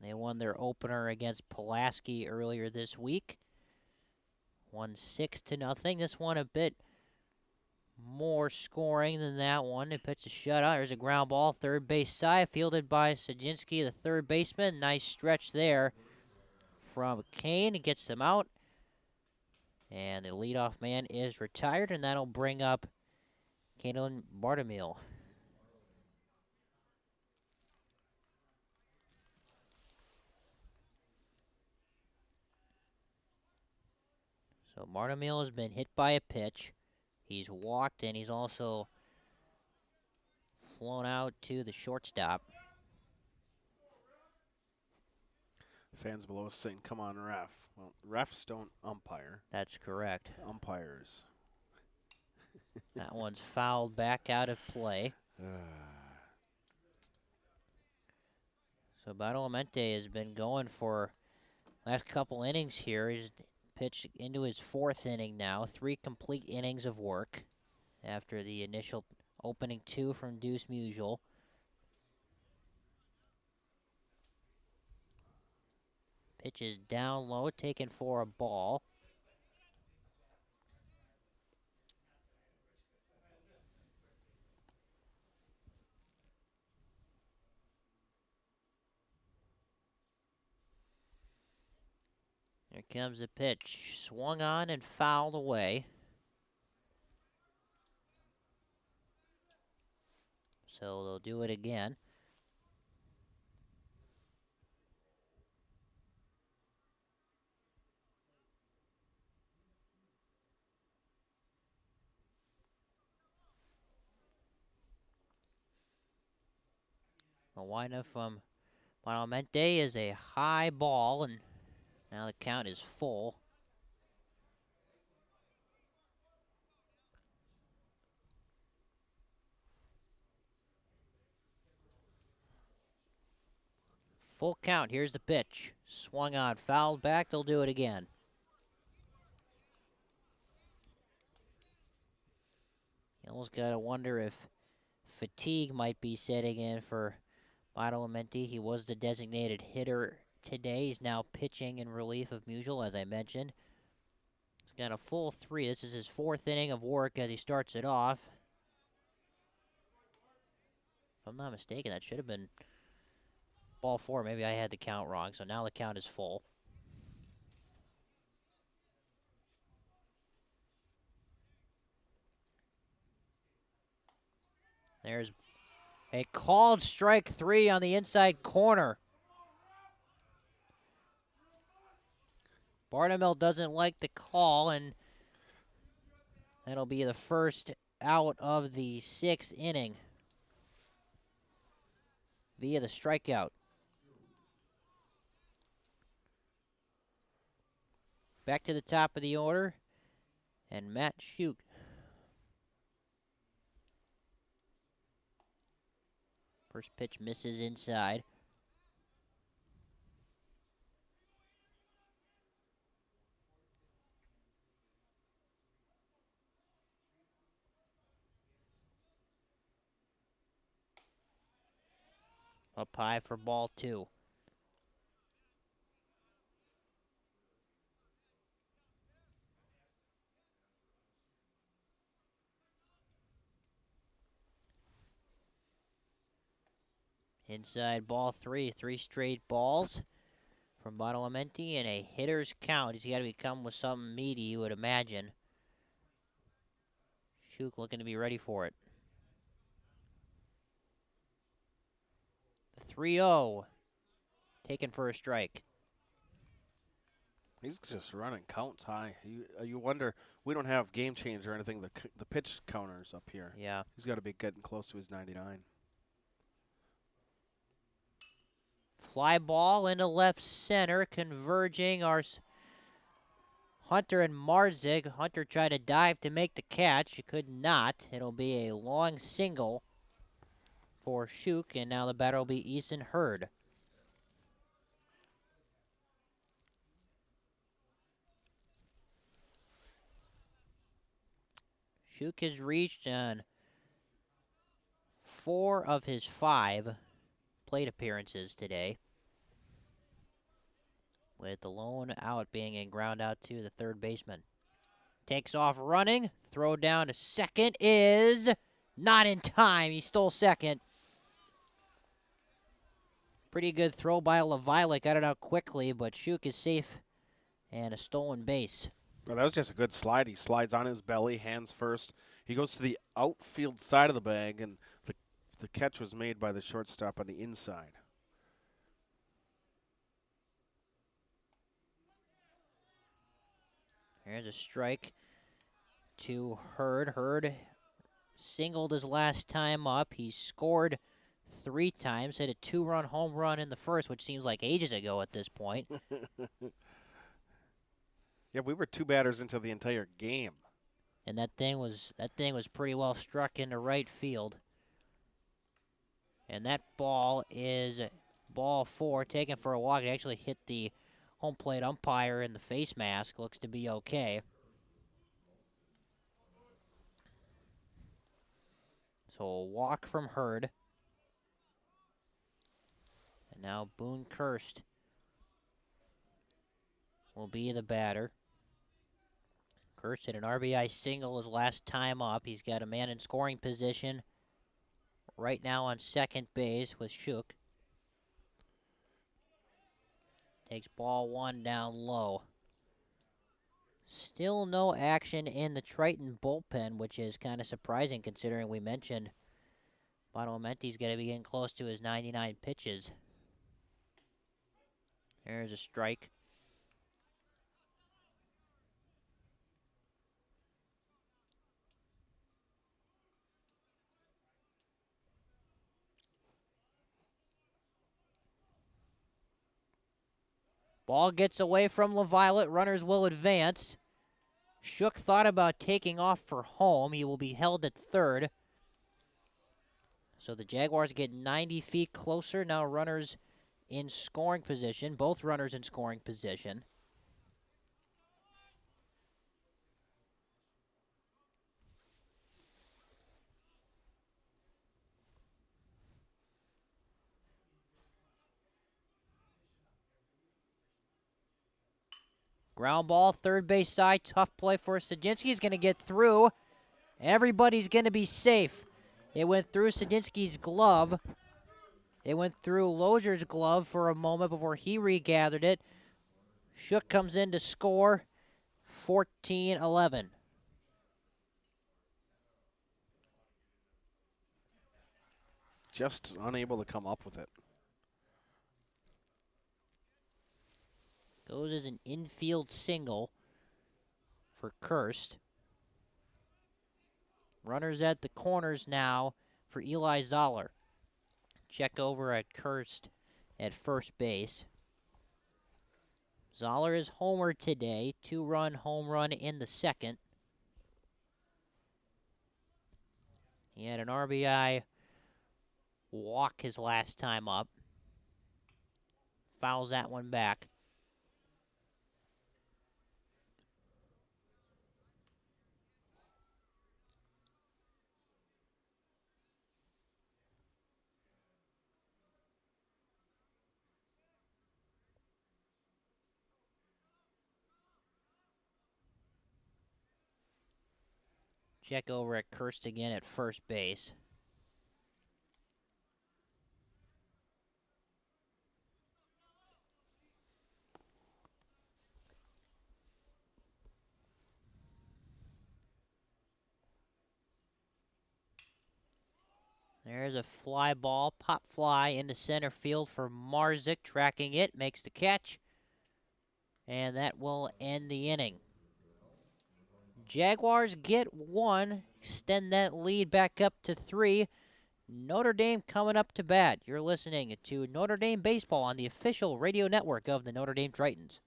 They won their opener against Pulaski earlier this week. Won 6-0. This one a bit more scoring than that one. They pitched a shutout. There's a ground ball, third base side, fielded by Sajinski, the third baseman. Nice stretch there from Kane. He gets them out. And the leadoff man is retired, and that'll bring up Caitlin Bartamil. So Bartamil has been hit by a pitch. He's walked, and he's also flown out to the shortstop. Fans below us saying, come on, ref. Well, refs don't umpire. That's correct. Umpires. That one's fouled back out of play. So Badalamenti has been going for last couple innings here. He's pitched into his 4th inning now. 3 complete innings of work after the initial opening 2 from Deuce Musial. Pitch is down low, taken for a ball. Here comes the pitch. Swung on and fouled away. So they'll do it again. The windup from Badalamenti is a high ball, and now the count is full. Full count. Here's the pitch. Swung on, fouled back. They'll do it again. You almost got to wonder if fatigue might be setting in for Badalamenti. He was the designated hitter today. He's now pitching in relief of Musial, as I mentioned. He's got a full 3. This is his 4th inning of work as he starts it off. If I'm not mistaken, that should have been ball 4. Maybe I had the count wrong, so now the count is full. There's a called strike 3 on the inside corner. Bartamil doesn't like the call, and that'll be the first out of the 6th inning via the strikeout. Back to the top of the order, and Matt Schuch. First pitch misses inside. Up high for ball 2. Inside ball 3, 3 straight balls from Badalamenti and a hitter's count. He's got to come with something meaty, you would imagine. Schuch looking to be ready for it. 3-0. Taken for a strike. He's just running counts high. You wonder, we don't have game change or anything, the pitch counters up here. Yeah. He's got to be getting close to his 99. Fly ball into left center, converging our Hunter and Marzik. Hunter tried to dive to make the catch. He could not. It'll be a long single for Shuk, and now the batter will be Easton Hurd. Shuk has reached on 4 of his 5 plate appearances today, with the lone out being a ground out to the third baseman. Takes off running. Throw down to second is not in time. He stole second. Pretty good throw by LaViolette. Got it out quickly, but Shuk is safe and a stolen base. Well, that was just a good slide. He slides on his belly, hands first. He goes to the outfield side of the bag, and the catch was made by the shortstop on the inside. Here's a strike to Hurd. Hurd singled his last time up. He scored 3 times, hit a 2-run home run in the first, which seems like ages ago at this point. Yeah, we were 2 batters into the entire game. And that thing was pretty well struck into right field. And that ball is ball 4, taken for a walk. It actually hit the home plate umpire in the face mask. Looks to be okay. So a walk from Hurd. And now Boone Kirst will be the batter. Kirst hit an RBI single his last time up. He's got a man in scoring position right now on second base with Shuk. Takes ball 1 down low. Still no action in the Triton bullpen, which is kind of surprising considering we mentioned Bonamenti's got to be getting close to his 99 pitches. There's a strike. Ball gets away from LaViolette. Runners will advance. Shuk thought about taking off for home. He will be held at third. So the Jaguars get 90 feet closer. Now runners in scoring position. Both runners in scoring position. Ground ball, third base side. Tough play for Sadzinski. He's going to get through. Everybody's going to be safe. It went through Sadzinski's glove. It went through Lozier's glove for a moment before he regathered it. Shuk comes in to score 14-11. Just unable to come up with it. Goes as an infield single for Kirst. Runners at the corners now for Eli Zoller. Check over at Kirst at first base. Zoller is homered today. 2-run home run in the second. He had an RBI walk his last time up. Fouls that one back. Check over at Kirst again at first base. There's a fly ball, pop fly into center field for Marzik. Tracking it, makes the catch. And that will end the inning. Jaguars get one, extend that lead back up to 3. Notre Dame coming up to bat. You're listening to Notre Dame Baseball on the official radio network of the Notre Dame Tritons.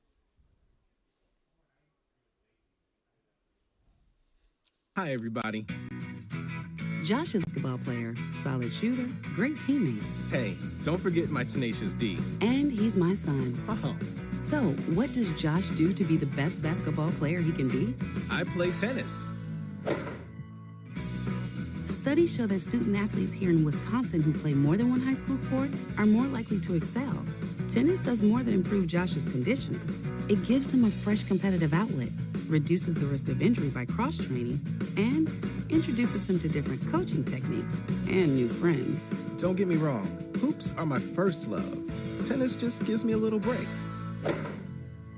Hi, everybody. Josh is a basketball player, solid shooter, great teammate. Hey, don't forget my tenacious D. And he's my son. Oh. So, what does Josh do to be the best basketball player he can be? I play tennis. Studies show that student athletes here in Wisconsin who play more than one high school sport are more likely to excel. Tennis does more than improve Josh's conditioning. It gives him a fresh competitive outlet, reduces the risk of injury by cross-training, and introduces him to different coaching techniques and new friends. Don't get me wrong, hoops are my first love. Tennis just gives me a little break.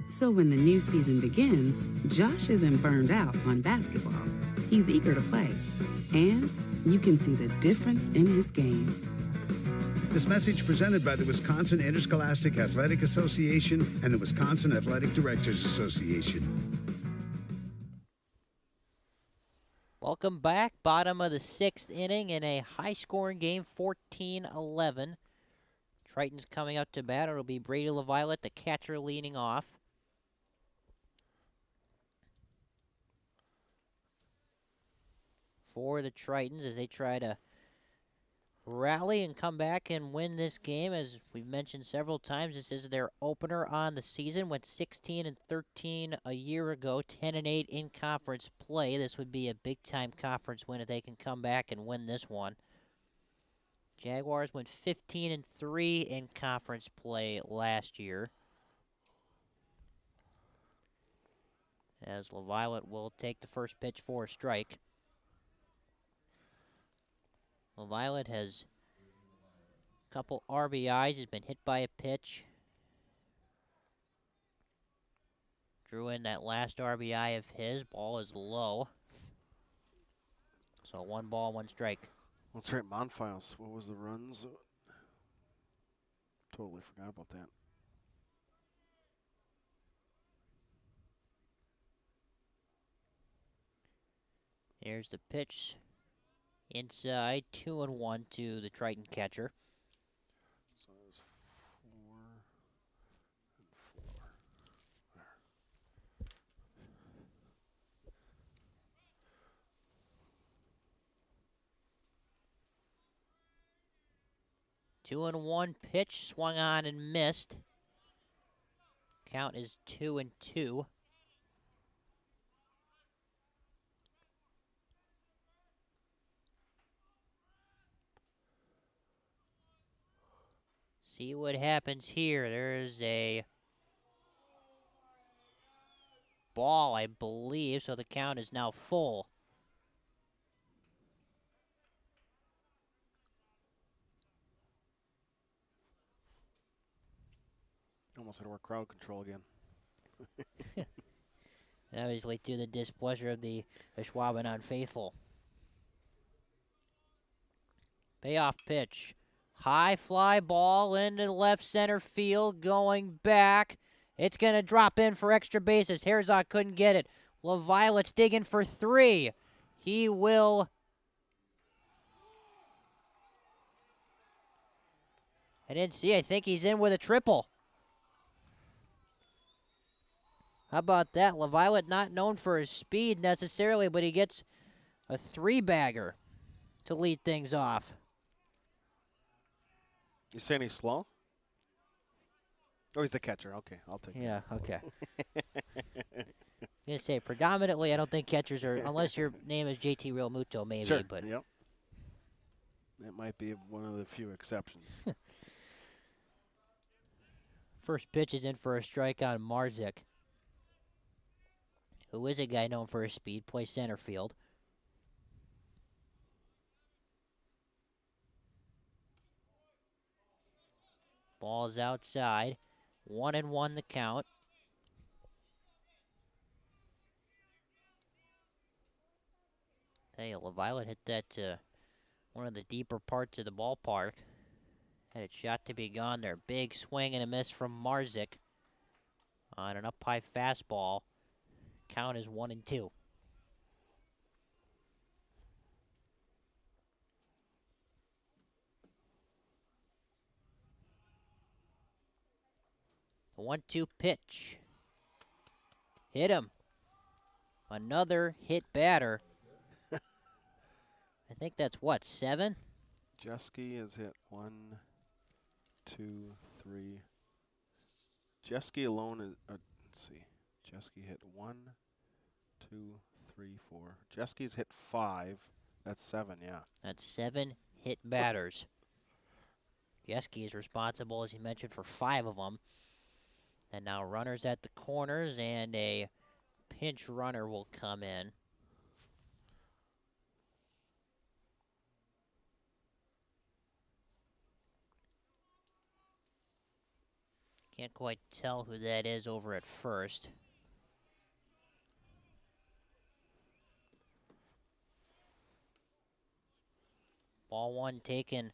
So when the new season begins, Josh isn't burned out on basketball. He's eager to play, and you can see the difference in his game. This message presented by the Wisconsin Interscholastic Athletic Association and the Wisconsin Athletic Directors Association. Welcome back. Bottom of the 6th inning in a high-scoring game, 14-11. Tritons coming up to bat. It'll be Brady LaViolette, the catcher, leading off. For the Tritons as they try to rally and come back and win this game. As we've mentioned several times, this is their opener on the season. Went 16-13 a year ago, 10-8 in conference play. This would be a big-time conference win if they can come back and win this one. Jaguars went 15-3 in conference play last year. As LaViolette will take the first pitch for a strike. LaViolette has a couple RBIs. He's been hit by a pitch. Drew in that last RBI of his. Ball is low. So 1 ball, 1 strike. Well, Trent Monfiles, what was the runs? Totally forgot about that. Here's the pitch. Inside, 2-1 to the Triton catcher. So it was 4 and 4. There. 2-1 pitch, swung on and missed. Count is 2-2. See what happens here. There's a ball, I believe, so the count is now full. Almost had to work crowd control again. Obviously to the displeasure of the Ashwaubenon faithful. Payoff pitch. High fly ball into left center field, going back. It's going to drop in for extra bases. Herzog couldn't get it. LaViolette's digging for 3. He will. I didn't see. I think he's in with a triple. How about that? LaViolette not known for his speed necessarily, but he gets a 3-bagger to lead things off. You saying he's slow? Oh, he's the catcher. Okay, I'll take it. Yeah, okay. I'm going to say, predominantly, I don't think catchers are, unless your name is JT Real Muto, maybe. Sure, But yep. That might be one of the few exceptions. First pitch is in for a strike on Marzik, who is a guy known for his speed, plays center field. Ball's outside. 1-1 the count. Tell you, LaViolette hit that to one of the deeper parts of the ballpark. Had it shot to be gone there. Big swing and a miss from Marzik. on an up-high fastball. Count is 1-2. The 1-2 pitch. Hit him. Another hit batter. I think that's what, 7? Jeske has hit 1, 2, 3. Jeske alone is, let's see. Jeske hit 1, 2, 3, 4. Jeske's hit 5. That's 7, yeah. That's 7 hit batters. Jeske is responsible, as you mentioned, for 5 of them. And now runners at the corners, and a pinch runner will come in. Can't quite tell who that is over at first. Ball 1 taken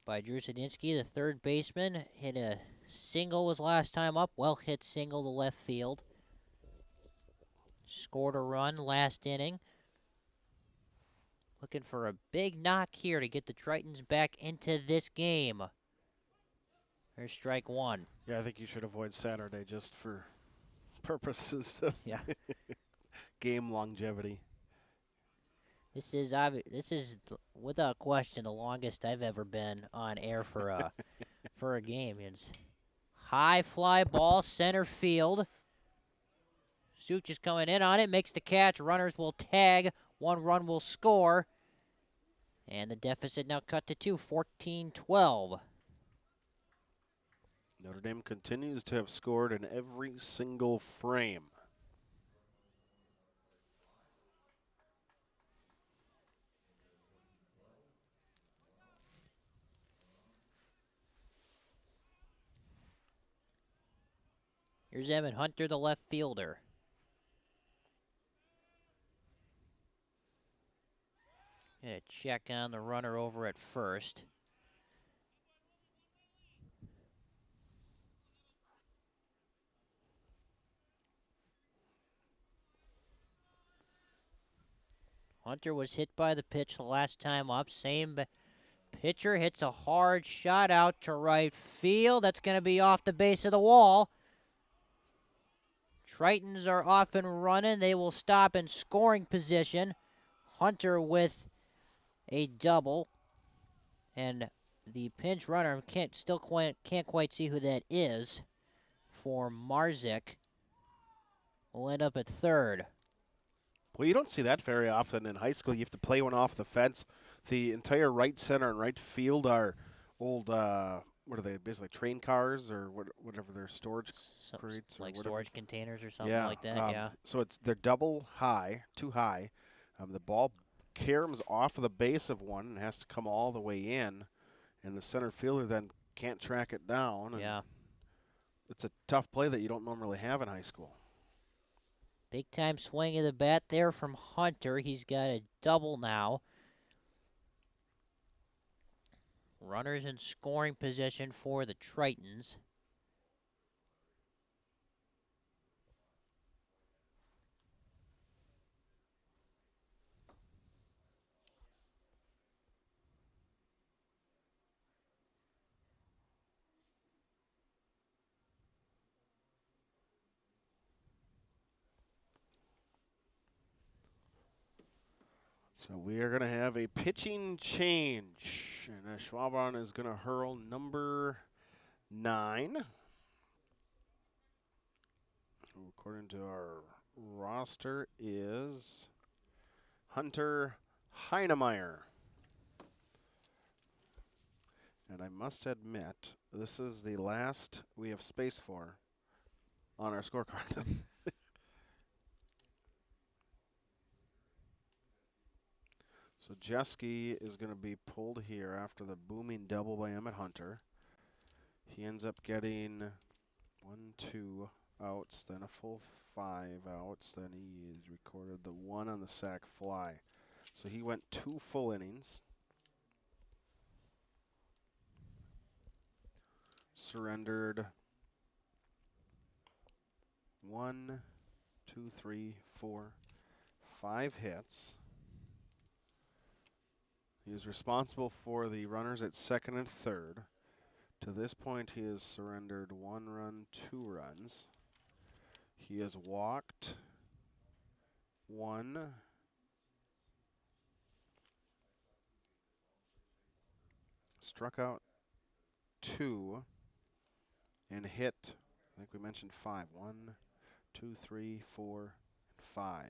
by Drew Sadinsky, the third baseman. Hit a single his last time up. Well hit single to left field. Scored a run last inning. Looking for a big knock here to get the Tritons back into this game. There's strike 1. Yeah, I think you should avoid Saturday just for purposes of game longevity. This is without question the longest I've ever been on air for a for a game. It's high fly ball center field. Such is coming in on it, makes the catch. Runners will tag. 1 run will score. And the deficit now cut to 2, 14-12. Notre Dame continues to have scored in every single frame. Here's Emmett Hunter, the left fielder. Gonna check on the runner over at first. Hunter was hit by the pitch the last time up. Same pitcher hits a hard shot out to right field. That's going to be off the base of the wall. Tritons are off and running. They will stop in scoring position. Hunter with a double. And the pinch runner can't quite see who that is for Marzik. Will end up at third. Well, you don't see that very often in high school. You have to play one off the fence. The entire right center and right field are old, what are they, basically train cars or whatever their storage crates or like whatever. storage containers or something like that, yeah. So they're double high, too high. The ball caroms off of the base of one and has to come all the way in, and the center fielder then can't track it down. Yeah. It's a tough play that you don't normally have in high school. Big time swing of the bat there from Hunter. He's got a double now. Runners in scoring position for the Tritons. So we are going to have a pitching change. And Ashwaubenon is going to hurl number 9. Who, according to our roster, is Hunter Heinemeyer. And I must admit, this is the last we have space for on our scorecard. So Jeske is going to be pulled here after the booming double by Emmett Hunter. He ends up getting 1, 2 outs, then a full 5 outs. Then he recorded the 1 on the sac fly. So he went 2 full innings. Surrendered 1, 2, 3, 4, 5 hits. He is responsible for the runners at second and third. To this point, he has surrendered 1 run, 2 runs. He has walked 1. Struck out 2. And hit, I think we mentioned 5. 1, 2, 3, 4, and 5.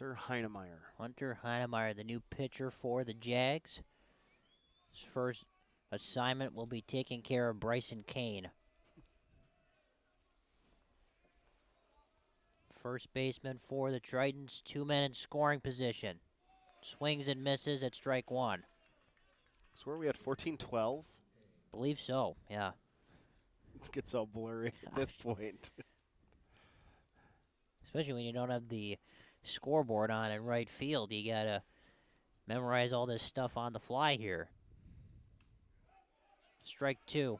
Hunter Heinemeyer. Hunter Heinemeyer, the new pitcher for the Jags. His first assignment will be taking care of Bryson Kane. First baseman for the Tritons, 2 men in scoring position. Swings and misses at strike 1. So where are we at, 14-12? Believe so, yeah. It gets all blurry at this point. Especially when you don't have the scoreboard on in right field. You gotta memorize all this stuff on the fly here. Strike 2.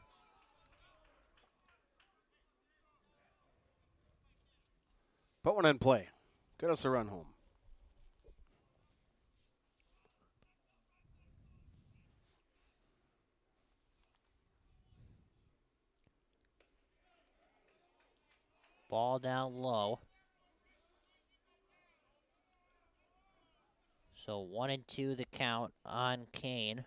Put one in play. Get us a run home. Ball down low. So 1-2 the count on Kane.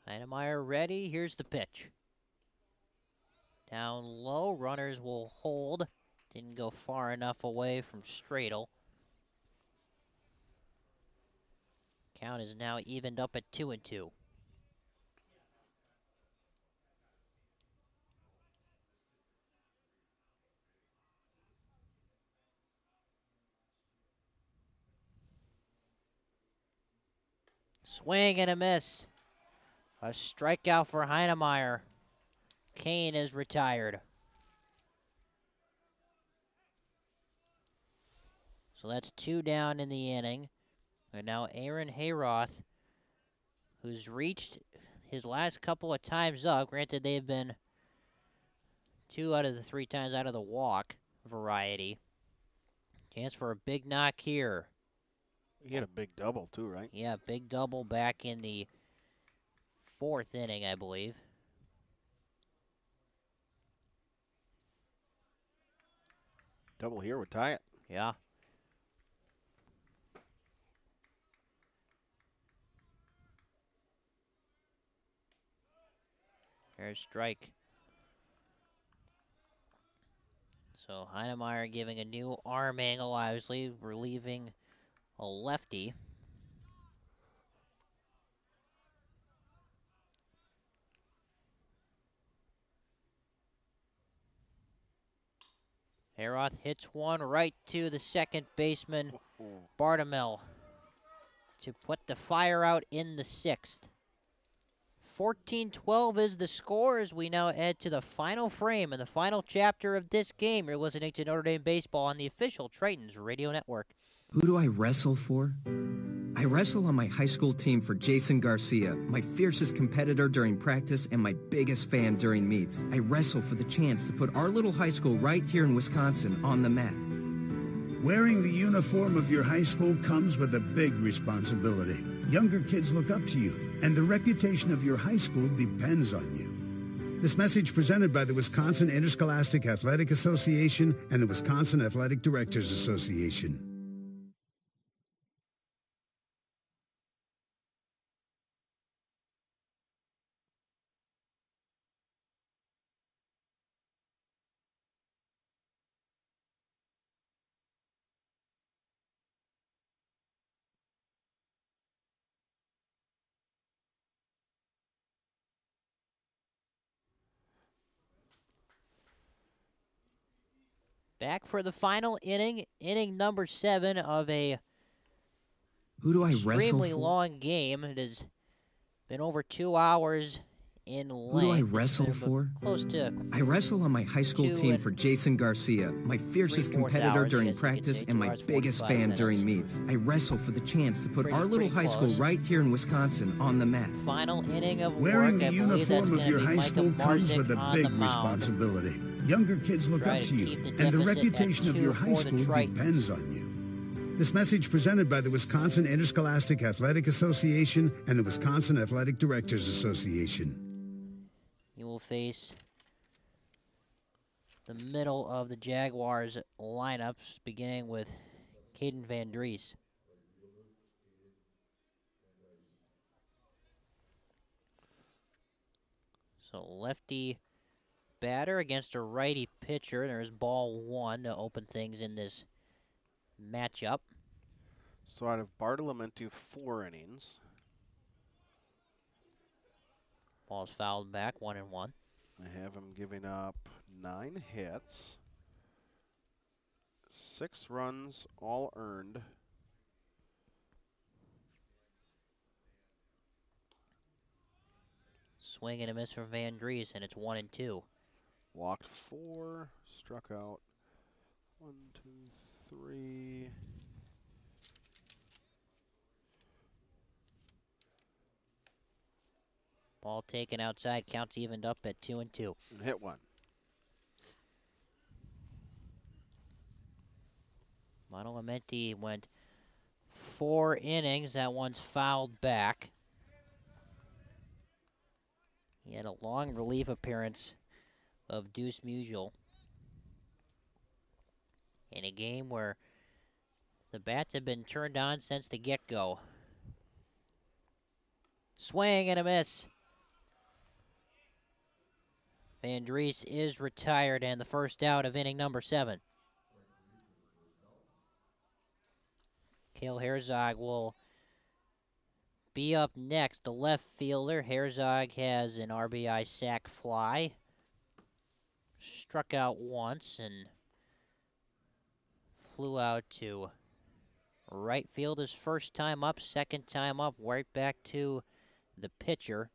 Heinemeyer ready. Here's the pitch. Down low. Runners will hold. Didn't go far enough away from Stradle. Count is now evened up at 2-2. Swing and a miss. A strikeout for Heinemeyer. Kane is retired. So that's 2 down in the inning. And now Aaron Hayroth, who's reached his last couple of times up. Granted, they've been 2 out of the 3 times out of the walk variety. Chance for a big knock here. He had a big double, too, right? Yeah, big double back in the 4th inning, I believe. Double here would tie it. Yeah. There's strike. So Heinemeyer giving a new arm angle, obviously relieving a lefty. Hayroth hits one right to the second baseman, Bartimel, to put the fire out in the 6th. 14-12 is the score as we now head to the final frame and the final chapter of this game. You're listening to Notre Dame Baseball on the official Tritons Radio Network. Who do I wrestle for? I wrestle on my high school team for Jason Garcia, my fiercest competitor during practice and my biggest fan during meets. I wrestle for the chance to put our little high school right here in Wisconsin on the map. Wearing the uniform of your high school comes with a big responsibility. Younger kids look up to you, and the reputation of your high school depends on you. This message presented by the Wisconsin Interscholastic Athletic Association and the Wisconsin Athletic Directors Association. Back for the final inning number 7 of a Who do I wrestle extremely for? long game. It has been over 2 hours in Who do I length. wrestle It's been for? Close to I wrestle on my high school 2 team for Jason Garcia, my fiercest 3/4 competitor hours, I during guess you could practice say, and 2 my hours, biggest 45 fan during minutes. meets. I wrestle for the chance to put Pretty- our little pretty high school close. right here in Wisconsin on the map. Final inning of Wearing work. the I believe that's uniform going of to your be high Micah school comes Marzik with a on big the mound. responsibility. Younger kids look Try up to to you, keep the and the deficit at reputation of 2 your high for the school Tritons. depends on you. This message presented by the Wisconsin Interscholastic Athletic Association and the Wisconsin Athletic Directors Association. You will face the middle of the Jaguars lineups, beginning with Caden Van Dries. So lefty batter against a righty pitcher. There's ball 1 to open things in this matchup. So out of Bartolomeu, 4 innings. Ball's fouled back, 1-1. I have him giving up 9 hits, 6 runs, all earned. Swing and a miss from Van Dries, and it's 1-2. Walked 4, struck out 1, 2, 3. Ball taken outside, counts evened up at 2-2. And hit 1. Bartolomeu went 4 innings. That one's fouled back. He had a long relief appearance of Deuce Musial in a game where the bats have been turned on since the get-go. Swing and a miss. Van Dries is retired, and the first out of inning number 7. Cale Herzog will be up next. The left fielder, Herzog, has an RBI sac fly. Struck out once and flew out to right field his first time up, second time up, right back to the pitcher.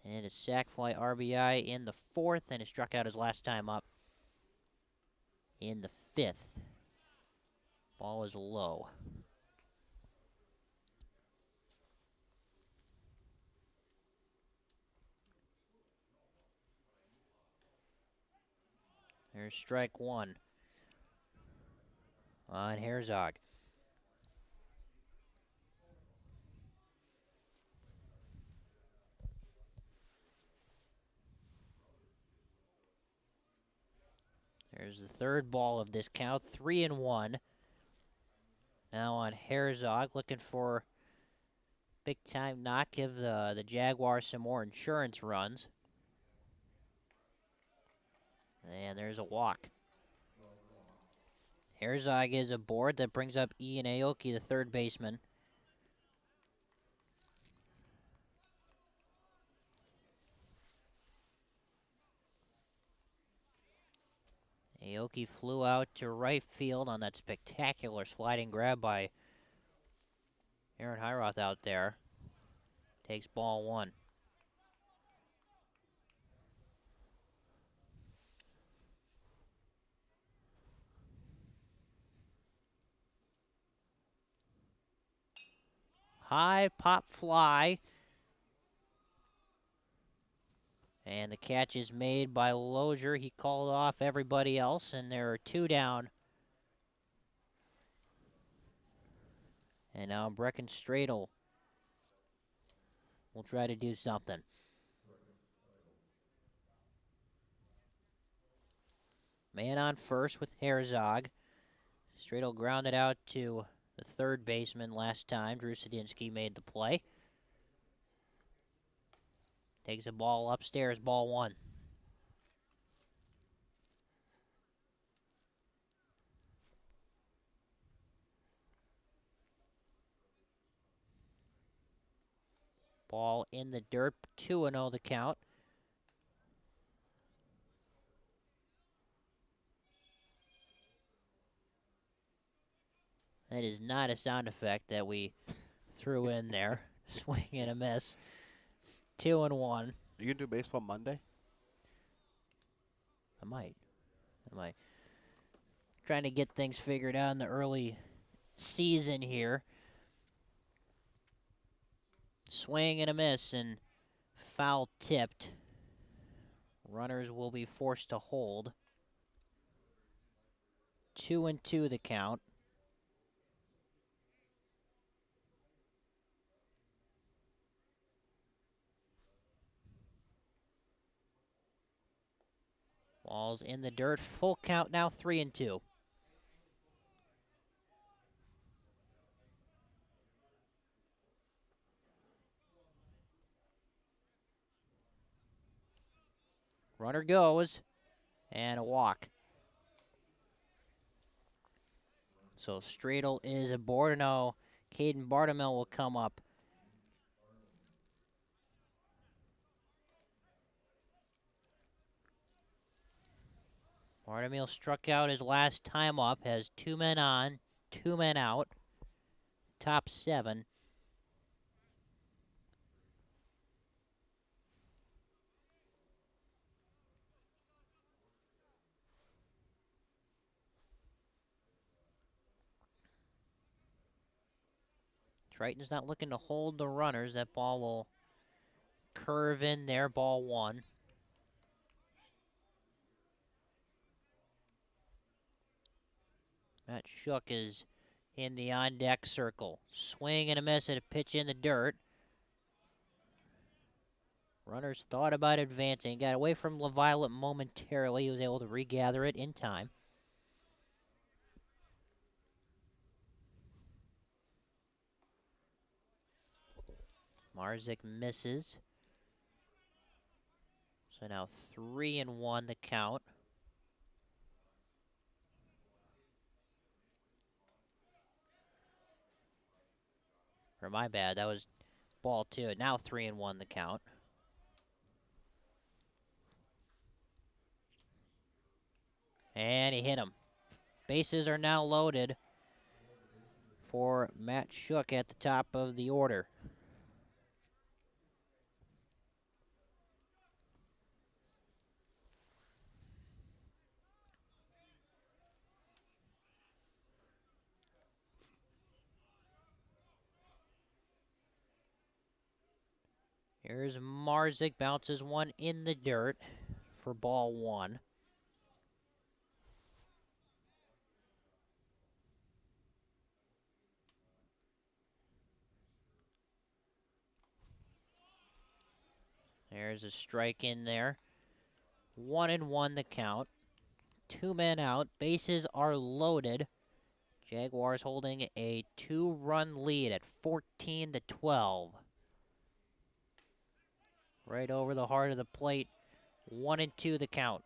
And a sac fly RBI in the 4th, and he struck out his last time up in the 5th. Ball is low. There's strike 1 on Herzog. There's the third ball of this count, 3-1. Now on Herzog, looking for big time knock, give the Jaguars some more insurance runs. And there's a walk. Herzog is aboard. That brings up Ian Aoki, the third baseman. Aoki flew out to right field on that spectacular sliding grab by Aaron Hiroth out there. Takes ball 1. High pop fly. And the catch is made by Lozier. He called off everybody else, and there are 2 down. And now Brecken Stradle will try to do something. Man on first with Herzog. Stradle grounded out to the third baseman last time. Drew Sadinsky made the play. Takes a ball upstairs, ball 1. Ball in the dirt, 2-0 the count. That is not a sound effect that we threw in there. Swing and a miss. 2-1. Are you going to do baseball Monday? I might. Trying to get things figured out in the early season here. Swing and a miss and foul tipped. Runners will be forced to hold. 2-2 the count. Ball's in the dirt. Full count now, 3-2. Runner goes, and a walk. So Stradle is aboard, and now Caden Bartamel will come up. Bartamel struck out his last time up, has 2 men on, 2 men out, top 7. Tritons not looking to hold the runners. That ball will curve in there, ball 1. Matt Shook is in the on-deck circle. Swing and a miss and a pitch in the dirt. Runners thought about advancing. Got away from LaViolette momentarily. He was able to regather it in time. Marzik misses. So now 3-1 the count. Or my bad, that was ball 2. Now 3-1 the count. And he hit him. Bases are now loaded for Matt Shook at the top of the order. Here's Marzik, bounces one in the dirt for ball 1. There's a strike in there. 1-1 the count. 2 men out. Bases are loaded. Jaguars holding a 2-run lead at 14-12. Right over the heart of the plate. 1-2 the count.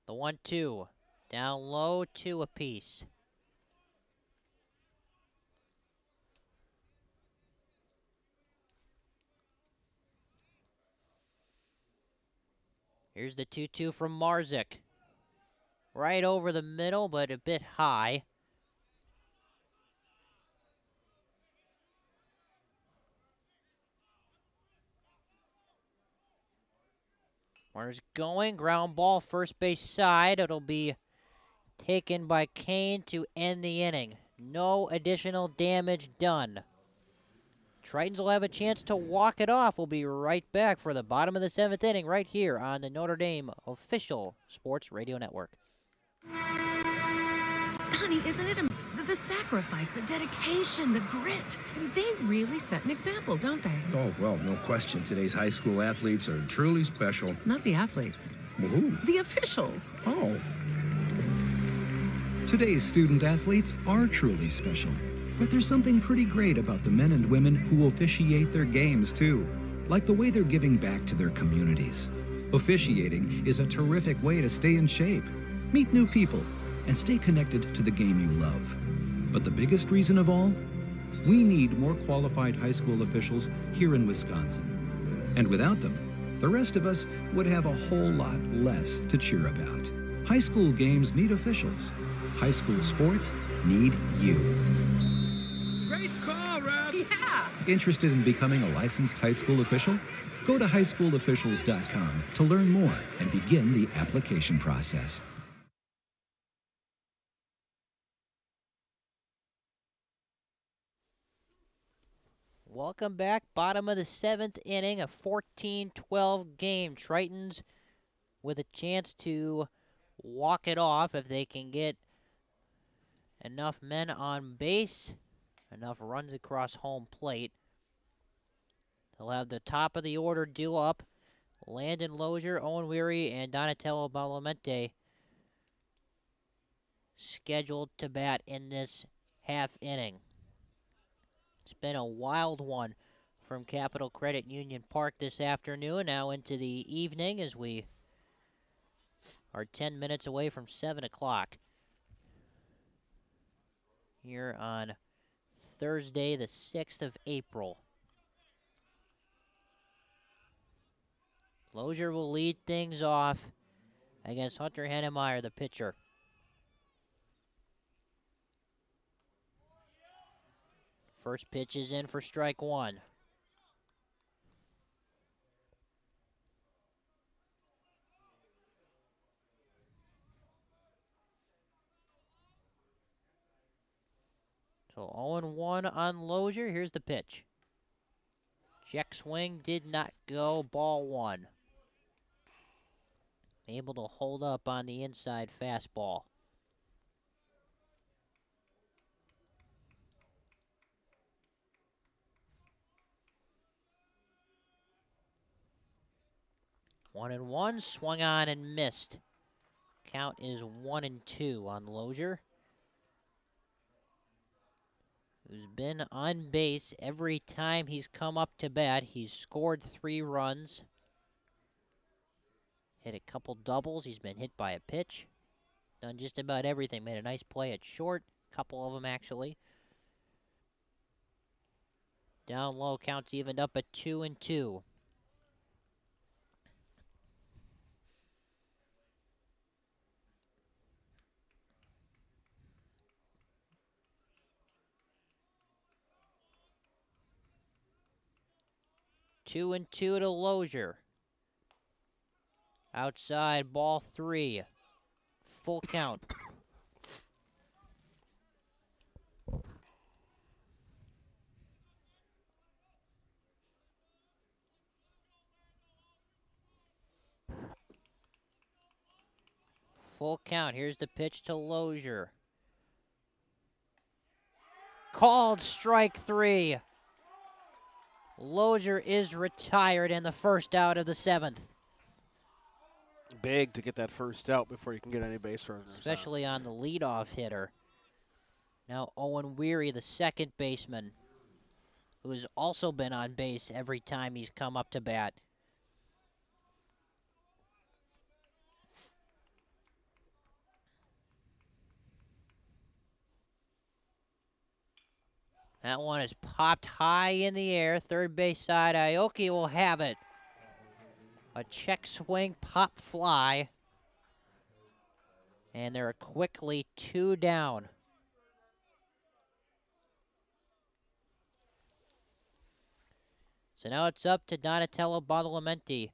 The 1-2. Down low, 2 apiece. Here's the 2-2 from Marzik. Right over the middle, but a bit high. Runners going, ground ball, first base side. It'll be taken by Kane to end the inning. No additional damage done. Tritons will have a chance to walk it off. We'll be right back for the bottom of the 7th inning right here on the Notre Dame official sports radio network. Honey, isn't it the sacrifice, the dedication, the grit? I mean, they really set an example, don't they? Oh, well, no question. Today's high school athletes are truly special. Not the athletes. Well, who? The officials. Oh. Today's student athletes are truly special. But there's something pretty great about the men and women who officiate their games, too. Like the way they're giving back to their communities. Officiating is a terrific way to stay in shape, meet new people, and stay connected to the game you love. But the biggest reason of all? We need more qualified high school officials here in Wisconsin. And without them, the rest of us would have a whole lot less to cheer about. High school games need officials. High school sports need you. Great call, Ref! Yeah! Interested in becoming a licensed high school official? Go to highschoolofficials.com to learn more and begin the application process. Welcome back. Bottom of the 7th inning, a 14-12 game. Tritons with a chance to walk it off if they can get enough men on base, enough runs across home plate. They'll have the top of the order due up. Landon Lozier, Owen Weary, and Donatello Balamente scheduled to bat in this half inning. It's been a wild one from Capital Credit Union Park this afternoon. Now into the evening as we are 10 minutes away from 7 o'clock. Here on Thursday, the 6th of April. Lozier will lead things off against Hunter Hennemeyer, the pitcher. First pitch is in for strike one. So 0-1 on Lozier. Here's the pitch. Check swing did not go. Ball one. Able to hold up on the inside fastball. One and one, swung on and missed. Count is 1-2 on Lozier, who's been on base every time he's come up to bat. He's scored 3 runs. Hit a couple doubles. He's been hit by a pitch. Done just about everything. Made a nice play at short. Couple of them, actually. Down low, counts evened up at 2-2. Two and two to Lozier. Outside, ball 3. Full count. Full count. Here's the pitch to Lozier. Called strike 3. Lozier is retired in the first out of the 7th. Big to get that first out before you can get any base runners. Especially on the leadoff hitter. Now Owen Weary, the second baseman, who has also been on base every time he's come up to bat. That one is popped high in the air. Third base side, Aoki will have it. A check swing, pop fly. And there are quickly 2 down. So now it's up to Donatello Badalamenti.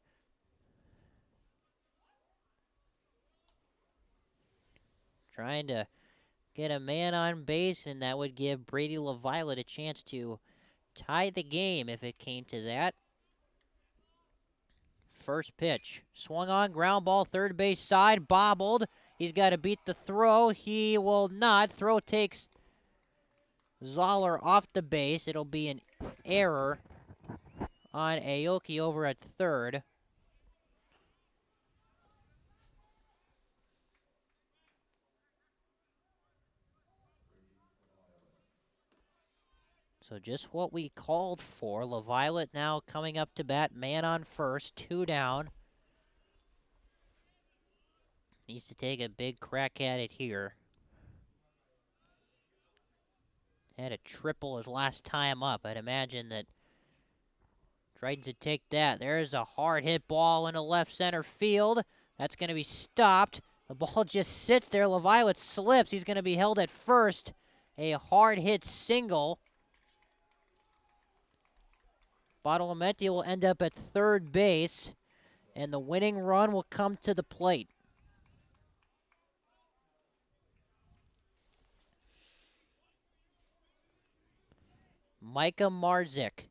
Trying to get a man on base, and that would give Brady LaViolette a chance to tie the game if it came to that. First pitch. Swung on, ground ball, third base side, bobbled. He's got to beat the throw. He will not. Throw takes Zoller off the base. It'll be an error on Aoki over at third. So just what we called for. LaViolette now coming up to bat. Man on first. 2 down. Needs to take a big crack at it here. Had a triple his last time up. I'd imagine that Tritons to take that. There's a hard hit ball into left center field. That's going to be stopped. The ball just sits there. LaViolette slips. He's going to be held at first. A hard hit single. Badalamenti will end up at third base, and the winning run will come to the plate. Micah Marzik.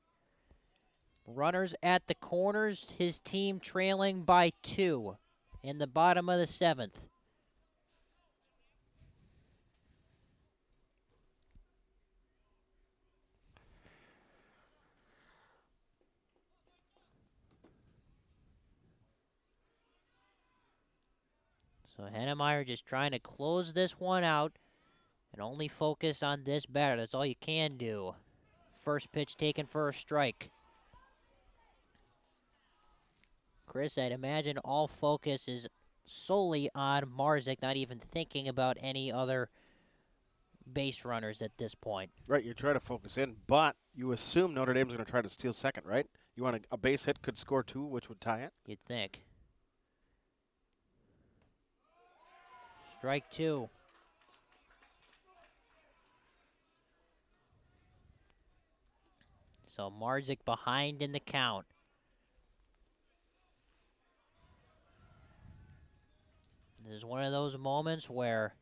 Runners at the corners, his team trailing by 2 in the bottom of the 7th. So Hennemeyer just trying to close this one out and only focus on this batter. That's all you can do. First pitch taken for a strike. Chris, I'd imagine all focus is solely on Marzik, not even thinking about any other base runners at this point. Right, you try to focus in, but you assume Notre Dame's going to try to steal second, right? You want a base hit could score 2, which would tie it? You'd think. Strike 2. So Marzik behind in the count. This is one of those moments where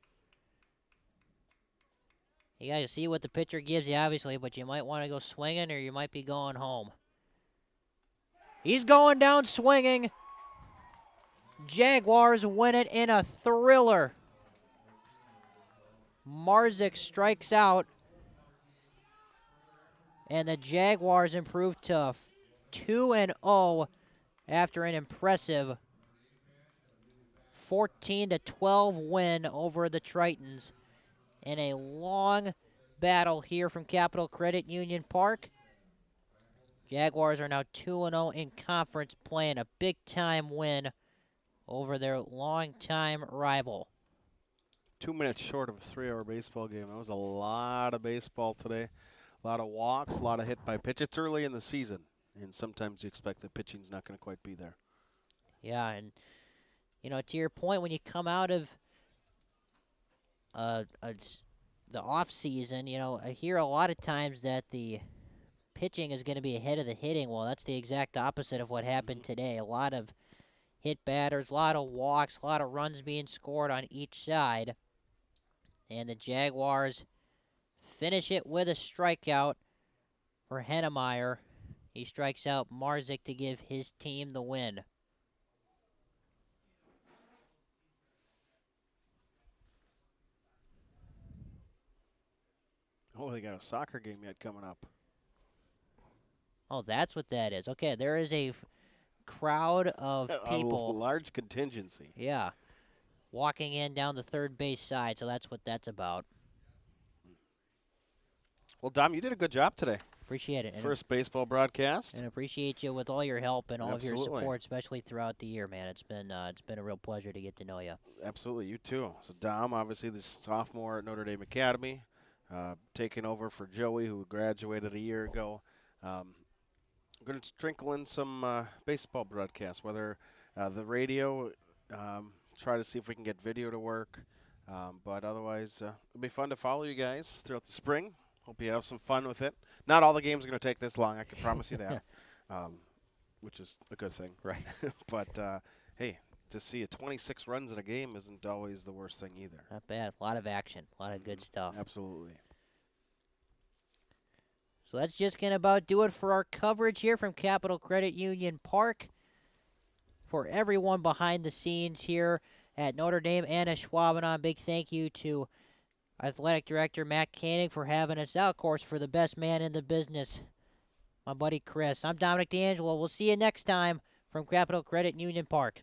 you got to see what the pitcher gives you, obviously, but you might want to go swinging or you might be going home. He's going down swinging. Jaguars win it in a thriller. Marzik strikes out, and the Jaguars improve to 2-0 after an impressive 14-12 win over the Tritons in a long battle here from Capital Credit Union Park. Jaguars are now 2-0 in conference, playing a big-time win over their longtime rival. 2 minutes short of a 3-hour baseball game. That was a lot of baseball today. A lot of walks, a lot of hit by pitch. It's early in the season, and sometimes you expect that pitching's not going to quite be there. Yeah, and, you know, to your point, when you come out of the off season, you know, I hear a lot of times that the pitching is going to be ahead of the hitting. Well, that's the exact opposite of what happened today. A lot of hit batters, a lot of walks, a lot of runs being scored on each side. And the Jaguars finish it with a strikeout for Hennemeyer. He strikes out Marzik to give his team the win. Oh, they got a soccer game yet coming up. Oh, that's what that is. Okay, there is a crowd of people. A large contingency. Yeah. Walking in down the third base side, so that's what that's about. Well, Dom, you did a good job today. Appreciate it. First baseball broadcast. And appreciate you with all your help and all Absolutely. of your support, especially throughout the year, man. It's been a real pleasure to get to know you. Absolutely, you too. So Dom, obviously the sophomore at Notre Dame Academy, taking over for Joey, who graduated a year ago. I'm going to sprinkle in some baseball broadcasts, whether the radio, try to see if we can get video to work. But otherwise, it'll be fun to follow you guys throughout the spring. Hope you have some fun with it. Not all the games are going to take this long, I can promise you that, which is a good thing. Right. But, hey, to see 26 runs in a game isn't always the worst thing either. Not bad. A lot of action. A lot of good stuff. Absolutely. So that's just going to about do it for our coverage here from Capital Credit Union Park. For everyone behind the scenes here at Notre Dame and Ashwaubenon, big thank you to Athletic Director Matt Koenig for having us out, of course, for the best man in the business, my buddy Chris. I'm Dominic D'Angelo. We'll see you next time from Capital Credit Union Park.